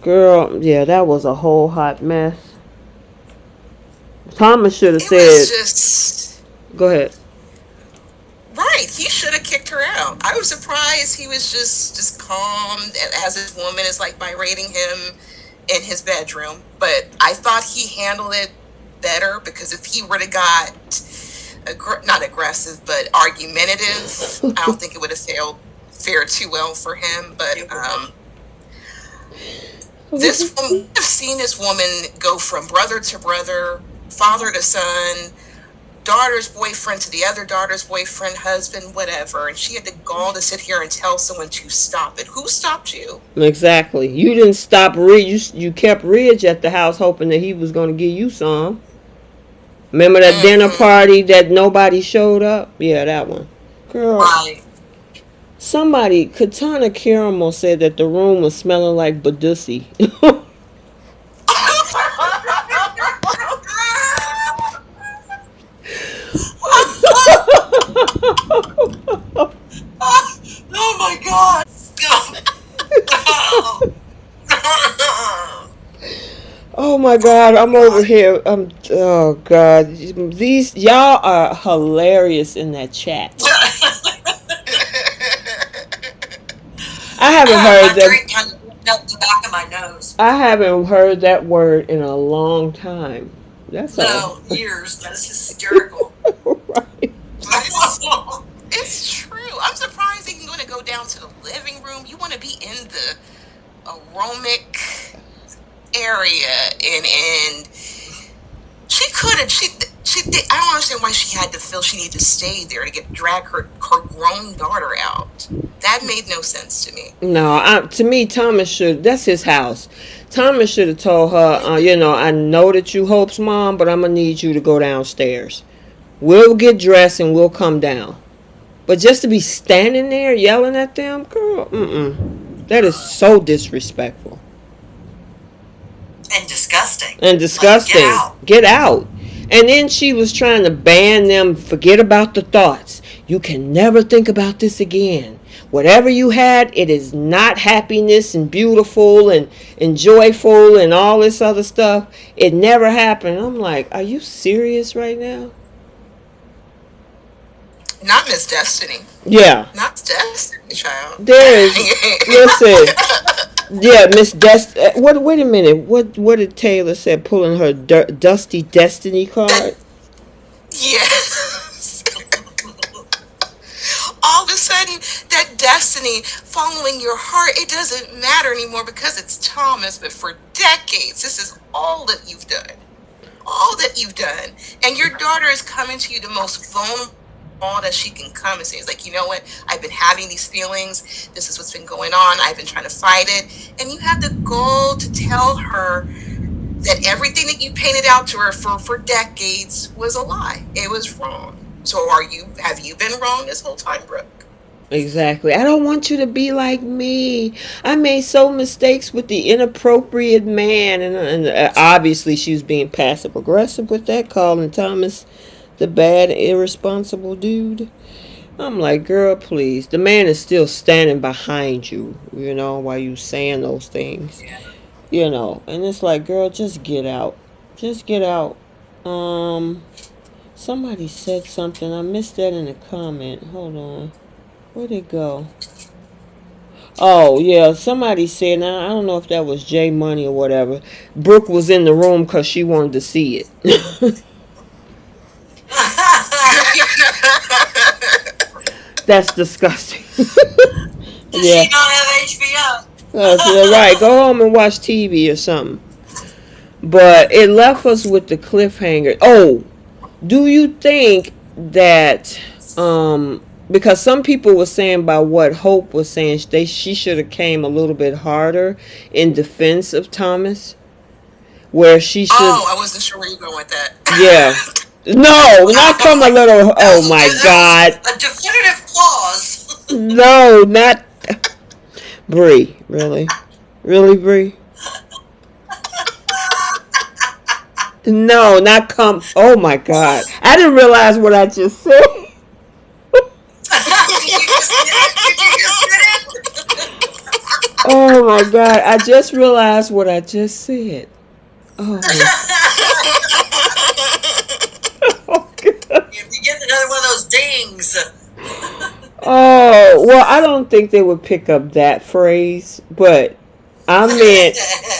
Girl, yeah, that was a whole hot mess. Thomas should have said... Go ahead. Right, he should have kicked her out. I was surprised he was just calm as his woman is like berating him in his bedroom, but I thought he handled it better because if he would have got not aggressive but argumentative, I don't think it would have fared too well for him. But this woman, I've seen this woman go from brother to brother, father to son, daughter's boyfriend to the other daughter's boyfriend, husband, whatever, and she had the gall to sit here and tell someone to stop it. Who stopped you? Exactly. You didn't stop Ridge. You kept Ridge at the house hoping that he was going to give you some. Remember that dinner party that nobody showed up? Yeah, that one. Girl. Somebody, Katana Caramel said that the room was smelling like Badussi. Oh my God, I'm over here. Oh God, these y'all are hilarious in that chat. I haven't heard My that. drink kind of melted the back of my nose. I haven't heard that word in a long time. That's all. No, years. That's hysterical. Right. It's true. I'm surprised you're going to go down to the living room. You want to be in the aromatic area, and she could have. She did. I don't understand why she had to feel she needed to stay there to drag her grown daughter out. That made no sense to me. No, to me, Thomas should. That's his house. Thomas should have told her, I know that you Hope's mom, but I'm gonna need you to go downstairs. We'll get dressed and we'll come down. But just to be standing there yelling at them, girl, that is so disrespectful. And disgusting. And disgusting. Like, get out. And then she was trying to ban them, forget about the thoughts. You can never think about this again. Whatever you had, it is not happiness and beautiful and joyful and all this other stuff. It never happened. I'm like, are you serious right now? Not Miss Destiny. Yeah. Not Destiny, child. There is. Listen. Yeah, Miss wait a minute. What did Taylor say? Pulling her dusty Destiny card? Yes. All of a sudden, that Destiny following your heart, it doesn't matter anymore because it's Thomas. But for decades, this is all that you've done. All that you've done. And your daughter is coming to you the most vulnerable all that she can come and say is like, you know what, I've been having these feelings, this is what's been going on, I've been trying to fight it, and you have the goal to tell her that everything that you painted out to her for decades was a lie. It was wrong. So have you been wrong this whole time, Brooke? Exactly. I don't want you to be like me. I made so mistakes with the inappropriate man, and obviously she was being passive aggressive with that, calling Thomas the bad, irresponsible dude. I'm like, girl, please. The man is still standing behind you, while you saying those things. Yeah. And it's like, girl, just get out. Just get out. Somebody said something. I missed that in the comment. Hold on. Where'd it go? Oh, yeah. Somebody said, now I don't know if that was J Money or whatever. Brooke was in the room because she wanted to see it. That's disgusting. Does she not have HBO? That's right. Go home and watch TV or something. But it left us with the cliffhanger. Oh, do you think that because some people were saying by what Hope was saying, she should have came a little bit harder in defense of Thomas, where she should. Oh, I wasn't sure where you were going with that. Yeah. No, not come a little. Oh my God. A definitive clause. No, not Bree. Really, Bree. No, not come. Oh my God. I didn't realize what I just said. Oh my God. I just realized what I just said. Oh. Oh God. You're getting another one of those dings. Oh, well, I don't think they would pick up that phrase, but I meant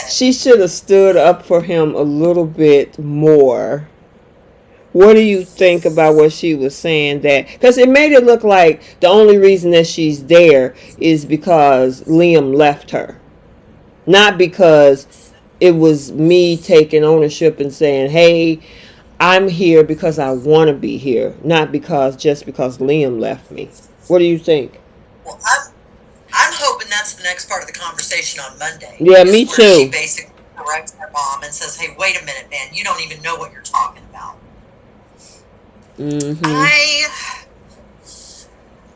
she should have stood up for him a little bit more. What do you think about what she was saying? That because it made it look like the only reason that she's there is because Liam left her, not because it was me taking ownership and saying, hey, I'm here because I want to be here, not just because Liam left me. What do you think? Well, I'm hoping that's the next part of the conversation on Monday. Yeah, me too. She basically corrects her mom and says, hey, wait a minute, man, you don't even know what you're talking about. Mm-hmm.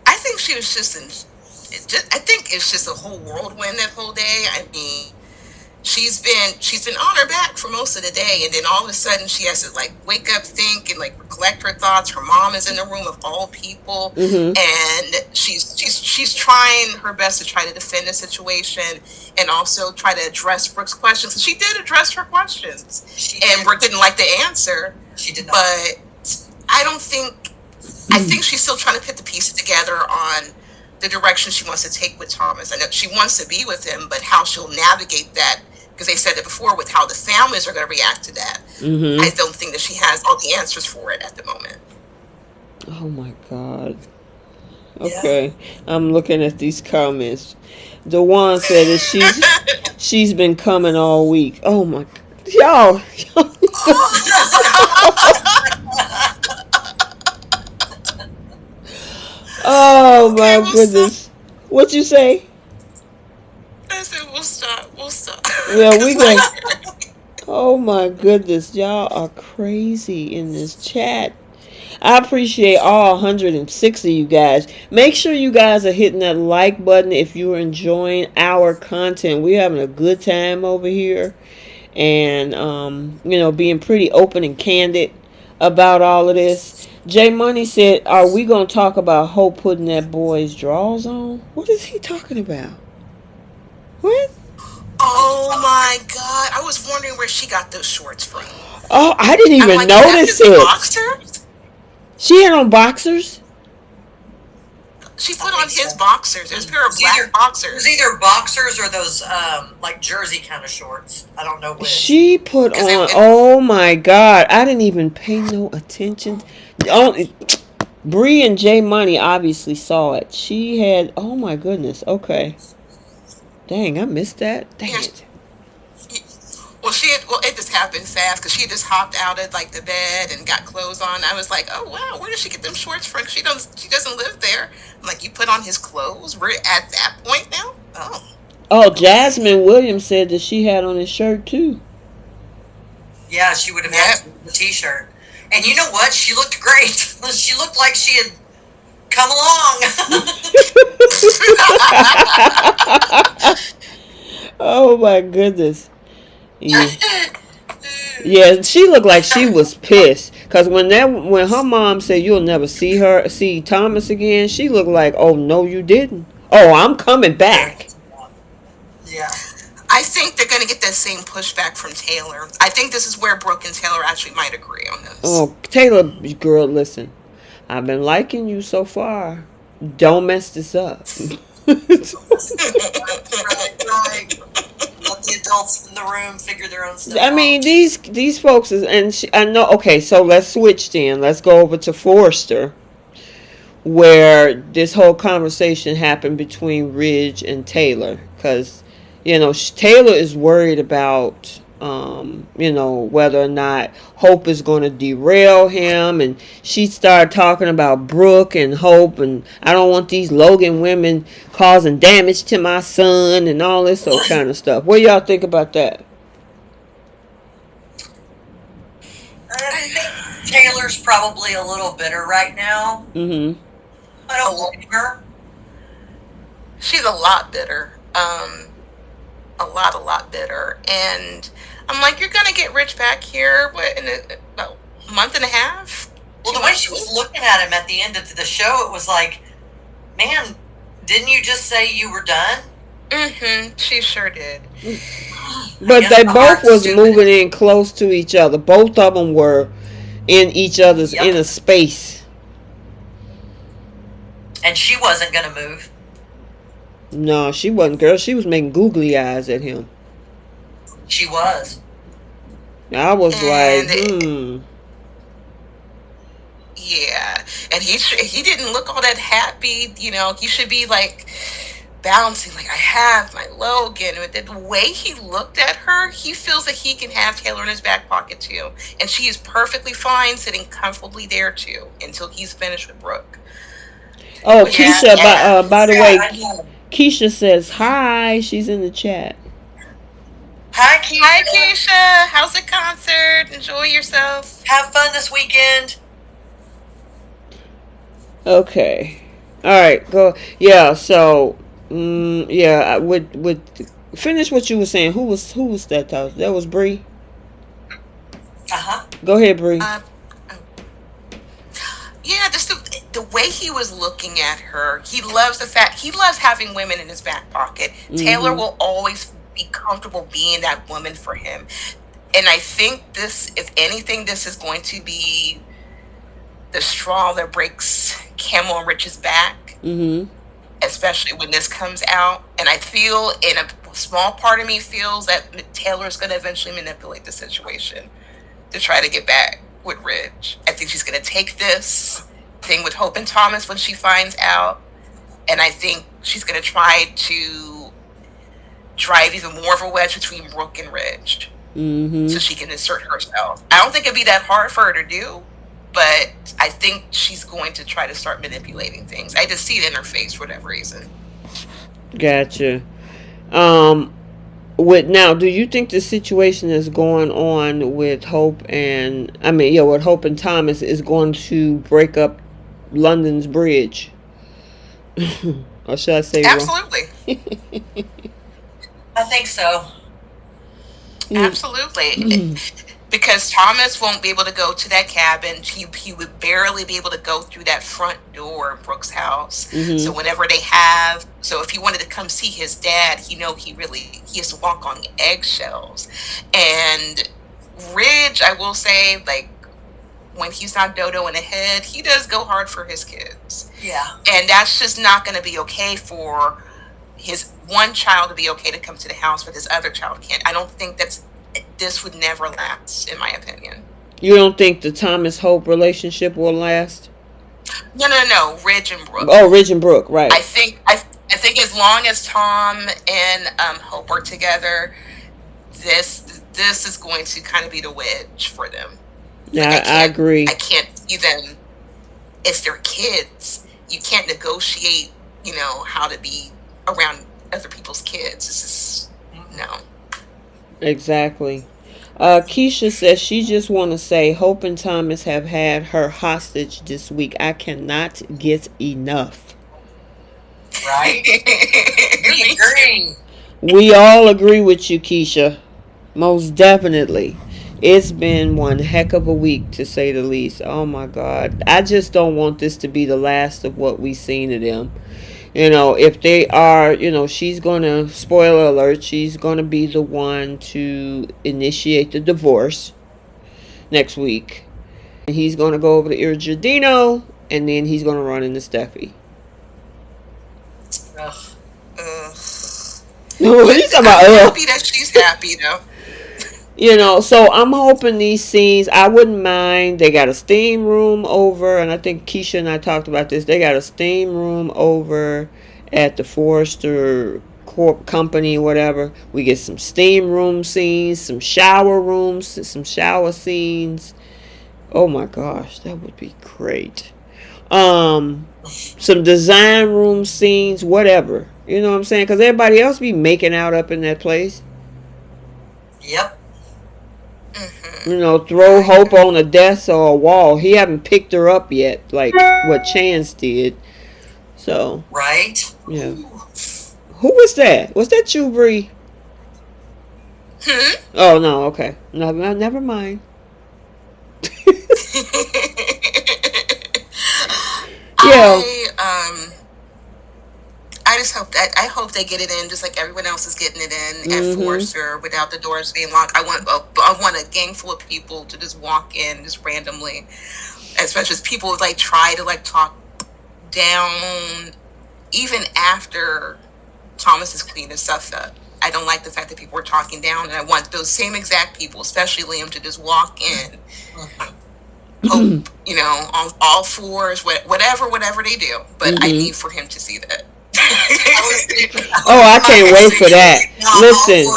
I think she was I think it's just a whole whirlwind that whole day. I mean, she's been on her back for most of the day, and then all of a sudden she has to like wake up, think, and like collect her thoughts. Her mom is in the room of all people, Mm-hmm. and she's trying her best to try to defend the situation and also try to address Brooke's questions. And she did address her questions, and Brooke didn't like the answer. She did not. But I think she's still trying to put the pieces together on the direction she wants to take with Thomas. I know she wants to be with him, but how she'll navigate that, because they said it before, with how the families are going to react to that. Mm-hmm. I don't think that she has all the answers for it at the moment. Oh my God. Okay, I'm looking at these comments. Dewan said that she's been coming all week. Oh my, y'all. Oh Okay, my we'll goodness. stop. What you say? I said we'll stop. We'll stop. Yeah, we 'Cause, go. like, Oh my goodness, y'all are crazy in this chat. I appreciate all 106 of you guys. Make sure you guys are hitting that like button if you're enjoying our content. We're having a good time over here, and being pretty open and candid about all of this. J Money said, "Are we gonna talk about Hope putting that boy's drawers on? What is he talking about? What? oh my God! I was wondering where she got those shorts from. Oh, I didn't I'm even like, is that notice his it. boxers? She had on boxers. She put on his boxers. There's a pair of black It boxers. was either boxers or those like jersey kind of shorts. I don't know which. She put 'Cause on. Oh my God! I didn't even pay no attention. Only Bree and J Money obviously saw it. She had. Oh my goodness. Okay. Dang, I missed that. Dang Yeah, it. it just happened fast because she just hopped out of like the bed and got clothes on. I was like, oh wow, where did she get them shorts from? She doesn't live there. I'm like, you put on his clothes? We're at that point now. Oh, Oh, okay. Jasmine Williams said that she had on his shirt too. Yeah, she would have Yeah. had the t-shirt. And you know what? She looked great. She looked like she had come along. Oh my goodness. Yeah. Yeah, she looked like she was pissed. Cause when her mom said you'll never see Thomas again, she looked like, oh no, you didn't. Oh, I'm coming back. Yeah. I think they're going to get that same pushback from Taylor. I think this is where Brooke and Taylor actually might agree on this. Oh, Taylor, girl, listen. I've been liking you so far. Don't mess this up. Right. Let the adults in the room figure their own stuff I mean, out. these folks I know. Okay, so let's switch then. Let's go over to Forrester, where this whole conversation happened between Ridge and Taylor, because Taylor is worried about whether or not Hope is going to derail him, and she started talking about Brooke and Hope, and I don't want these Logan women causing damage to my son and all this sort kind of stuff. What do y'all think about that? I think Taylor's probably a little bitter right now. Mm-hmm. I don't blame her. She's a lot bitter. A lot bitter. And I'm like, you're going to get Rich back here, in a month and a half? Well, the way she was looking at him at the end of the show, it was like, man, didn't you just say you were done? Mm-hmm. She sure did. But they both was moving in close to each other. Both of them were in each other's inner space. And she wasn't going to move. No, she wasn't, girl. She was making googly eyes at him. She was. I was And like, Yeah, and he didn't look all that happy. He should be like bouncing, like I have my Logan. But the way he looked at her, he feels that he can have Taylor in his back pocket too, and she is perfectly fine sitting comfortably there too until he's finished with Brooke. oh, But Keisha. By the way, I know. Keisha says hi. She's in the chat. Hi, Keisha. Hi, Keisha. How's the concert? Enjoy yourself. Have fun this weekend. Okay. All right. Go. Yeah. So, yeah. I would finish what you were saying. Who was that? That was Bree. Uh-huh. Go ahead, Bree. way he was looking at her, he loves having women in his back pocket. Taylor will always be comfortable being that woman for him. And I think this, if anything, this is going to be the straw that breaks Camel and Rich's back, especially when this comes out. And I feel, in a small part of me feels that Taylor is going to eventually manipulate the situation to try to get back with Ridge. I think she's going to take this thing with Hope and Thomas when she finds out, and I think she's going to try to drive even more of a wedge between Brooke and Ridge, so she can assert herself. I don't think it'd be that hard for her to do, but I think she's going to try to start manipulating things. I just see it in her face for whatever reason. Gotcha. Do you think the situation that's going on with Hope and with Hope and Thomas is going to break up London's bridge? Or should I say absolutely? I think so. Absolutely. Because Thomas won't be able to go to that cabin. He would barely be able to go through that front door of Brooke's house. So if he wanted to come see his dad, he has to walk on eggshells. And Ridge, I will say, like, when he's not Dodo in the head, he does go hard for his kids. Yeah. And that's just not going to be okay for his one child to be okay to come to the house, but his other child can't. I don't think this would never last, in my opinion. You don't think the Thomas Hope relationship will last? No. Ridge and Brooke. Oh, Ridge and Brooke, right. I think as long as Tom and Hope are together, this is going to kind of be the wedge for them. Yeah, I agree. I can't see them. It's their kids. You can't negotiate, how to be around other people's kids. This is no. Exactly. Keisha says she just want to say Hope and Thomas have had her hostage this week. I cannot get enough. Right? We agree. We all agree with you, Keisha. Most definitely. It's been one heck of a week, to say the least. Oh my God. I just don't want this to be the last of what we've seen of them. If they are, she's going to, spoiler alert, she's going to be the one to initiate the divorce next week. And he's going to go over to Irgidino, and then he's going to run into Steffy. What are you talking about? I'm happy that she's happy, though. So I'm hoping these scenes, I wouldn't mind. They got a steam room over, and I think Keisha and I talked about this. They got a steam room over at the Forrester company, whatever. We get some steam room scenes, some shower rooms, some shower scenes. Oh my gosh, that would be great. Some design room scenes, whatever. You know what I'm saying? Because everybody else be making out up in that place. Yep. Throw Hope on a desk or a wall. He haven't picked her up yet, like what Chance did. So. Right. Yeah. Who was that? Was that you, Bree? Oh no. Okay. No, never mind. Yeah. I just hope they get it in just like everyone else is getting it in at Forrester without the doors being locked. I want a gang full of people to just walk in just randomly, especially as people like try to like talk down even after Thomas has cleaned his stuff up. I don't like the fact that people are talking down, and I want those same exact people, especially Liam, to just walk in. Hope, on all fours, whatever they do. But I need for him to see that. Oh, I can't wait for that. Listen.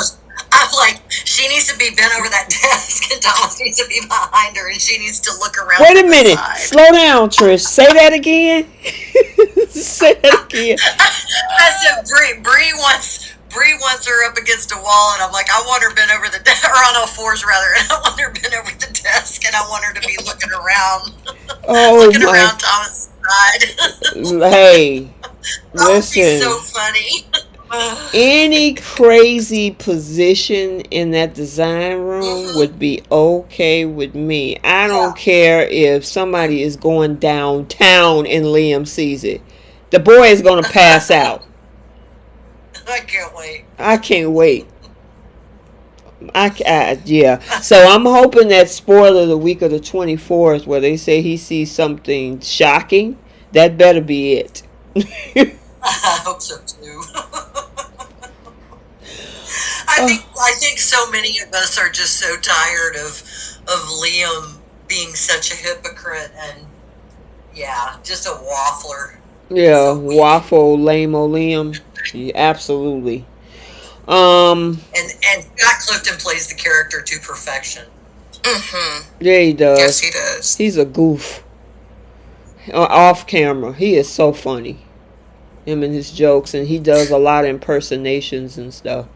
I'm like, she needs to be bent over that desk, and Thomas needs to be behind her, and she needs to look around. Wait a minute. Slow down, Trish. Say that again. Say that again. I said, Bree wants her up against a wall, and I'm like, I want her bent over the desk, or on all fours rather, and I want her bent over the desk, and I want her to be looking around. Looking around Thomas' side. Hey, that listen. would be so funny. Any crazy position in that design room would be okay with me. I don't care if somebody is going downtown and Liam sees it. The boy is going to pass out. I can't wait. I can't wait. Yeah. So I'm hoping that spoiler the week of the 24th where they say he sees something shocking. That better be it. I hope so too. I think so many of us are just so tired of Liam being such a hypocrite and just a waffler. Yeah, so waffle lame-o Liam. Yeah, absolutely. And Scott Clifton plays the character to perfection. Yeah, he does. Yes, he does. He's a goof. Off camera, he is so funny. Him and his jokes, and he does a lot of impersonations and stuff.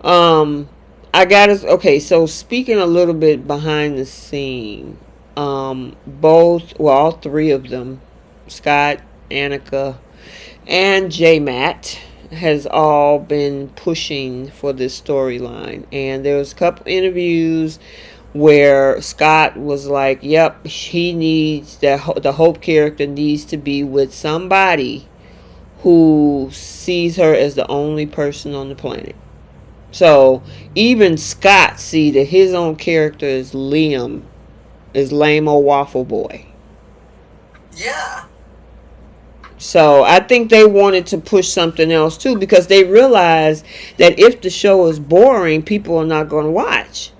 Okay, so speaking a little bit behind the scene, all three of them, Scott, Annika, and J-Matt, has all been pushing for this storyline. And there was a couple interviews where Scott was like, yep, he needs the Hope character needs to be with somebody who sees her as the only person on the planet. So even Scott see that his own character is Liam, is lame-o waffle boy. Yeah. So I think they wanted to push something else too, because they realized that if the show is boring, people are not going to watch.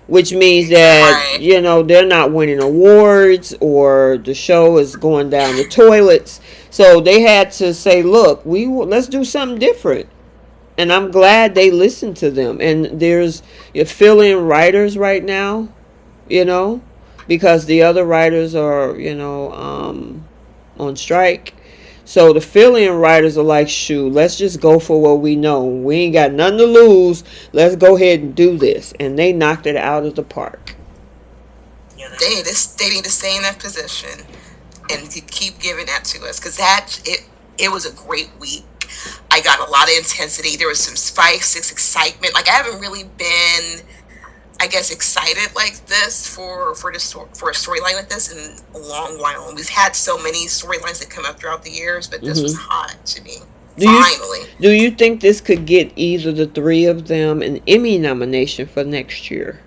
Which means that, they're not winning awards or the show is going down the toilets. So they had to say, look, let's do something different. And I'm glad they listened to them. And there's fill-in writers right now, because the other writers are, on strike. So the fill-in writers are like, shoot, let's just go for what we know. We ain't got nothing to lose. Let's go ahead and do this. And they knocked it out of the park. Yeah, they need to stay in that position and to keep giving that to us, because it was a great week. I got a lot of intensity. There was some spikes, excitement. Like, I haven't really been, I guess, excited like this for a storyline like this in a long while. And we've had so many storylines that come up throughout the years, but this was hot to me. Finally. Do you think this could get either the three of them an Emmy nomination for next year?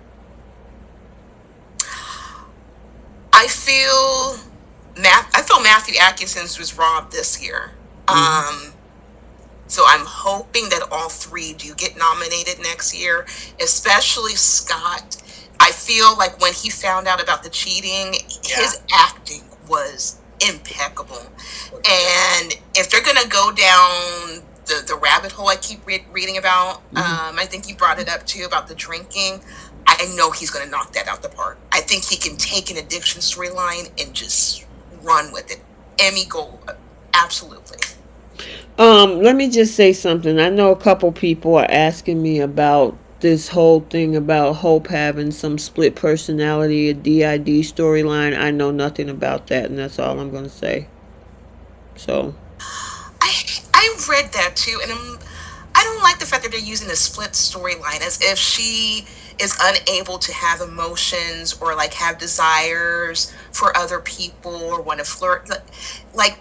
I feel Matthew Atkinson's was robbed this year. So I'm hoping that all three do get nominated next year, especially Scott. I feel like when he found out about the cheating, his acting was impeccable. And if they're going to go down the rabbit hole I keep reading about, I think you brought it up too about the drinking. I know he's going to knock that out the park. I think he can take an addiction storyline and just run with it. Emmy gold, absolutely. Let me just say something. I know a couple people are asking me about this whole thing about Hope having some split personality, a DID storyline. I know nothing about that, and that's all I'm going to say. So I read that too, and I don't like the fact that they're using a split storyline as if she is unable to have emotions or like have desires for other people or want to flirt. Like,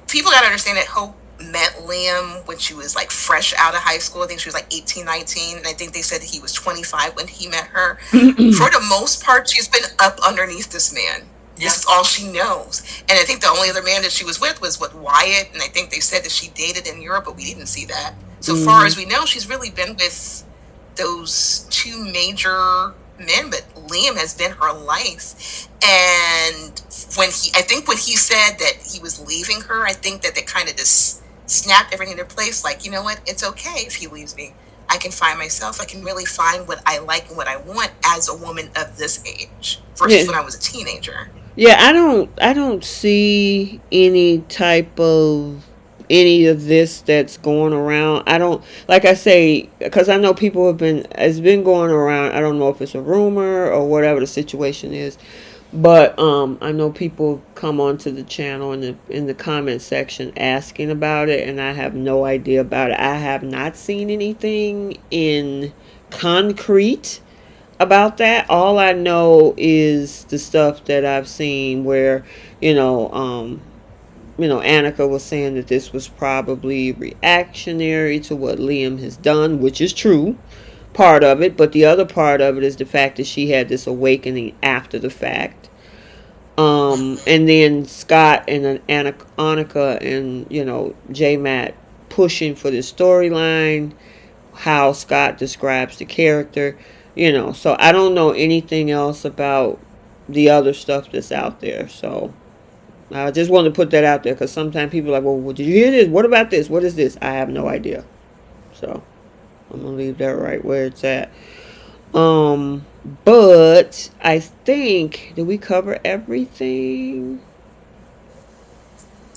people got to understand that Hope met Liam when she was like fresh out of high school. I think she was like 18, 19, and I think they said that he was 25 when he met her. For the most part, she's been up underneath this man. This is all she knows. And I think the only other man that she was with was Wyatt, and I think they said that she dated in Europe, but we didn't see that. So far as we know, she's really been with those two major men, but Liam has been her life. And when he said that he was leaving her, I think that they kind of just snapped everything into place. Like, you know what? It's okay if he leaves me. I can find myself. I can really find what I like and what I want as a woman of this age versus when I was a teenager. Yeah, I don't see any of this that's going around. I don't, like I say, because I know people it's been going around. I don't know if it's a rumor or whatever the situation is, But I know people come onto the channel in the comment section asking about it, and I have no idea about it. I have not seen anything in concrete about that. All I know is the stuff that I've seen where, Annika was saying that this was probably reactionary to what Liam has done, which is true, part of it. But the other part of it is the fact that she had this awakening after the fact. And then Scott and Annika and, J-Matt pushing for the storyline, how Scott describes the character, So I don't know anything else about the other stuff that's out there. So I just wanted to put that out there because sometimes people are like, well, did you hear this? What about this? What is this? I have no idea. So I'm going to leave that right where it's at. But I think, did we cover everything?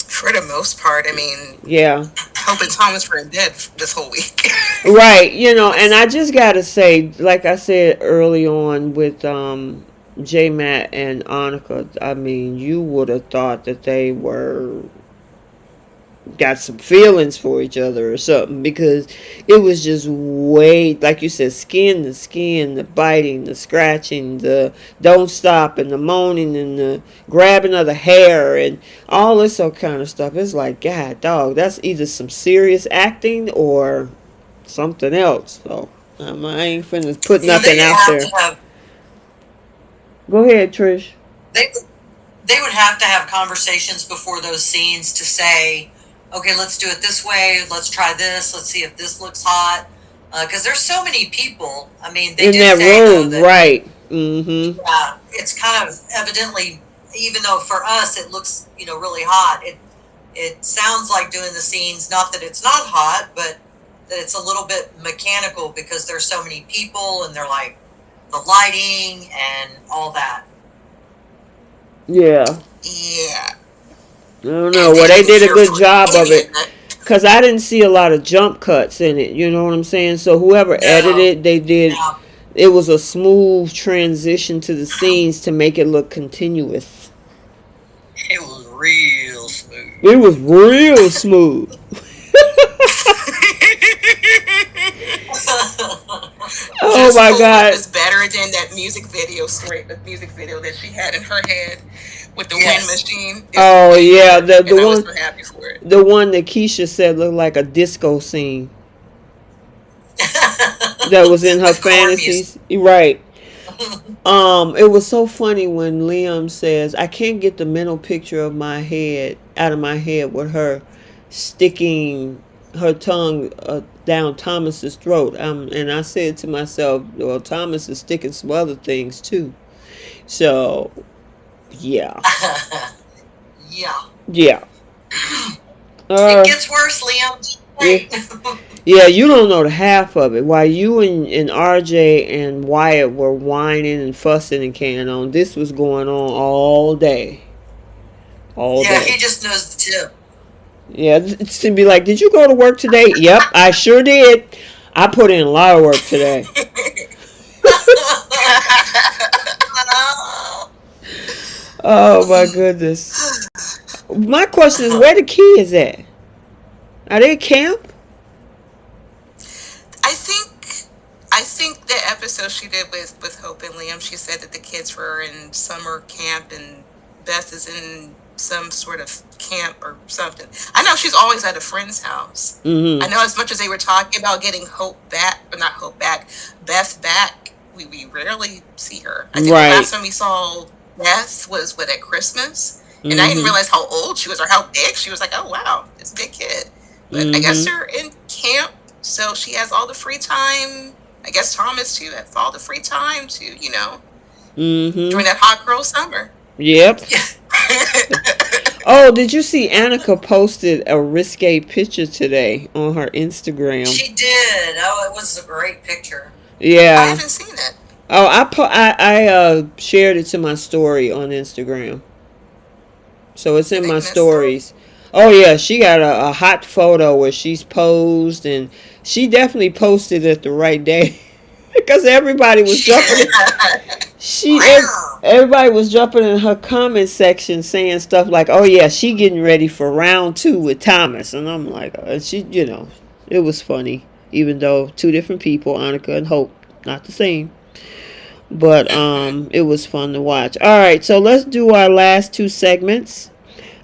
For the most part, I mean, yeah. Hope and Thomas were dead this whole week. Right, and I just gotta say, like I said early on with J-Matt and Annika, I mean, you would have thought that they got some feelings for each other or something, because it was just way, like you said, skin to skin, the biting, the scratching, the don't stop, and the moaning, and the grabbing of the hair, and all this kind of stuff. It's like, God dog, that's either some serious acting or something else. So I ain't finna put nothing out there. Go ahead, Trish. They would have to have conversations before those scenes to say, okay, let's do it this way. Let's try this. Let's see if this looks hot. Because there's so many people. I mean, they in did that say, room, that, right? Mm-hmm. Yeah, it's kind of evidently, even though for us it looks, really hot. It sounds like doing the scenes. Not that it's not hot, but that it's a little bit mechanical because there's so many people and they're like the lighting and all that. Yeah. Yeah. I don't know. Well, they did a good job of it. Because I didn't see a lot of jump cuts in it. You know what I'm saying? So whoever edited, they did. Yeah. It was a smooth transition to the scenes to make it look continuous. It was real smooth. It was real smooth. Oh my God! It was better than that music video that she had in her head with the wind machine. Oh yeah, the one. I was so happy for it. The one that Keisha said looked like a disco scene. That was in her fantasies, right? It was so funny when Liam says, "I can't get the mental picture of my head out of my head with her sticking her tongue down Thomas's throat." And I said to myself, well, Thomas is sticking some other things too. So, yeah. Yeah. It gets worse, Liam. Yeah, you don't know the half of it. While you and RJ and Wyatt were whining and fussing and carrying on, this was going on all day. All day. Yeah, he just knows the tip. Yeah, it's to be like, did you go to work today? Yep, I sure did. I put in a lot of work today. Oh my goodness. My question is, where the kids at? Are they at camp? I think the episode she did with Hope and Liam, she said that the kids were in summer camp and Beth is in some sort of camp or something. I know she's always at a friend's house. Mm-hmm. I know as much as they were talking about getting Beth back, we rarely see her. I think the last time we saw Beth was at Christmas. And I didn't realize how old she was or how big she was. Like, oh wow, it's a big kid. But I guess they're in camp, so she has all the free time. I guess Thomas too has all the free time to, during that hot girl summer. Yep. Oh, did you see Annika posted a risque picture today on her Instagram? She did. Oh, it was a great picture. Yeah. I haven't seen it. Oh, I shared it to my story on Instagram. So it's in my stories. Oh yeah, she got a hot photo where she's posed, and she definitely posted it the right day because everybody was jumping. Everybody was jumping in her comment section saying stuff like, "Oh yeah, she getting ready for round 2 with Thomas," and I'm like, she, it was funny, even though two different people, Annika and Hope, not the same. But it was fun to watch. All right, so let's do our last 2 segments.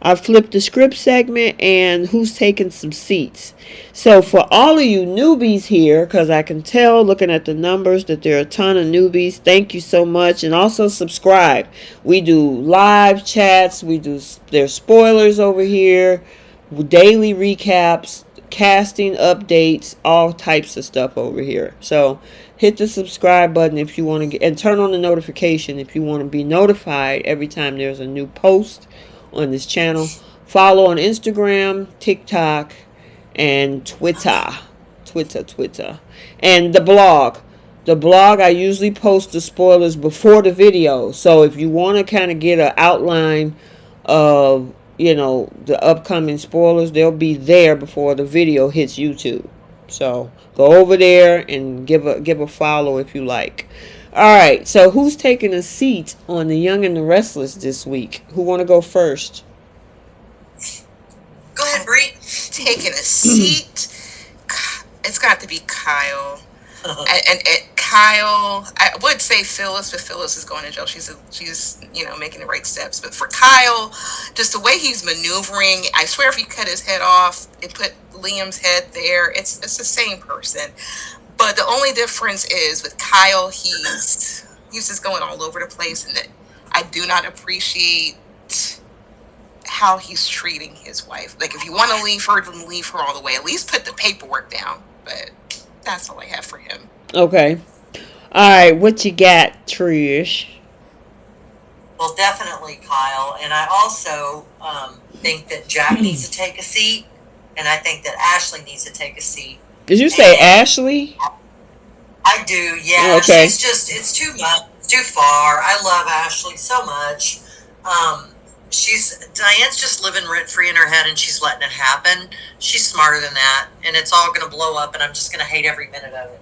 I flipped the script segment and who's taking some seats. So for all of you newbies here, because I can tell looking at the numbers that there are a ton of newbies, thank you so much. And also subscribe. We do live chats. There's spoilers over here, daily recaps, casting updates, all types of stuff over here. So hit the subscribe button if you want to get, and turn on the notification if you want to be notified every time there's a new post on this channel. Follow on Instagram, TikTok, and Twitter. And the blog. I usually post the spoilers before the video. So if you want to kind of get an outline of, the upcoming spoilers, they'll be there before the video hits YouTube. So go over there and give a follow if you like. Alright, so who's taking a seat on The Young and the Restless this week? Who want to go first? Go ahead, Bree. Taking a seat. It's got to be Kyle. and Kyle, I would say Phyllis, but Phyllis is going to jail. She's making the right steps. But for Kyle, just the way he's maneuvering, I swear if you cut his head off, it put Liam's head there. It's the same person. But the only difference is with Kyle, he's just going all over the place, and I do not appreciate how he's treating his wife. Like, if you want to leave her, then leave her all the way. At least put the paperwork down. But that's all I have for him. Okay. All right, what you got, Trish? Well, definitely Kyle, and I also think that Jack needs to take a seat, and I think that Ashley needs to take a seat. Did you say Ashley? I do, yeah. Okay. It's too much, it's too far. I love Ashley so much. Diane's just living rent free in her head, and she's letting it happen. She's smarter than that, and it's all going to blow up, and I'm just going to hate every minute of it.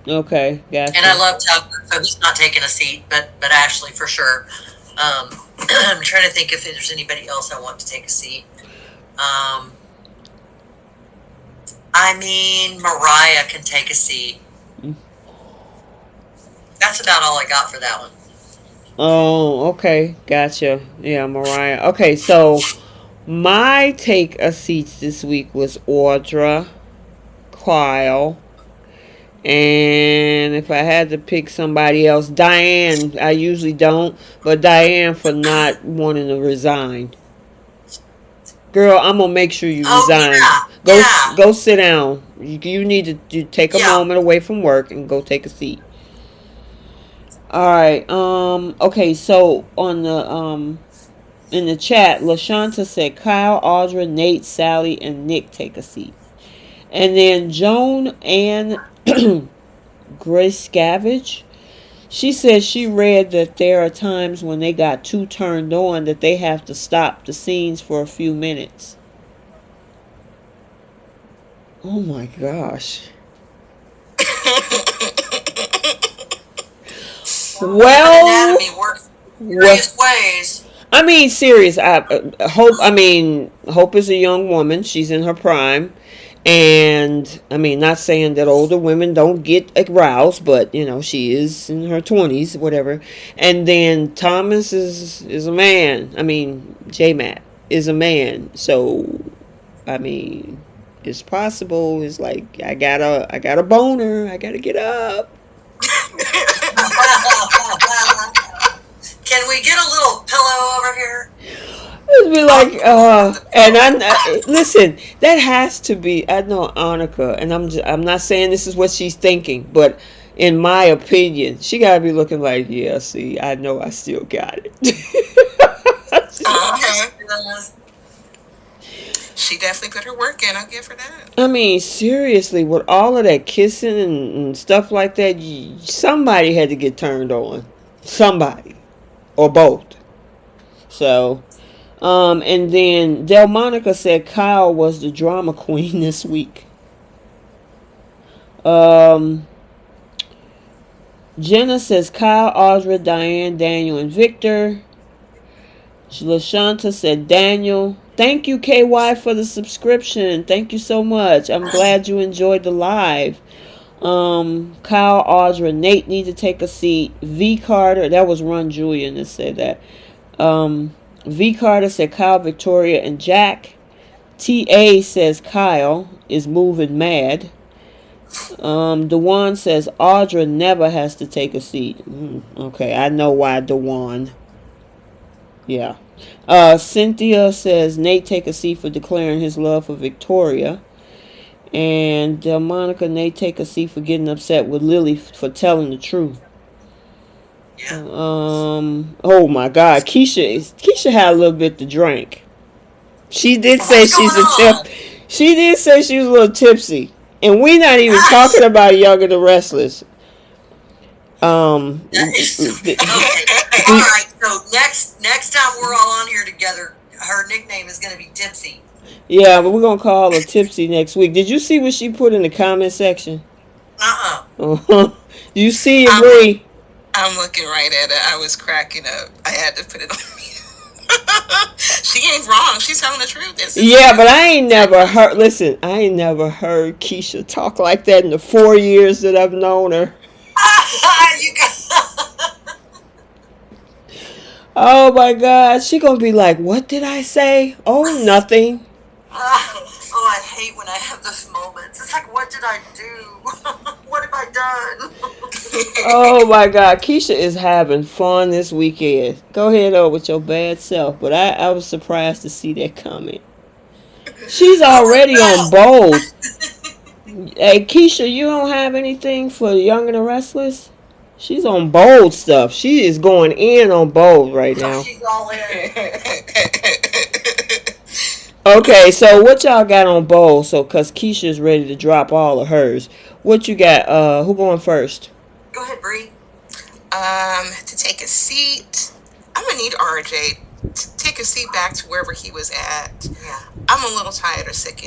Okay, gotcha. And I love Tucker, so he's not taking a seat, but Ashley for sure. I'm trying to think if there's anybody else I want to take a seat. Mariah can take a seat. That's about all I got for that one. Oh, okay. Gotcha. Yeah, Mariah. Okay, so my take a seats this week was Audra, Kyle, and if I had to pick somebody else, Diane. I usually don't, but Diane for not wanting to resign. Girl, I'm gonna make sure you resign. Yeah. Go sit down. You need to take a moment away from work and go take a seat. All right. Okay. So on the in the chat, LaShanta said Kyle, Audra, Nate, Sally, and Nick take a seat, and then Joan and Grace Scavage. She says she read that there are times when they got too turned on that they have to stop the scenes for a few minutes. Oh my gosh. Well, anatomy works various ways. I mean, serious. Hope is a young woman. She's in her prime. And not saying that older women don't get aroused, but she is in her 20s, whatever. And then Thomas is a man. J-Matt is a man. So it's possible. It's like I got a boner. I gotta get up. Can we get a little pillow over here? It'd be like, and listen, that has to be. I know Annika, and I'm not saying this is what she's thinking, but in my opinion, she gotta be looking like, yeah, see, I know I still got it. She definitely put her work in. I'll give her that. Seriously, with all of that kissing and stuff like that, somebody had to get turned on, somebody, or both. So. And then Delmonica said Kyle was the drama queen this week. Jenna says Kyle, Audra, Diane, Daniel, and Victor. LaShanta said Daniel. Thank you, KY, for the subscription. Thank you so much. I'm glad you enjoyed the live. Kyle, Audra, Nate need to take a seat. V Carter, that was Ron Julian that said that. V Carter said Kyle, Victoria, and Jack. TA says Kyle is moving mad. Dewan says Audra never has to take a seat. Okay, I know why, Dewan. Yeah. Cynthia says Nate take a seat for declaring his love for Victoria. And Monica, Nate take a seat for getting upset with Lily for telling the truth. Yeah. Oh my God, Keisha had a little bit to drink. She did say she did say she was a little tipsy, and we're not even talking about Young and the Restless. Okay. All right. So next time we're all on here together, her nickname is going to be Tipsy. Yeah, but we're gonna call her Tipsy next week. Did you see what she put in the comment section? You see it, Bree? I'm looking right at it. I was cracking up. I had to put it on. She ain't wrong. She's telling the truth. Yeah, but I ain't never heard. Listen, I ain't never heard Keisha talk like that in the 4 years that I've known her. Oh my God, she gonna be like, "What did I say? Oh, nothing." I hate when I have those moments. It's like, what did I do? What have I done? Oh my God, Keisha is having fun this weekend. Go ahead on with your bad self, but I was surprised to see that comment. She's already on bold. Hey Keisha, you don't have anything for Young and the Restless? She's on bold stuff. She is going in on bold right now. She's all in. Okay, so what y'all got on bold? So, cause Keisha's ready to drop all of hers. What you got? Who going first? Go ahead, Bree. To take a seat, I'm gonna need RJ to take a seat back to wherever he was at. Yeah. I'm a little tired or sick.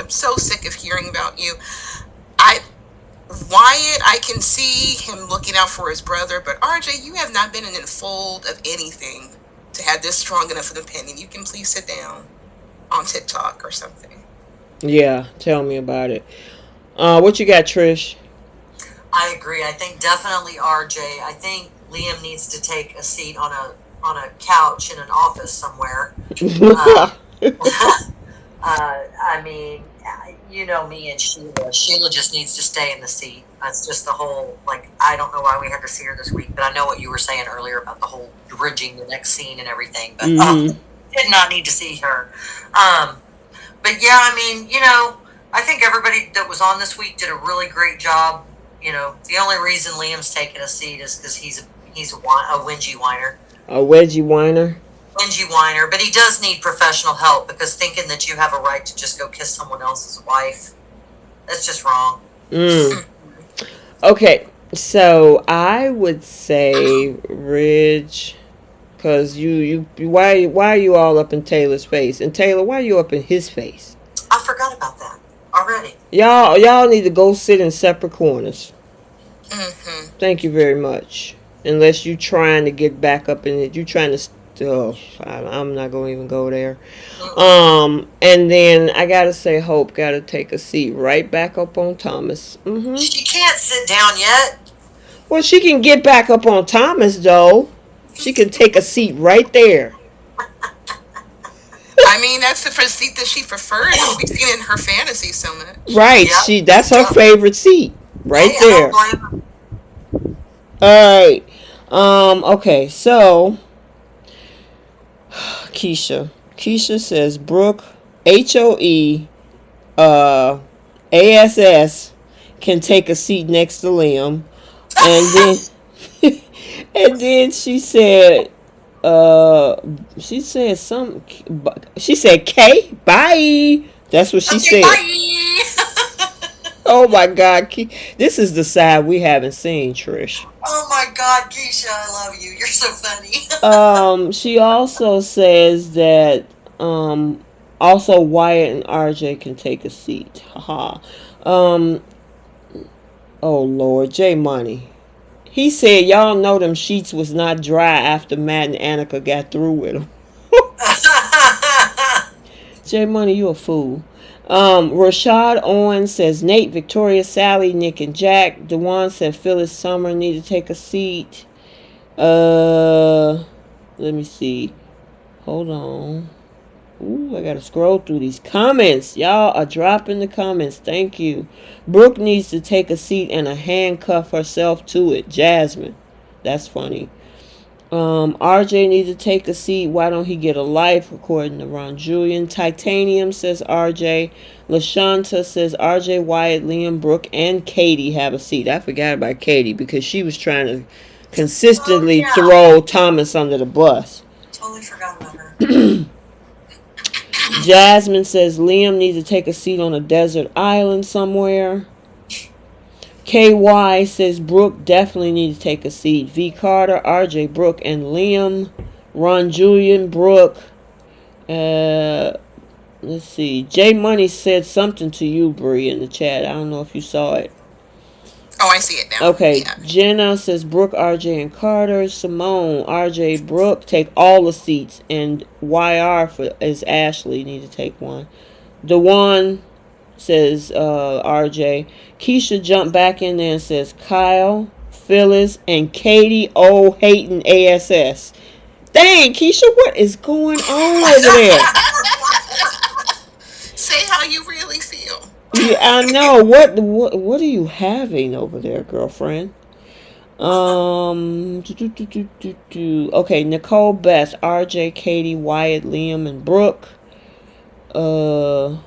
I'm so sick of hearing about you. Wyatt, I can see him looking out for his brother, but RJ, you have not been in the fold of anything to have this strong enough of an opinion. You can please sit down on TikTok or something. Yeah, tell me about it. What you got, Trish? I agree. I think definitely RJ. I think Liam needs to take a seat on a couch in an office somewhere. I mean, you know me and Sheila. Sheila just needs to stay in the seat. That's just the whole, like, I don't know why we had to see her this week, but I know what you were saying earlier about the whole bridging the next scene and everything, but did not need to see her. But yeah, I mean, you know, I think everybody that was on this week did a really great job. You know, the only reason Liam's taking a seat is because he's a whingy whiner. A wedgie whiner? Whingy whiner, but he does need professional help, because thinking that you have a right to just go kiss someone else's wife, that's just wrong. Okay, so I would say Ridge, because why are you all up in Taylor's face? And Taylor, why are you up in his face? I forgot about that already. Y'all need to go sit in separate corners. Thank you very much. Unless you trying to get back up in it, you trying to. I'm not gonna even go there. And then I gotta say, Hope gotta take a seat right back up on Thomas. She can't sit down yet. Well, she can get back up on Thomas though. She can take a seat right there. I mean, that's the first seat that she prefers. We've seen it in her fantasy so much. Right, yep. That's her favorite seat. Right there. Alright. Okay, so Keisha says Brooke HOE ASS can take a seat next to Liam. And then she said she said K, bye. That's what she said. Bye. Oh my God, this is the side we haven't seen, Trish. Oh my God, Keisha, I love you. You're so funny. She also says that also Wyatt and R.J. can take a seat. Haha. Oh Lord, J Money. He said, y'all know them sheets was not dry after Matt and Annika got through with them. J Money, you a fool. Rashad Owens says Nate, Victoria, Sally, Nick, and Jack. Dewan said Phyllis Summer need to take a seat. Let me see. Hold on. Ooh, I gotta scroll through these comments. Y'all are dropping the comments. Thank you. Brooke needs to take a seat and handcuff herself to it. Jasmine. That's funny. RJ needs to take a seat. Why don't he get a life? According to Ron Julian. Titanium says RJ. LaShanta says RJ, Wyatt, Liam, Brooke, and Katie have a seat. I forgot about Katie because she was trying to consistently throw Thomas under the bus. Totally forgot about her. Jasmine says Liam needs to take a seat on a desert island somewhere. KY says Brooke definitely needs to take a seat. V Carter, RJ, Brooke, and Liam. Ron Julian, Brooke. Let's see. J Money said something to you, Bree, in the chat. I don't know if you saw it. Oh, I see it now. Okay. Yeah. Jenna says Brooke, RJ, and Carter. Simone, RJ, Brooke, take all the seats. And YR is Ashley, need to take one. Dewan says RJ. Keisha jumped back in there and says Kyle, Phyllis, and Katie O. hating ASS. Dang, Keisha, what is going on over there? Say how you really feel. Yeah, I know. What are you having over there, girlfriend? Okay, Nicole, Beth, RJ, Katie, Wyatt, Liam, and Brooke. Oh,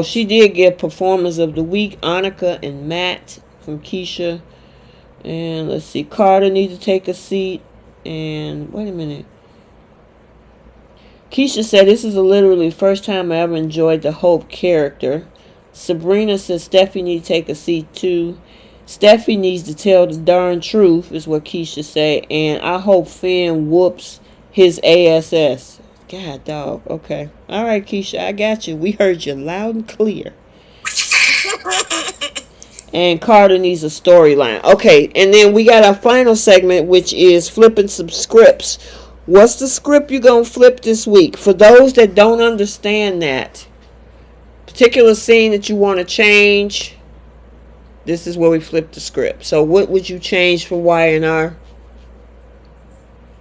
she did get Performers of the Week, Annika and Matt from Keisha. And let's see, Carter needs to take a seat. And wait a minute. Keisha said this is literally the first time I ever enjoyed the Hope character. Sabrina says Steffy needs to take a seat too. Steffy needs to tell the darn truth, is what Keisha said. And I hope Finn whoops his ASS. God, dog. Okay. All right, Keisha, I got you. We heard you loud and clear. And Carter needs a storyline. Okay, and then we got our final segment, which is flipping some scripts. What's the script you're going to flip this week? For those that don't understand that particular scene that you want to change, this is where we flip the script. So what would you change for Y and R?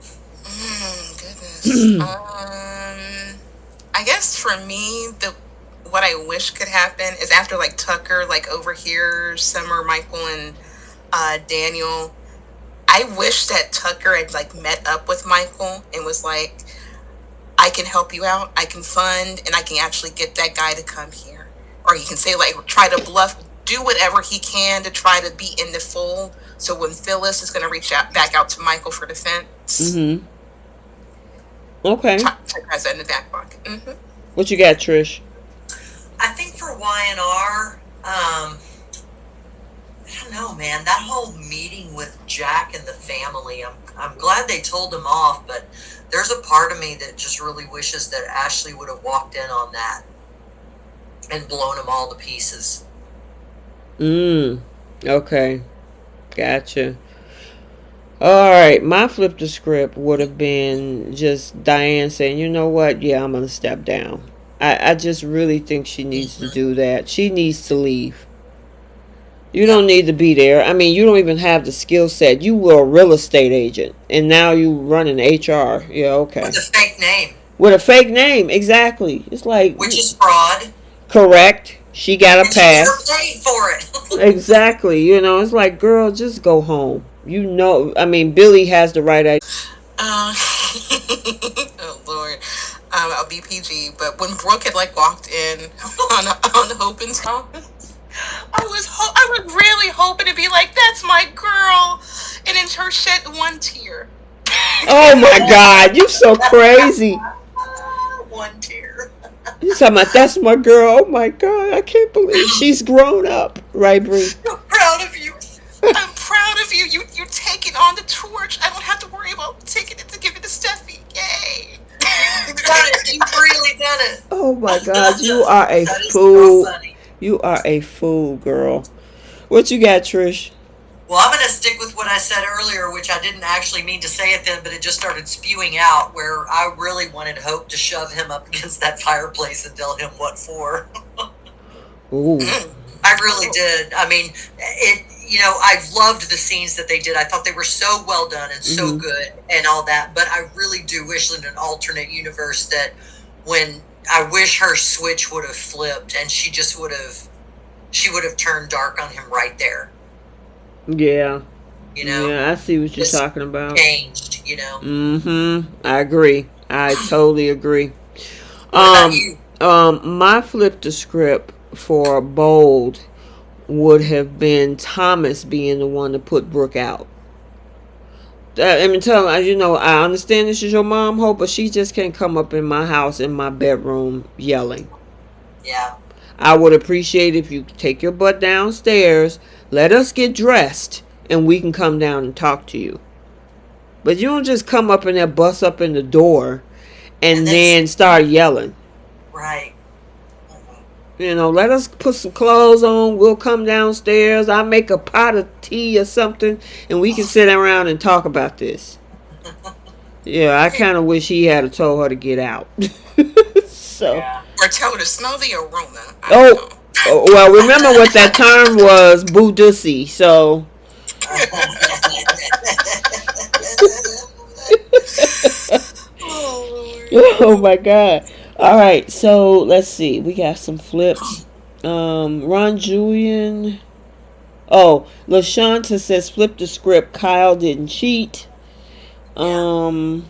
Goodness. I guess for me, what I wish could happen is after like Tucker like overhears Summer, Michael, and Daniel. I wish that Tucker had like met up with Michael and was like, I can help you out, I can fund, and I can actually get that guy to come here. Or he can say like, try to bluff, do whatever he can to try to be in the fold. So when Phyllis is going to reach back out to Michael for defense. Mm-hmm. Okay. Tucker has that in the back pocket. Mm-hmm. What you got, Trish? I think for Y and R, I don't know, man. That whole meeting with Jack and the family, I'm glad they told him off, but there's a part of me that just really wishes that Ashley would have walked in on that and blown them all to pieces. Okay. Gotcha. Alright, my flip the script would have been just Diane saying, you know what, yeah, I'm going to step down. I just really think she needs to do that. She needs to leave. You don't need to be there. I mean, you don't even have the skill set. You were a real estate agent, and now you run an HR. Yeah, okay. With a fake name. With a fake name, exactly. It's like... Which is fraud. Correct. She got a pass. You're paid for it. Exactly. You know, it's like, girl, just go home. You know, I mean, Billy has the right idea. Oh, Lord. I'll be PG, but when Brooke had like walked in on Hopen's comments, I was really hoping to be like, that's my girl, and then her shed one tear. Oh my God, you so crazy. One tear. You talking about that's my girl? Oh my God, I can't believe she's grown up, right, Bree? I'm proud of you. I'm proud of you. You're taking on the torch. I don't have to worry about taking it to give it to Steffy. Yay! You've done it. You've really done it. Oh my God, you are a fool. You are a fool, girl. What you got, Trish? Well, I'm going to stick with what I said earlier, which I didn't actually mean to say it then, but it just started spewing out, where I really wanted Hope to shove him up against that fireplace and tell him what for. Ooh. I really did. I mean, I loved the scenes that they did. I thought they were so well done and so good and all that. But I really do wish in an alternate universe that I wish her switch would have flipped and she would have turned dark on him right there. Yeah. Yeah, I see what you're talking about. Changed, I agree. I totally agree. What about you? My flip the script for Bold would have been Thomas being the one to put Brooke out. I mean, tell him, I understand this is your mom, Hope, but she just can't come up in my house, in my bedroom, yelling. Yeah. I would appreciate if you take your butt downstairs, let us get dressed, and we can come down and talk to you. But you don't just come up in there, bust up in the door, and then start yelling. Right. Let us put some clothes on. We'll come downstairs. I'll make a pot of tea or something, and we can sit around and talk about this. Yeah, I kind of wish he had told her to get out. So. Yeah. Or tell her to smell the aroma. Well, remember what that term was, boo-dussy, so. Oh, my God. All right, so let's see. We got some flips. Ron Julian. Oh, LaShanta says flip the script. Kyle didn't cheat. Ron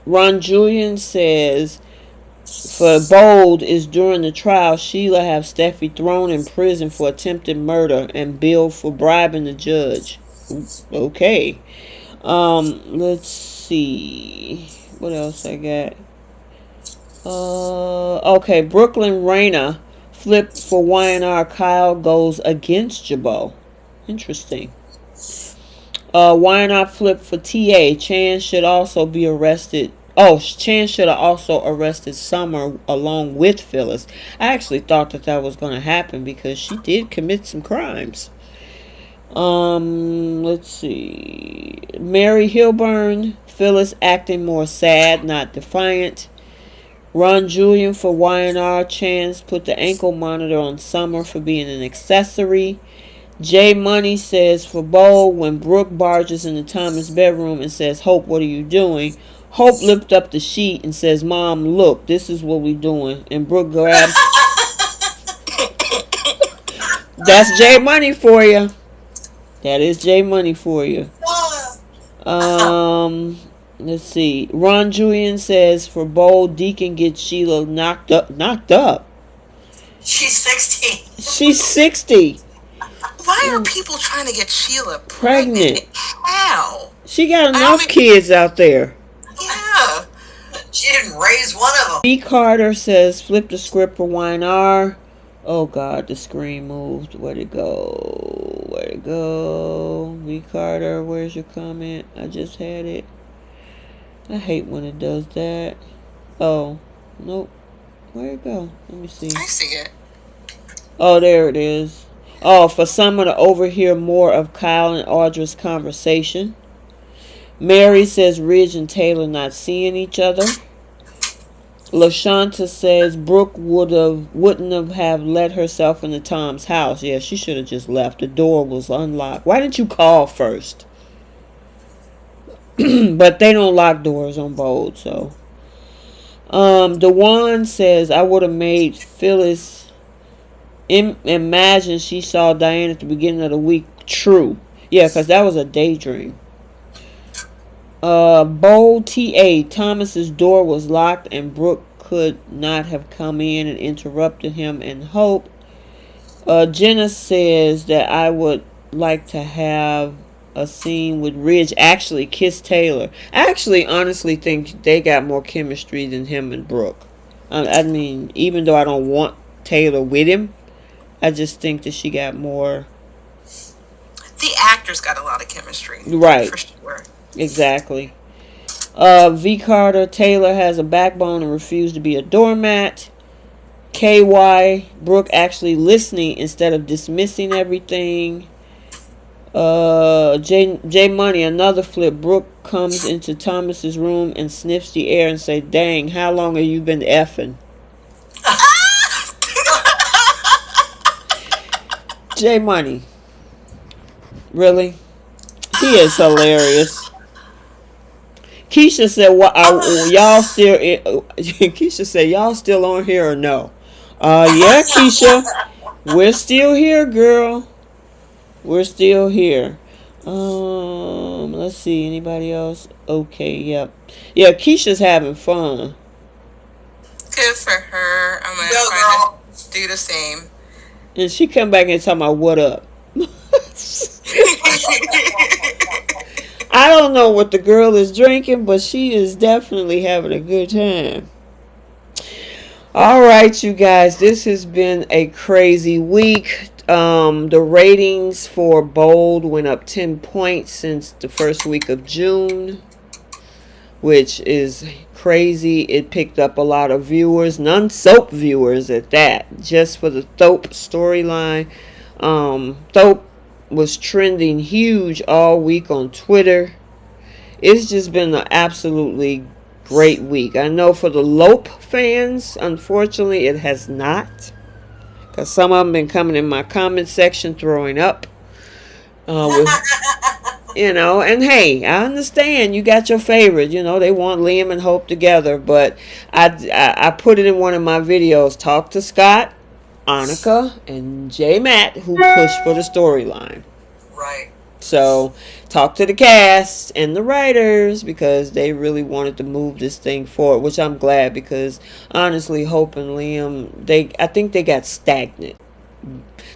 Julian says for Bold is during the trial, Sheila have Steffy thrown in prison for attempted murder and billed for bribing the judge. Okay. Let's see. What else I got? Okay, Brooklyn Rayna flipped for Y&R. Kyle goes against Jabot. Interesting. Y&R flipped for TA. Chan should also be arrested. Chan should have also arrested Summer along with Phyllis. I actually thought that was going to happen because she did commit some crimes. Let's see. Mary Hilburn, Phyllis acting more sad, not defiant. Ron Julian for Y&R. Chance put the ankle monitor on Summer for being an accessory. J Money says for Bold, when Brooke barges into Thomas' bedroom and says, Hope, what are you doing? Hope lifts up the sheet and says, Mom, look, this is what we doing. And Brooke grabs. That's J Money for you. That is J Money for you. Let's see. Ron Julian says for Bold, Deacon gets Sheila knocked up. She's 60. She's 60. Why are people trying to get Sheila pregnant? How? She got enough kids out there. Yeah. She didn't raise one of them. B. Carter says flip the script for Y&R. Oh God, the screen moved. Where'd it go? B. Carter, where's your comment? I just had it. I hate when it does that. Oh, nope. Where'd it go? Let me see. I see it. Oh, there it is. Oh, for someone to overhear more of Kyle and Audra's conversation. Mary says Ridge and Taylor not seeing each other. LaShanta says Brooke wouldn't have let herself into Tom's house. Yeah, she should have just left. The door was unlocked. Why didn't you call first? But they don't lock doors on Bold, so. DeJuan says I would have made Phyllis imagine she saw Diane at the beginning of the week. True. Yeah, because that was a daydream. Bold TA. Thomas's door was locked and Brooke could not have come in and interrupted him and Hope. Jenna says that I would like to have a scene with Ridge actually kiss Taylor. I actually honestly think they got more chemistry than him and Brooke. I mean, even though I don't want Taylor with him, I just think that she got more. The actors got a lot of chemistry. Right. For sure. Exactly. V. Carter, Taylor has a backbone and refused to be a doormat. KY, Brooke actually listening instead of dismissing everything. J Money, another flip. Brooke comes into Thomas's room and sniffs the air and say, "Dang, how long have you been effing?" J Money, really? He is hilarious. Keisha said, "What? Y'all still?" Keisha said, "Y'all still on here or no?" Yeah, Keisha, we're still here, girl. We're still here. Let's see. Anybody else? Okay, yep. Yeah, Keisha's having fun. Good for her. I'm gonna try to do the same. And she come back and talk about what up. I don't know what the girl is drinking, but she is definitely having a good time. All right, you guys, this has been a crazy week. The ratings for Bold went up 10 points since the first week of June, which is crazy. It picked up a lot of viewers, non-soap viewers at that, just for the Thope storyline. Thope was trending huge all week on Twitter. It's just been an absolutely great week. I know for the Lope fans, unfortunately, it has not. Because some of them been coming in my comment section throwing up. And hey, I understand you got your favorite. They want Liam and Hope together. But I put it in one of my videos. Talk to Scott, Annika, and J Matt, who pushed for the storyline. Right. So talk to the cast and the writers, because they really wanted to move this thing forward, which I'm glad, because honestly, Hope and Liam, I think they got stagnant.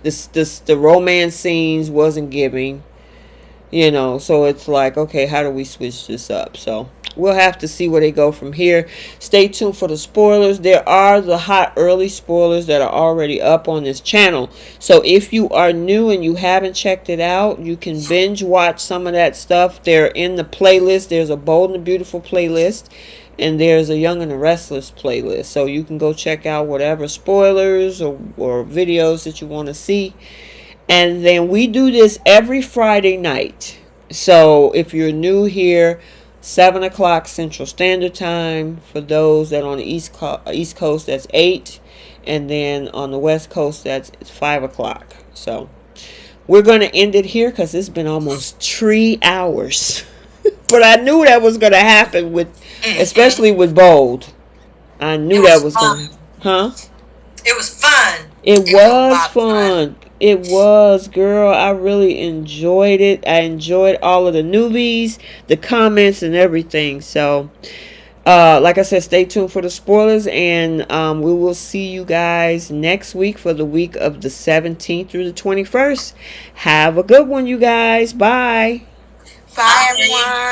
The romance scenes wasn't giving, so it's like, okay, how do we switch this up? So we'll have to see where they go from here. Stay tuned for the spoilers. There are the hot early spoilers that are already up on this channel. So if you are new and you haven't checked it out, you can binge watch some of that stuff. They're in the playlist. There's a Bold and Beautiful playlist, and there's a Young and the Restless playlist. So you can go check out whatever spoilers or videos that you want to see. And then we do this every Friday night. So if you're new here, 7 o'clock Central Standard Time. For those that are on the East Coast, that's 8. And then on the West Coast, it's 5 o'clock. So we're going to end it here because it's been almost 3 hours. But I knew that was going to happen, especially with Bold. I knew that was going to. Huh? It was fun. It was fun. It was, girl. I really enjoyed it. I enjoyed all of the newbies, the comments, and everything. So, like I said, stay tuned for the spoilers, and we will see you guys next week for the week of the 17th through the 21st. Have a good one, you guys. Bye. Bye, everyone.